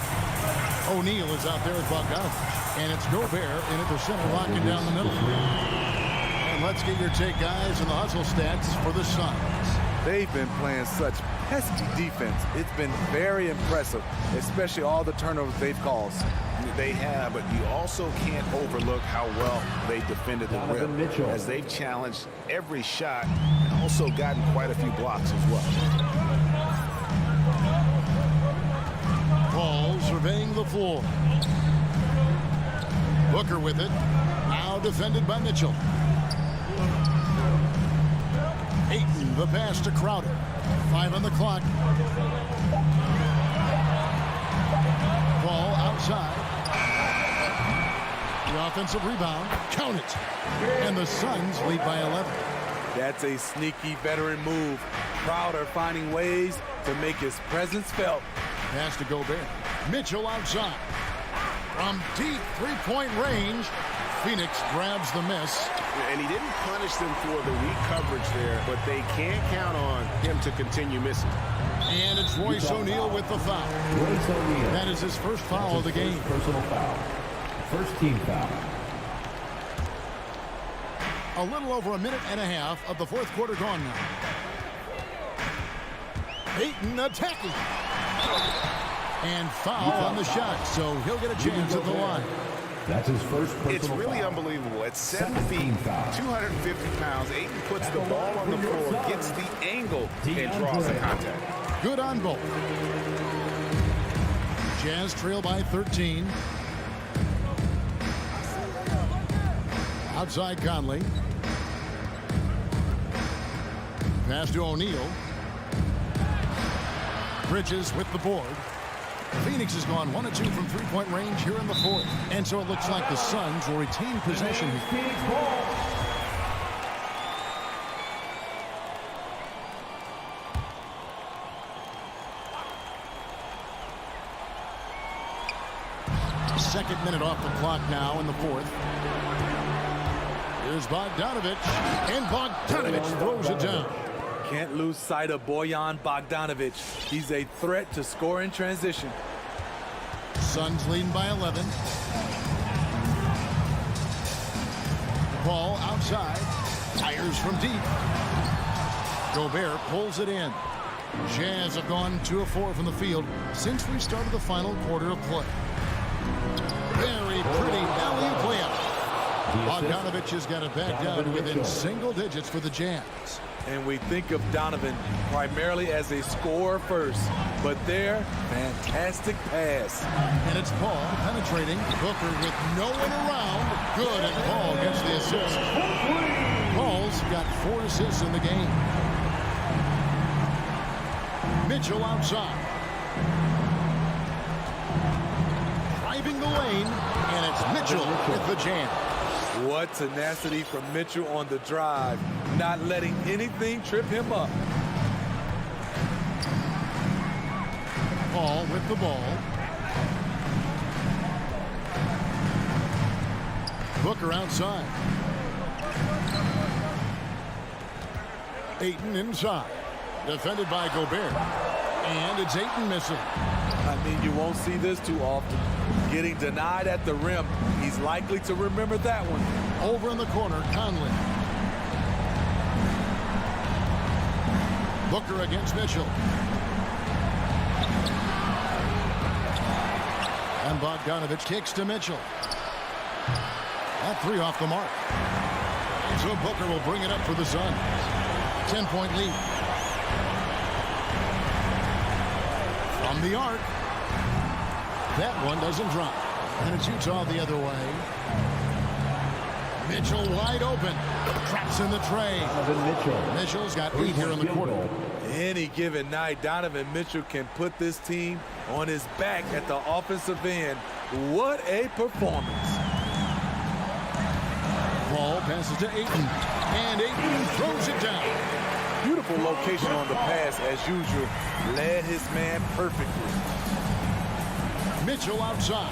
O'Neal is out there with Bogdanovich. And it's Gobert in at the center, locking down the middle. And let's get your take, guys, on the hustle stats for the Suns. They've been playing such pesky defense. It's been very impressive, especially all the turnovers they've caused. They have, but you also can't overlook how well they defended the rim, as they've challenged every shot and also gotten quite a few blocks as well. Paul surveying the floor. Booker with it. Now defended by Mitchell. Ayton, the pass to Crowder. 5 on the clock. Ball outside. The offensive rebound. Count it. And the Suns lead by 11. That's a sneaky veteran move. Crowder finding ways to make his presence felt. Pass to Gobert. Mitchell outside. From deep three-point range, Phoenix grabs the miss. And he didn't punish them for the weak coverage there, but they can't count on him to continue missing. And it's Royce O'Neal with the foul. That is his first foul of the game. Personal foul. First team foul. A little over a minute and a half of the fourth quarter gone now. Ayton attacking. And foul on the shot, so he'll get a chance at the line. That's his first personal It's really foul. unbelievable. At 7 feet, 250 pounds, Ayton puts the ball on the floor, gets the angle, and draws the contact. Good on both. Jazz trail by 13. Outside Conley. Pass to O'Neal. Bridges with the board. Phoenix has gone 1 of 2 from three-point range here in the fourth. And so it looks like the Suns will retain possession here. Phoenix ball. Second minute off the clock now in the fourth. Here's Bogdanovich. And Bogdanovich throws it down. Can't lose sight of Bojan Bogdanovich. He's a threat to score in transition. Suns leading by 11. Ball outside. Fires from deep. Gobert pulls it in. Jazz have gone 2 of 4 from the field since we started the final quarter of play. Very pretty alley-oop layup. Bogdanovich has got it back down within single digits for the Jazz. And we think of Donovan primarily as a scorer first, but there, fantastic pass. And it's Paul penetrating. Booker with no one around. Good, and Paul gets the assist. Paul's got 4 assists in the game. Mitchell outside. Driving the lane, and it's Mitchell with the jam. What tenacity from Mitchell on the drive, not letting anything trip him up. Paul with the ball. Booker outside. Ayton inside. Defended by Gobert. And it's Ayton missing. I mean, you won't see this too often. Getting denied at the rim. He's likely to remember that one. Over in the corner, Conley. Booker against Mitchell. And Bogdanovich kicks to Mitchell. That 3 off the mark. And so Booker will bring it up for the Suns. 10-point lead. From the arc. That one doesn't drop. And it's Utah the other way. Mitchell wide open. Traps in the tray. Mitchell's got 8 here in the quarter. Any given night, Donovan Mitchell can put this team on his back at the offensive end. What a performance. Ball passes to Ayton. And Ayton throws it down. Beautiful location on the pass as usual. Led his man perfectly. Mitchell outside.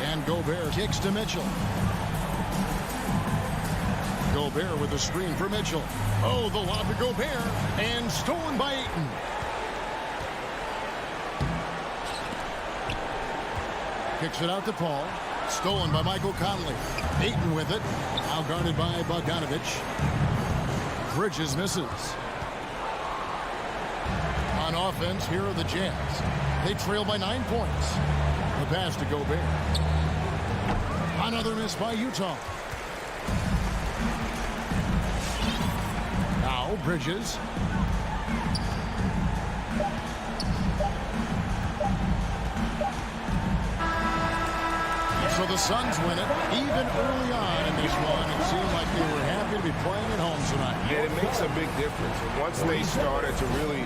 And Gobert kicks to Mitchell. Gobert with the screen for Mitchell. Oh, the lob to Gobert. And stolen by Ayton. Kicks it out to Paul. Stolen by Michael Conley. Ayton with it. Now guarded by Bogdanovich. Bridges misses. On offense, here are the Jazz. They trail by 9 points. The pass to Gobert. Another miss by Utah. Now Bridges. So the Suns win it. Even early on in this one, it seemed like they were happy to be playing at home tonight. Yeah, it makes a big difference. And once they started to really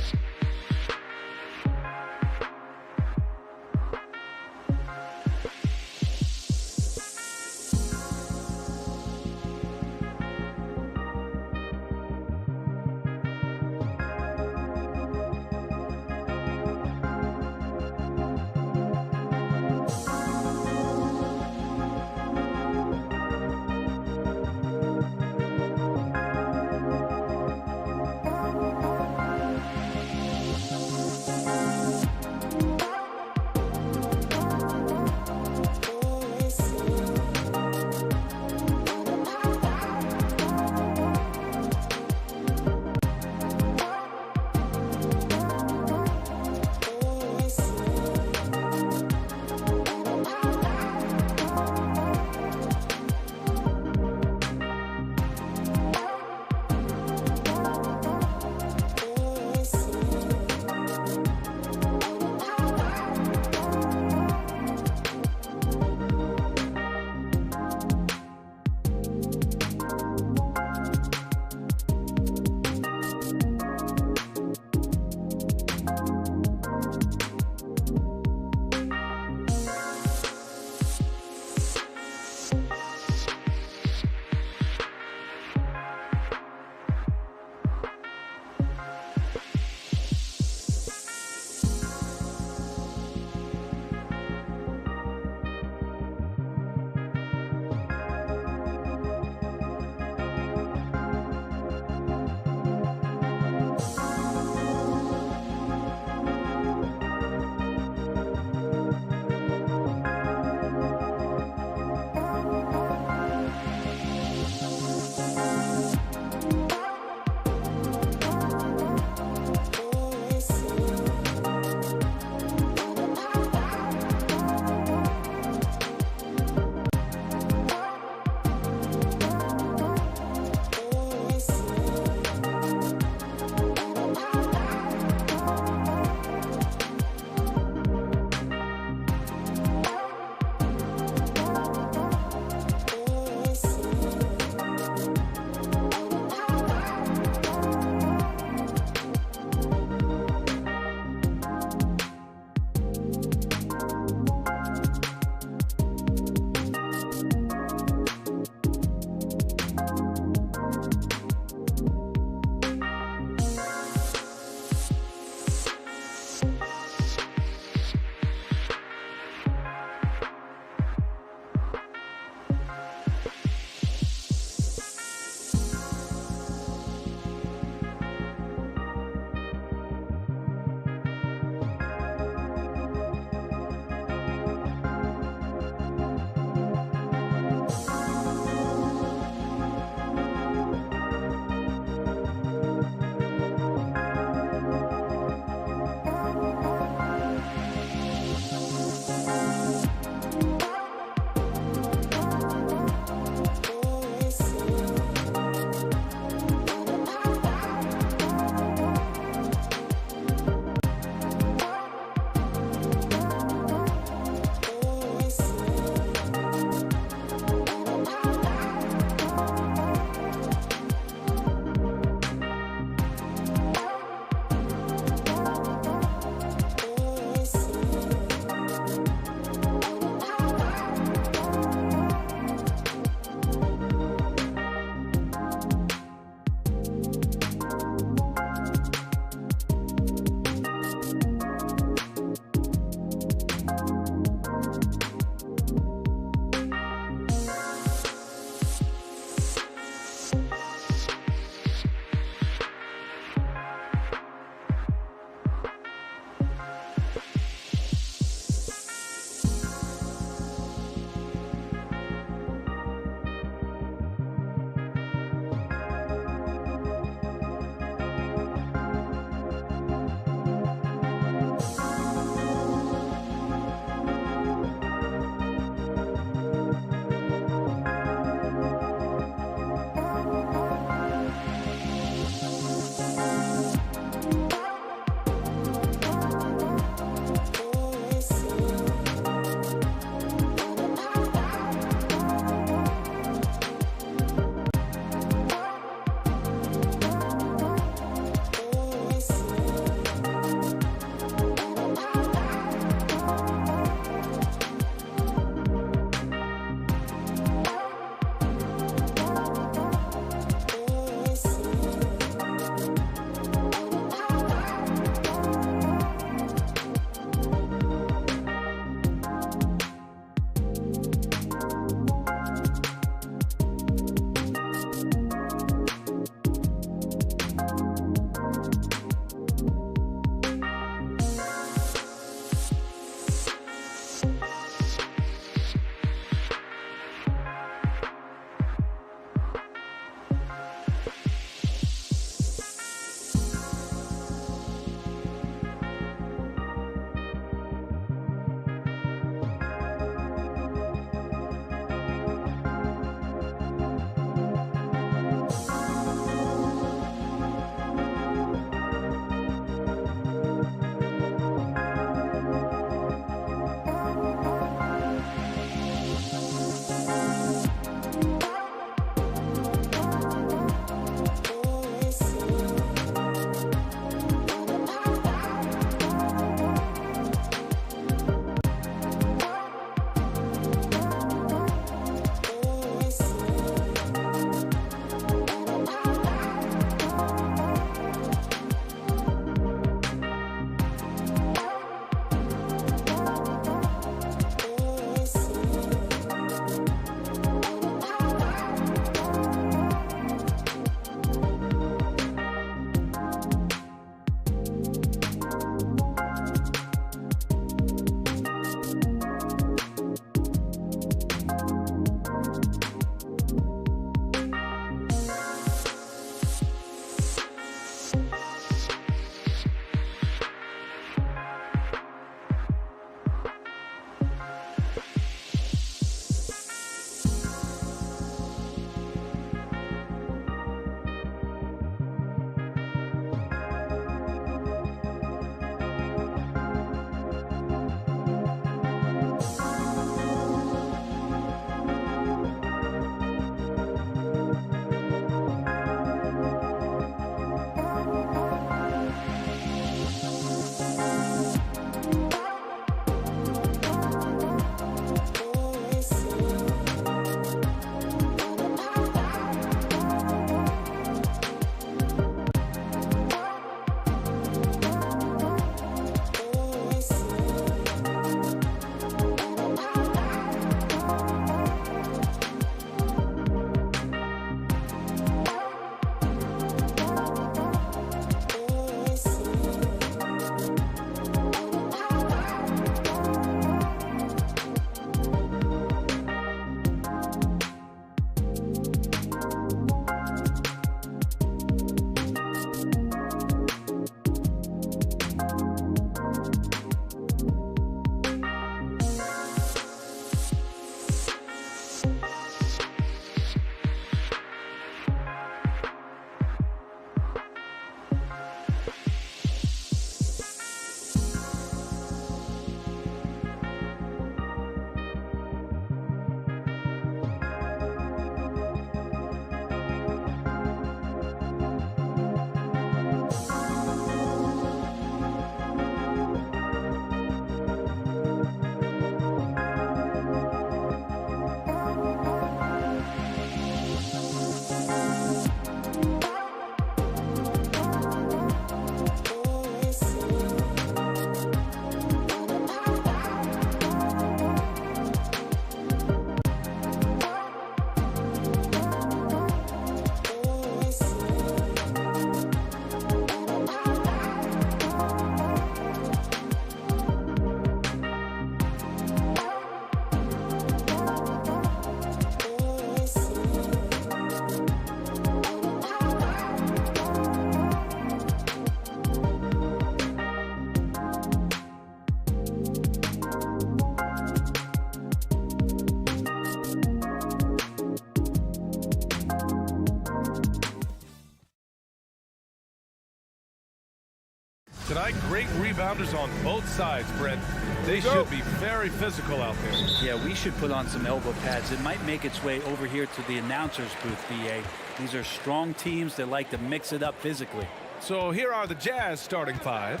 tonight. Great rebounders on both sides, Brent. They should be very physical out there. Yeah, we should put on some elbow pads. It might make its way over here to the announcer's booth, BA. These are strong teams that like to mix it up physically. So here are the Jazz starting five.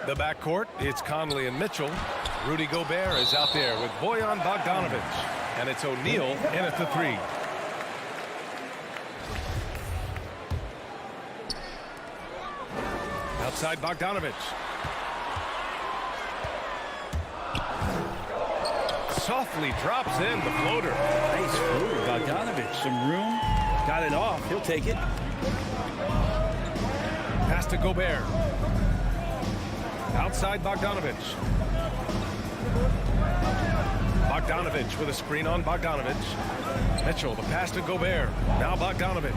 The backcourt, it's Conley and Mitchell. Rudy Gobert is out there with Bojan Bogdanovic. And it's O'Neal in at the three. Outside Bogdanovic. Softly drops in the floater. Nice floater, Bogdanovic. Some room. Got it off. He'll take it. Pass to Gobert. Outside Bogdanovic. Bogdanovic with a screen on Bogdanovic. Mitchell, the pass to Gobert. Now Bogdanovic.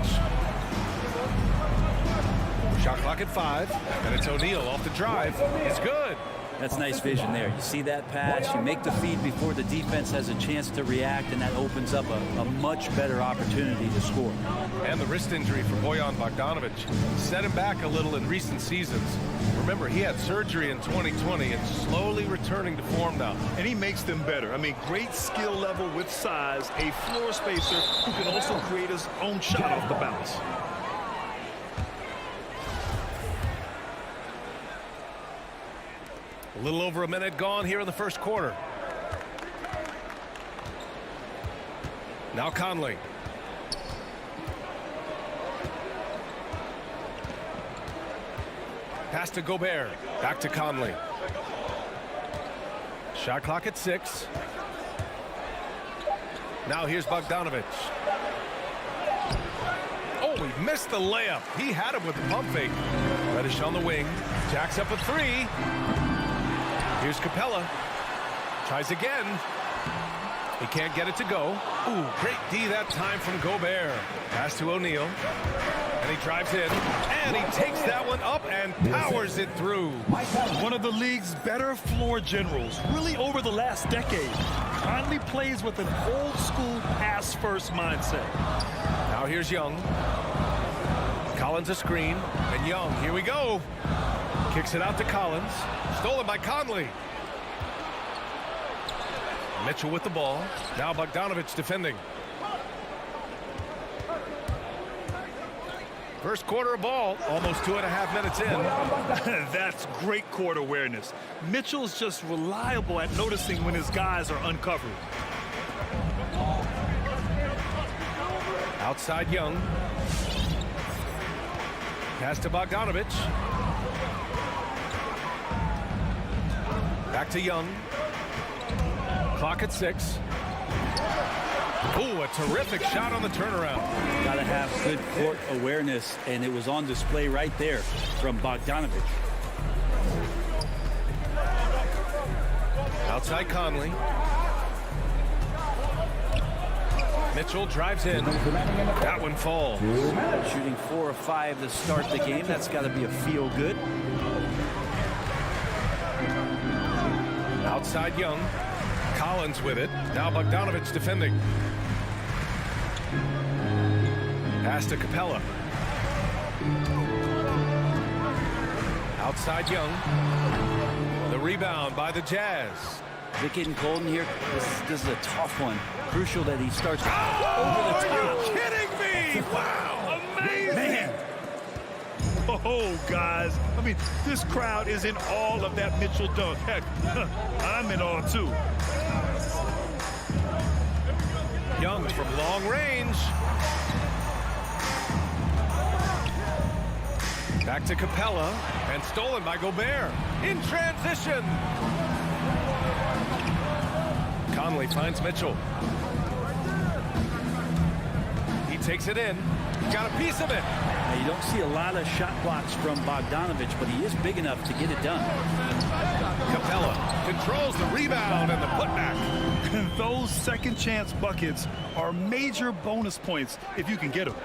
Shot clock at 5, and it's O'Neal off the drive. It's good. That's nice vision there. You see that pass, you make the feed before the defense has a chance to react, and that opens up a much better opportunity to score. And the wrist injury for Bojan Bogdanovic set him back a little in recent seasons. Remember, he had surgery in 2020 and slowly returning to form now. And he makes them better. I mean, great skill level with size, a floor spacer who can also create his own shot off the bounce. A little over a minute gone here in the first quarter. Now Conley. Pass to Gobert. Back to Conley. Shot clock at 6. Now here's Bogdanovic. Oh, he missed the layup. He had him with the pump fake. Reddish on the wing. Jacks up a 3. Here's Capella. Tries again. He can't get it to go. Ooh, great D that time from Gobert. Pass to O'Neal. And he drives in. And he takes that one up and powers it through. One of the league's better floor generals, really over the last decade. Conley plays with an old-school pass-first mindset. Now here's Young. Collins a screen. And Young, here we go. Kicks it out to Collins. Stolen by Conley. Mitchell with the ball. Now Bogdanovic defending. First quarter of ball, almost 2.5 minutes in. That's great court awareness. Mitchell's just reliable at noticing when his guys are uncovered. Outside Young. Pass to Bogdanovic. Back to Young. Clock at 6. Ooh, a terrific shot on the turnaround. Got to have good court awareness, and it was on display right there from Bogdanovic. Outside Conley. Mitchell drives in. That one falls. Shooting 4 of 5 to start the game. That's got to be a feel good. Outside Young. Collins with it. Now Bogdanovic defending. Pass to Capella. Outside Young. The rebound by the Jazz. Is it getting cold in here? This is a tough one. Crucial that he starts over the top. Are you kidding me? Wow. Amazing. Man. Oh, guys. I mean, this crowd is in awe of that Mitchell dunk. Heck, I'm in awe, too. Young from long range. Back to Capella. And stolen by Gobert. In transition. Conley finds Mitchell. He takes it in. Got a piece of it. Now, you don't see a lot of shot blocks from Bogdanovic, but he is big enough to get it done. Capella controls the rebound and the putback. Those second chance buckets are major bonus points if you can get them.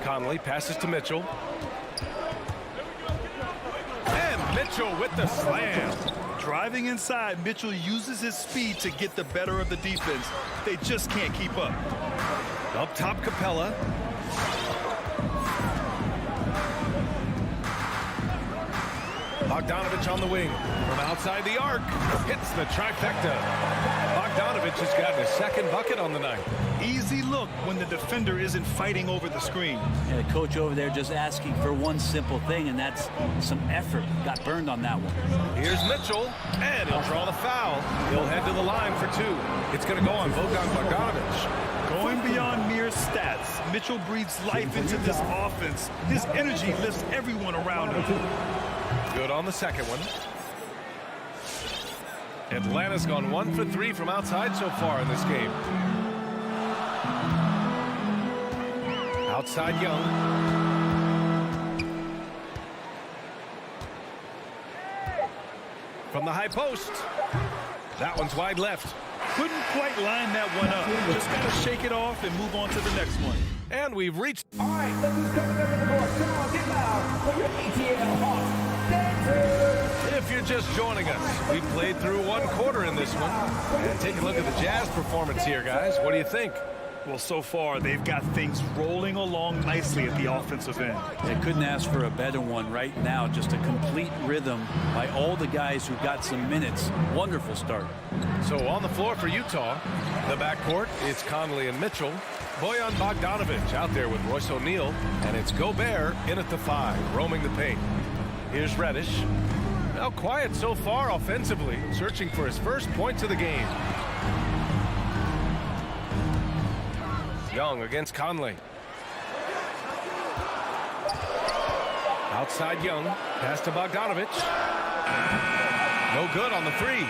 Conley passes to Mitchell. And Mitchell with the slam. Driving inside, Mitchell uses his speed to get the better of the defense. They just can't keep up. Up top, Capella. Bogdanovich on the wing. From outside the arc. Hits the trifecta. Bogdanovich has gotten his second bucket on the night. Easy look when the defender isn't fighting over the screen. And the coach over there just asking for one simple thing, and that's some effort. Got burned on that one. Here's Mitchell, and he'll draw the foul. He'll head to the line for two. It's going to go on Bogdanovich. Going beyond mere stats, Mitchell breathes life into this offense. His energy lifts everyone around him. Good on the second one. Atlanta's gone 1 for 3 from outside so far in this game. Outside Young. From the high post. That one's wide left. Couldn't quite line that one up. Just got to shake it off and move on to the next one. And we've reached... All right, let's just come together the board. Come on, get loud for your ATL Hawks dancers. If you're just joining us, we played through one quarter in this one. And take a look at the Jazz performance here, guys. What do you think? Well, so far, they've got things rolling along nicely at the offensive end. They couldn't ask for a better one right now. Just a complete rhythm by all the guys who got some minutes. Wonderful start. So on the floor for Utah, the backcourt, it's Conley and Mitchell. Bojan Bogdanovich out there with Royce O'Neal. And it's Gobert in at the 5, roaming the paint. Here's Reddish. Now quiet so far offensively, searching for his first points of the game. Young against Conley. Outside Young. Pass to Bogdanovich. No good on the 3.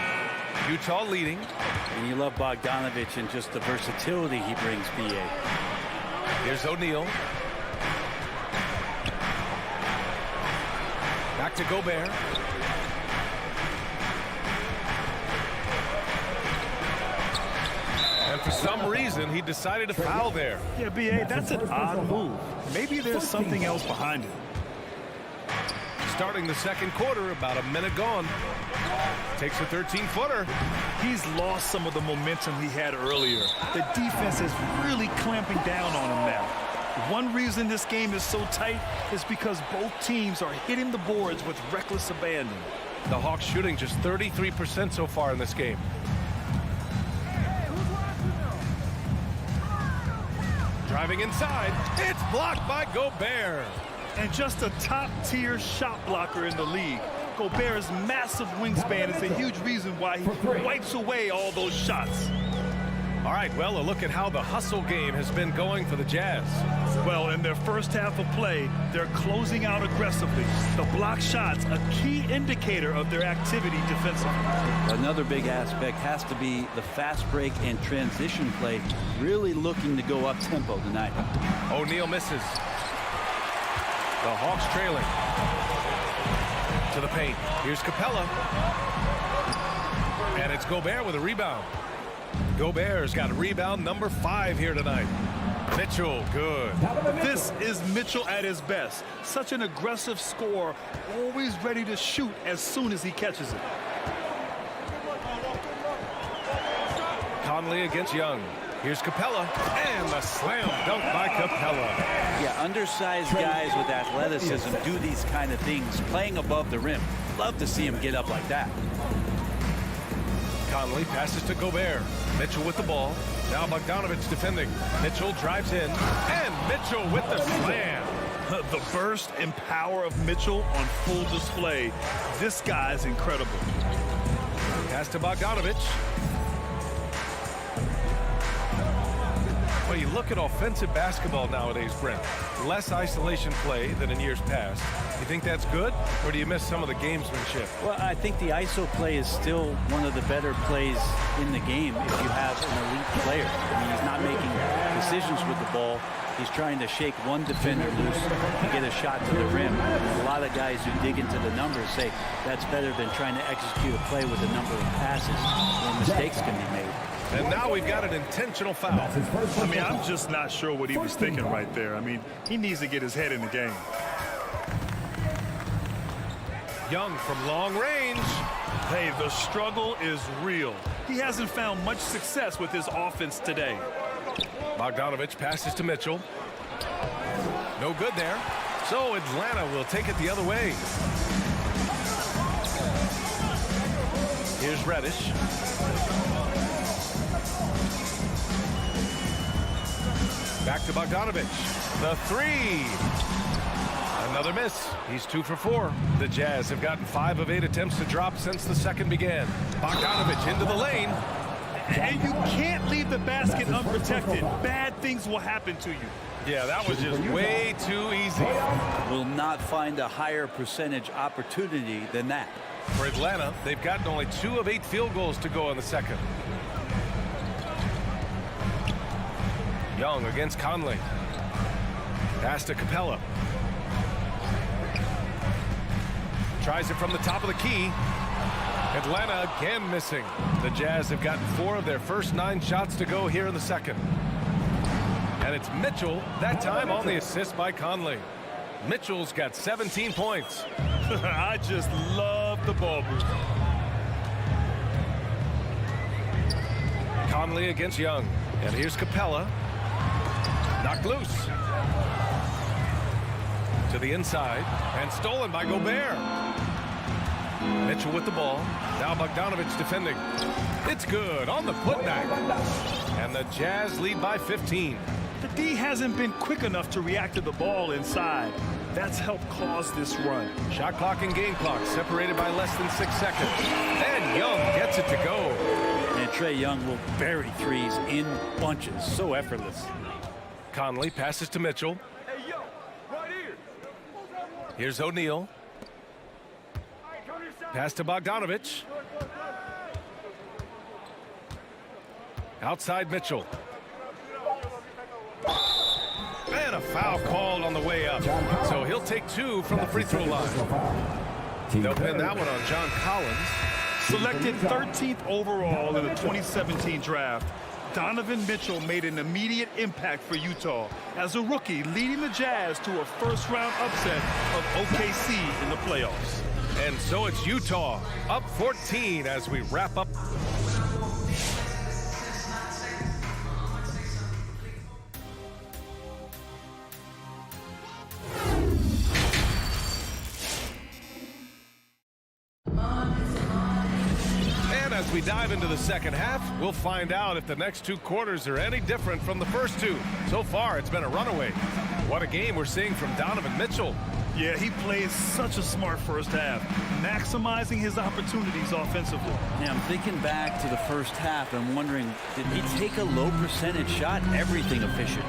Utah leading. And you love Bogdanovich and just the versatility he brings, BA. Here's O'Neal. Back to Gobert. And for some reason, he decided to foul there. Yeah, B.A., that's an odd move. Maybe there's something else behind it. Starting the second quarter, about a minute gone. Takes a 13-footer. He's lost some of the momentum he had earlier. The defense is really clamping down on him now. One reason this game is so tight is because both teams are hitting the boards with reckless abandon. The Hawks shooting just 33% so far in this game. Driving inside, it's blocked by Gobert. And just a top-tier shot blocker in the league. Gobert's massive wingspan is a huge reason why he wipes away all those shots. All right, well, a look at how the hustle game has been going for the Jazz. Well, in their first half of play, they're closing out aggressively. The block shots, a key indicator of their activity defensively. Another big aspect has to be the fast break and transition play, really looking to go up-tempo tonight. O'Neal misses. The Hawks trailing. To the paint. Here's Capella. And it's Gobert with a rebound. Gobert's got rebound number 5 here tonight. Mitchell, good. This is Mitchell at his best. Such an aggressive scorer, always ready to shoot as soon as he catches it. Conley against Young. Here's Capella, and the slam dunk by Capella. Yeah, undersized guys with athleticism do these kind of things, playing above the rim. Love to see him get up like that. Conley passes to Gobert. Mitchell with the ball. Now Bogdanovich defending. Mitchell drives in, and Mitchell with the slam. The burst and power of Mitchell on full display. This guy's incredible. Pass to Bogdanovich. Well, you look at offensive basketball nowadays, Brent. Less isolation play than in years past. You think that's good, or do you miss some of the gamesmanship? Well, I think the ISO play is still one of the better plays in the game if you have an elite player. I mean, he's not making decisions with the ball. He's trying to shake one defender loose and get a shot to the rim. A lot of guys who dig into the numbers say that's better than trying to execute a play with a number of passes where mistakes can be made. And now we've got an intentional foul. I mean, I'm just not sure what he was thinking right there. I mean, he needs to get his head in the game. Young from long range. Hey, the struggle is real. He hasn't found much success with his offense today. Bogdanovich passes to Mitchell. No good there. So Atlanta will take it the other way. Here's Reddish. Back to Bogdanovich. The three. Another miss. He's 2 for 4. The Jazz have gotten 5 of 8 attempts to drop since the second began. Bogdanovich into the lane. And you can't leave the basket unprotected. Bad things will happen to you. Yeah, that was just way too easy. Will not find a higher percentage opportunity than that. For Atlanta, they've gotten only 2 of 8 field goals to go in the second. Young against Conley. Pass to Capella. Tries it from the top of the key. Atlanta again missing. The Jazz have gotten 4 of their first 9 shots to go here in the second. And it's Mitchell, that time on the assist by Conley. Mitchell's got 17 points. I just love the ball movement. Conley against Young. And here's Capella. Knocked loose. To the inside. And stolen by Gobert. Mitchell with the ball. Now Bogdanovich defending. It's good on the putback. And the Jazz lead by 15. The D hasn't been quick enough to react to the ball inside. That's helped cause this run. Shot clock and game clock separated by less than 6 seconds. And Young gets it to go. And Trae Young will bury threes in bunches. So effortless. Conley passes to Mitchell. Hey, yo, right here. Here's O'Neal. Pass to Bogdanovich. Outside Mitchell. And a foul called on the way up. So he'll take 2 from the free throw line. They'll pin that one on John Collins. Selected 13th overall in the 2017 draft, Donovan Mitchell made an immediate impact for Utah as a rookie, leading the Jazz to a first-round upset of OKC in the playoffs. And so it's Utah up 14 as we wrap up. And as we dive into the second half, we'll find out if the next 2 quarters are any different from the first 2. So far, it's been a runaway. What a game we're seeing from Donovan Mitchell. Yeah, he plays such a smart first half, maximizing his opportunities offensively. Yeah, I'm thinking back to the first half and wondering, did he take a low percentage shot? Everything efficient.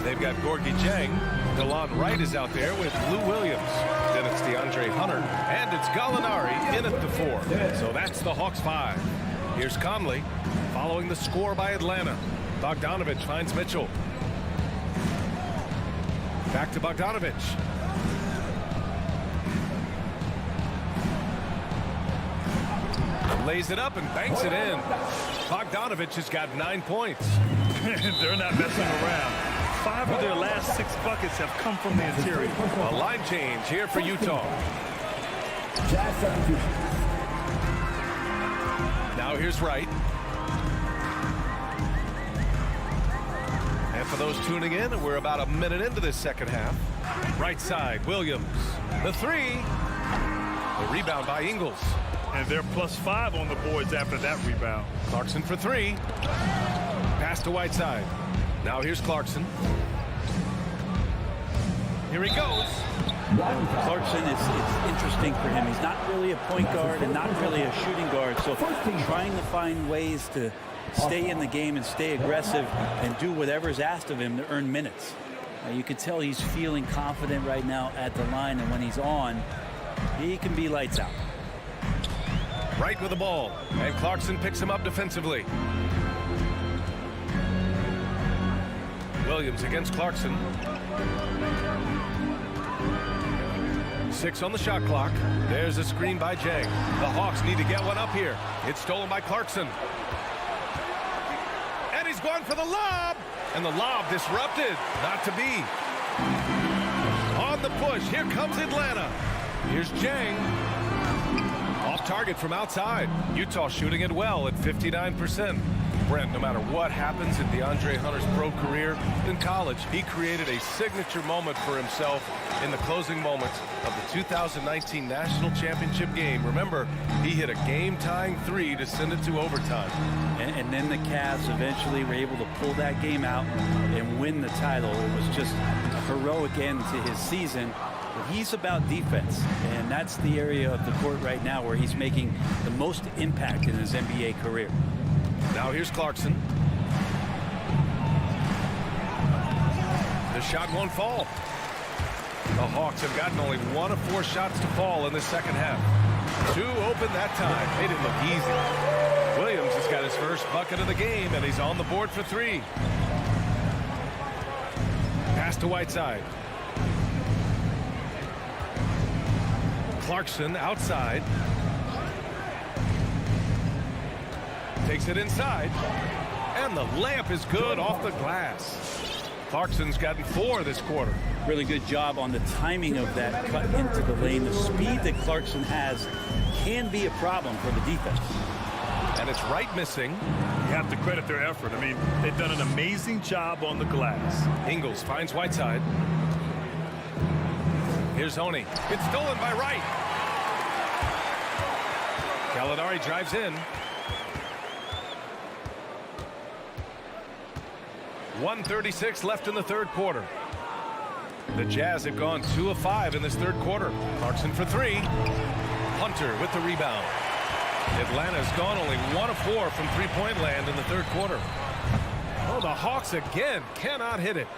They've got Gorgie Jang. DeLon Wright is out there with Lou Williams. Then it's DeAndre Hunter. And it's Gallinari in at the 4. So that's the Hawks 5. Here's Conley following the score by Atlanta. Bogdanovich finds Mitchell. Back to Bogdanovich. Lays it up and banks it in. Bogdanovich has got 9 points. They're not messing around. 5 of their last 6 buckets have come from the interior. A line change here for Utah. Now here's Wright. And for those tuning in, we're about a minute into this second half. Right side, Williams. The 3. The rebound by Ingles. And they're +5 on the boards after that rebound. Clarkson for 3. Pass to Whiteside. Now here's Clarkson. Here he goes. Clarkson, it's interesting for him. He's not really a point guard and not really a shooting guard. So trying to find ways to stay in the game and stay aggressive and do whatever's asked of him to earn minutes. You can tell he's feeling confident right now at the line, and when he's on, he can be lights out. Right with the ball, and Clarkson picks him up defensively. Williams against Clarkson. 6 on the shot clock. There's a screen by Jang. The Hawks need to get one up here. It's stolen by Clarkson. And he's going for the lob. And the lob disrupted. Not to be. On the push, here comes Atlanta. Here's Jang. Off target from outside. Utah shooting it well at 59%. Brent, no matter what happens in DeAndre Hunter's pro career, in college, he created a signature moment for himself in the closing moments of the 2019 National Championship game. Remember, he hit a game-tying three to send it to overtime. And then the Cavs eventually were able to pull that game out and win the title. It was just a heroic end to his season. But he's about defense, and that's the area of the court right now where he's making the most impact in his NBA career. Now here's Clarkson. The shot won't fall. The Hawks have gotten only 1 of 4 shots to fall in the second half. 2 open that time. Made it look easy. Williams has got his first bucket of the game, and he's on the board for 3. Pass to Whiteside. Clarkson outside. Takes it inside. And the layup is good off the glass. Clarkson's gotten 4 this quarter. Really good job on the timing of that cut into the lane. The speed that Clarkson has can be a problem for the defense. And it's right missing. You have to credit their effort. I mean, they've done an amazing job on the glass. Ingles finds Whiteside. Here's Honey. It's stolen by Wright. Gallinari drives in. 1:36 left in the third quarter. The Jazz have gone 2 of 5 in this third quarter. Clarkson for 3. Hunter with the rebound. Atlanta's gone only 1 of 4 from three-point land in the third quarter. Oh, the Hawks again cannot hit it.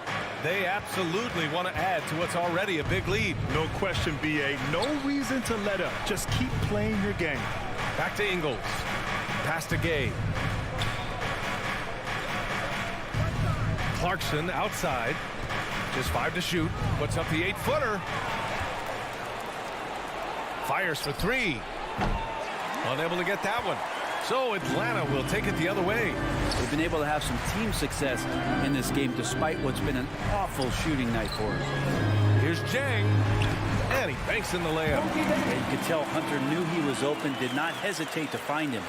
They absolutely want to add to what's already a big lead. No question, B.A. No reason to let up. Just keep playing your game. Back to Ingles. Pass to Gay. Clarkson outside. Just 5 to shoot. Puts up the 8-footer. Fires for 3. Unable to get that one. So Atlanta will take it the other way. They've been able to have some team success in this game despite what's been an awful shooting night for them. Here's Jang. And he banks in the layup. And you could tell Hunter knew he was open, did not hesitate to find him.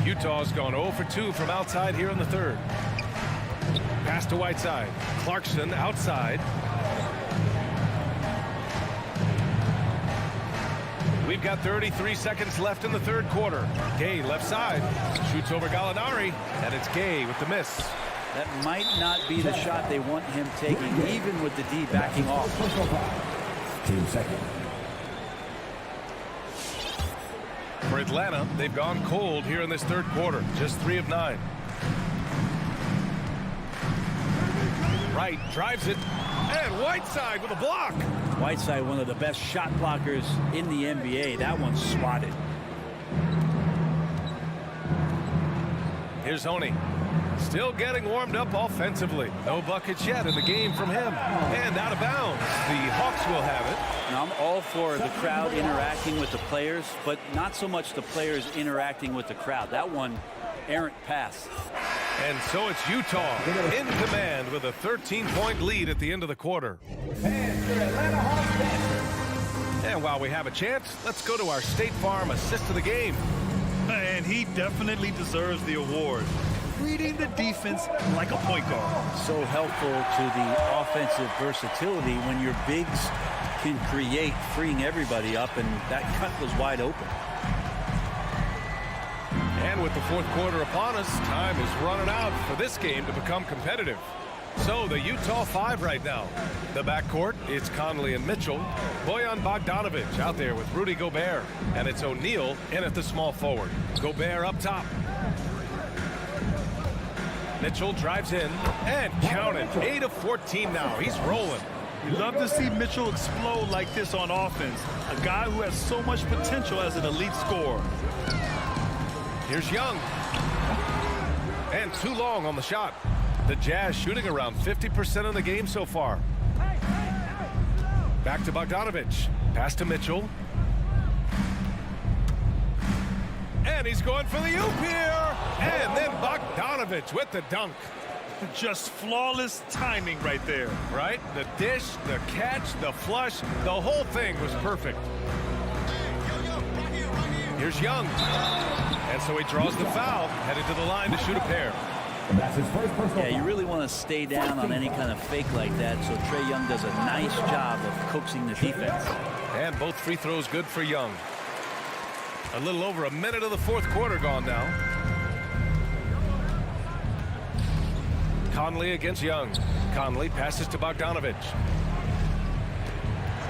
Utah's gone 0 for 2 from outside here in the third. Pass to Whiteside. Clarkson outside. We've got 33 seconds left in the third quarter. Gay left side. Shoots over Gallinari. And it's Gay with the miss. That might not be the shot they want him taking, even with the D backing off. 2 seconds. For Atlanta, they've gone cold here in this third quarter. Just 3 of 9. Wright drives it. And Whiteside with a block. Whiteside, one of the best shot blockers in the NBA. That one's swatted. Here's Honey. Still getting warmed up offensively. No buckets yet in the game from him. And out of bounds. The Hawks will have it. Now, I'm all for the crowd interacting with the players, but not so much the players interacting with the crowd. That one, errant pass. And so it's Utah in command with a 13-point lead at the end of the quarter. And while we have a chance, let's go to our State Farm assist of the game. And he definitely deserves the award. Reading the defense like a point guard. So helpful to the offensive versatility when your bigs can create, freeing everybody up, and that cut was wide open. And with the fourth quarter upon us, time is running out for this game to become competitive. So the Utah 5 right now. The backcourt, it's Conley and Mitchell. Bojan Bogdanovic out there with Rudy Gobert. And it's O'Neal in at the small forward. Gobert up top. Mitchell drives in and count it. 8 of 14 now. He's rolling. You love to see Mitchell explode like this on offense. A guy who has so much potential as an elite scorer. Here's Young. And too long on the shot. The Jazz shooting around 50% of the game so far. Back to Bogdanovic. Pass to Mitchell. And he's going for the oop here. And then Bogdanovic with the dunk. Just flawless timing right there. Right? The dish, the catch, the flush, the whole thing was perfect. Here's Young. And so he draws the foul, headed to the line to shoot a pair. That's his first personal Yeah, you really want to stay down on any kind of fake like that, so Trae Young does a nice job of coaxing the defense. And both free throws good for Young. A little over a minute of the fourth quarter gone now. Conley against Young. Conley passes to Bogdanovich.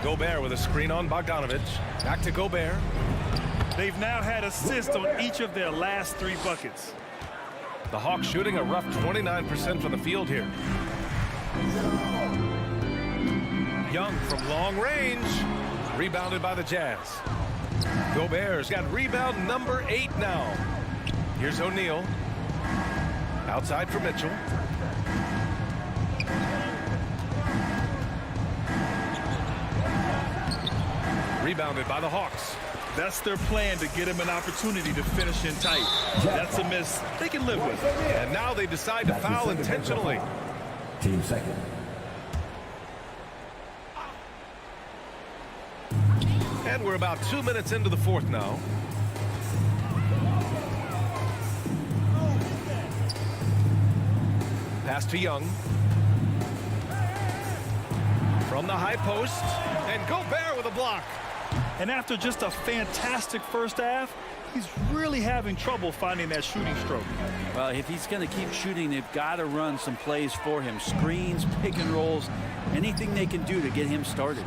Gobert with a screen on Bogdanovich. Back to Gobert. They've now had assists on each of their last 3 buckets. The Hawks shooting a rough 29% from the field here. Young from long range. Rebounded by the Jazz. Gobert's got rebound number 8 now. Here's O'Neal. Outside for Mitchell. Rebounded by the Hawks. That's their plan, to get him an opportunity to finish in tight. That's a miss they can live with. And now they decide to foul intentionally. Team second. And we're about 2 minutes into the fourth now. Pass to Young. From the high post. And Gobert with a block. And after just a fantastic first half, he's really having trouble finding that shooting stroke. Well, if he's going to keep shooting, they've got to run some plays for him. Screens, pick and rolls, anything they can do to get him started.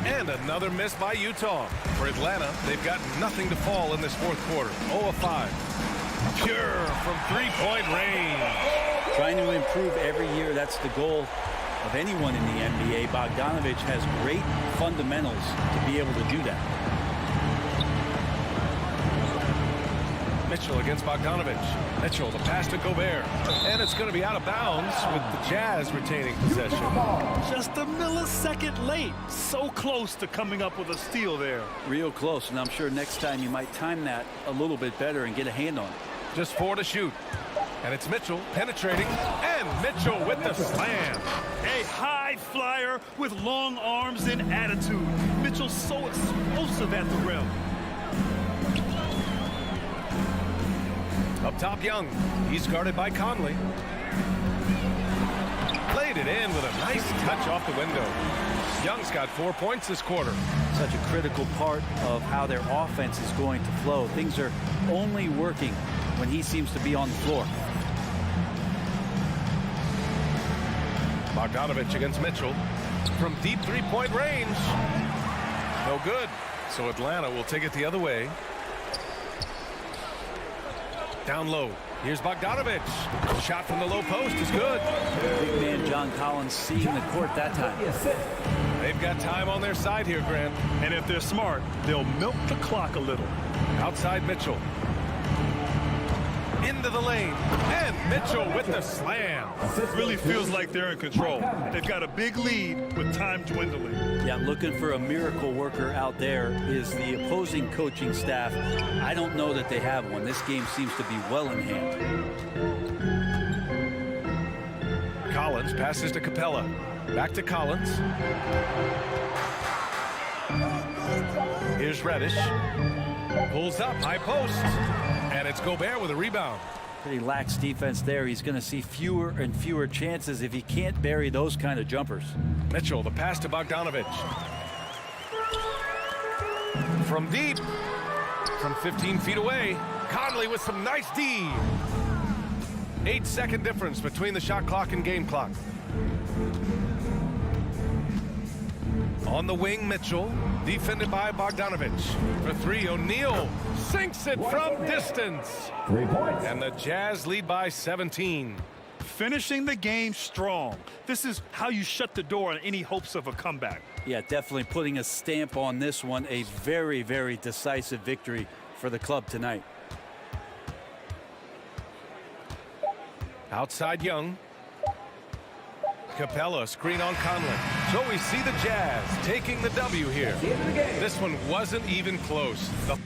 And another miss by Utah. For Atlanta, they've got nothing to fall in this fourth quarter. 0 of 5. Pure from three-point range. Trying to improve every year, that's the goal of anyone in the NBA. Bogdanovich has great fundamentals to be able to do that. Mitchell against Bogdanovich. Mitchell, the pass to Gobert. And it's going to be out of bounds with the Jazz retaining possession. Just a millisecond late. So close to coming up with a steal there. Real close, and I'm sure next time you might time that a little bit better and get a hand on it. Just 4 to shoot. And it's Mitchell penetrating. And Mitchell with the slam. A high flyer with long arms and attitude. Mitchell's so explosive at the rim. Up top, Young. He's guarded by Conley. Played it in with a nice touch off the window. Young's got 4 points this quarter. Such a critical part of how their offense is going to flow. Things are only working when he seems to be on the floor. Bogdanovich against Mitchell. From deep three-point range. No good. So Atlanta will take it the other way. Down low. Here's Bogdanovich. The shot from the low post is good. Big man John Collins seeing the court that time. They've got time on their side here, Grant. And if they're smart, they'll milk the clock a little. Outside Mitchell. Into the lane. And Mitchell with the slam. Really feels like they're in control. They've got a big lead with time dwindling. Yeah, looking for a miracle worker out there is the opposing coaching staff. I don't know that they have one. This game seems to be well in hand. Collins passes to Capella. Back to Collins. Here's Reddish. Pulls up, high post. And it's Gobert with a rebound. Pretty lax defense there. He's going to see fewer and fewer chances if he can't bury those kind of jumpers. Mitchell, the pass to Bogdanovich. From deep. From 15 feet away. Conley with some nice D. 8-second difference between the shot clock and game clock. On the wing, Mitchell. Defended by Bogdanovich. For 3, O'Neal sinks it from distance. 3 points. And the Jazz lead by 17. Finishing the game strong. This is how you shut the door on any hopes of a comeback. Yeah, definitely putting a stamp on this one. A very, very decisive victory for the club tonight. Outside Young. Capella, screen on Conley. So we see the Jazz taking the W here. This one wasn't even close. The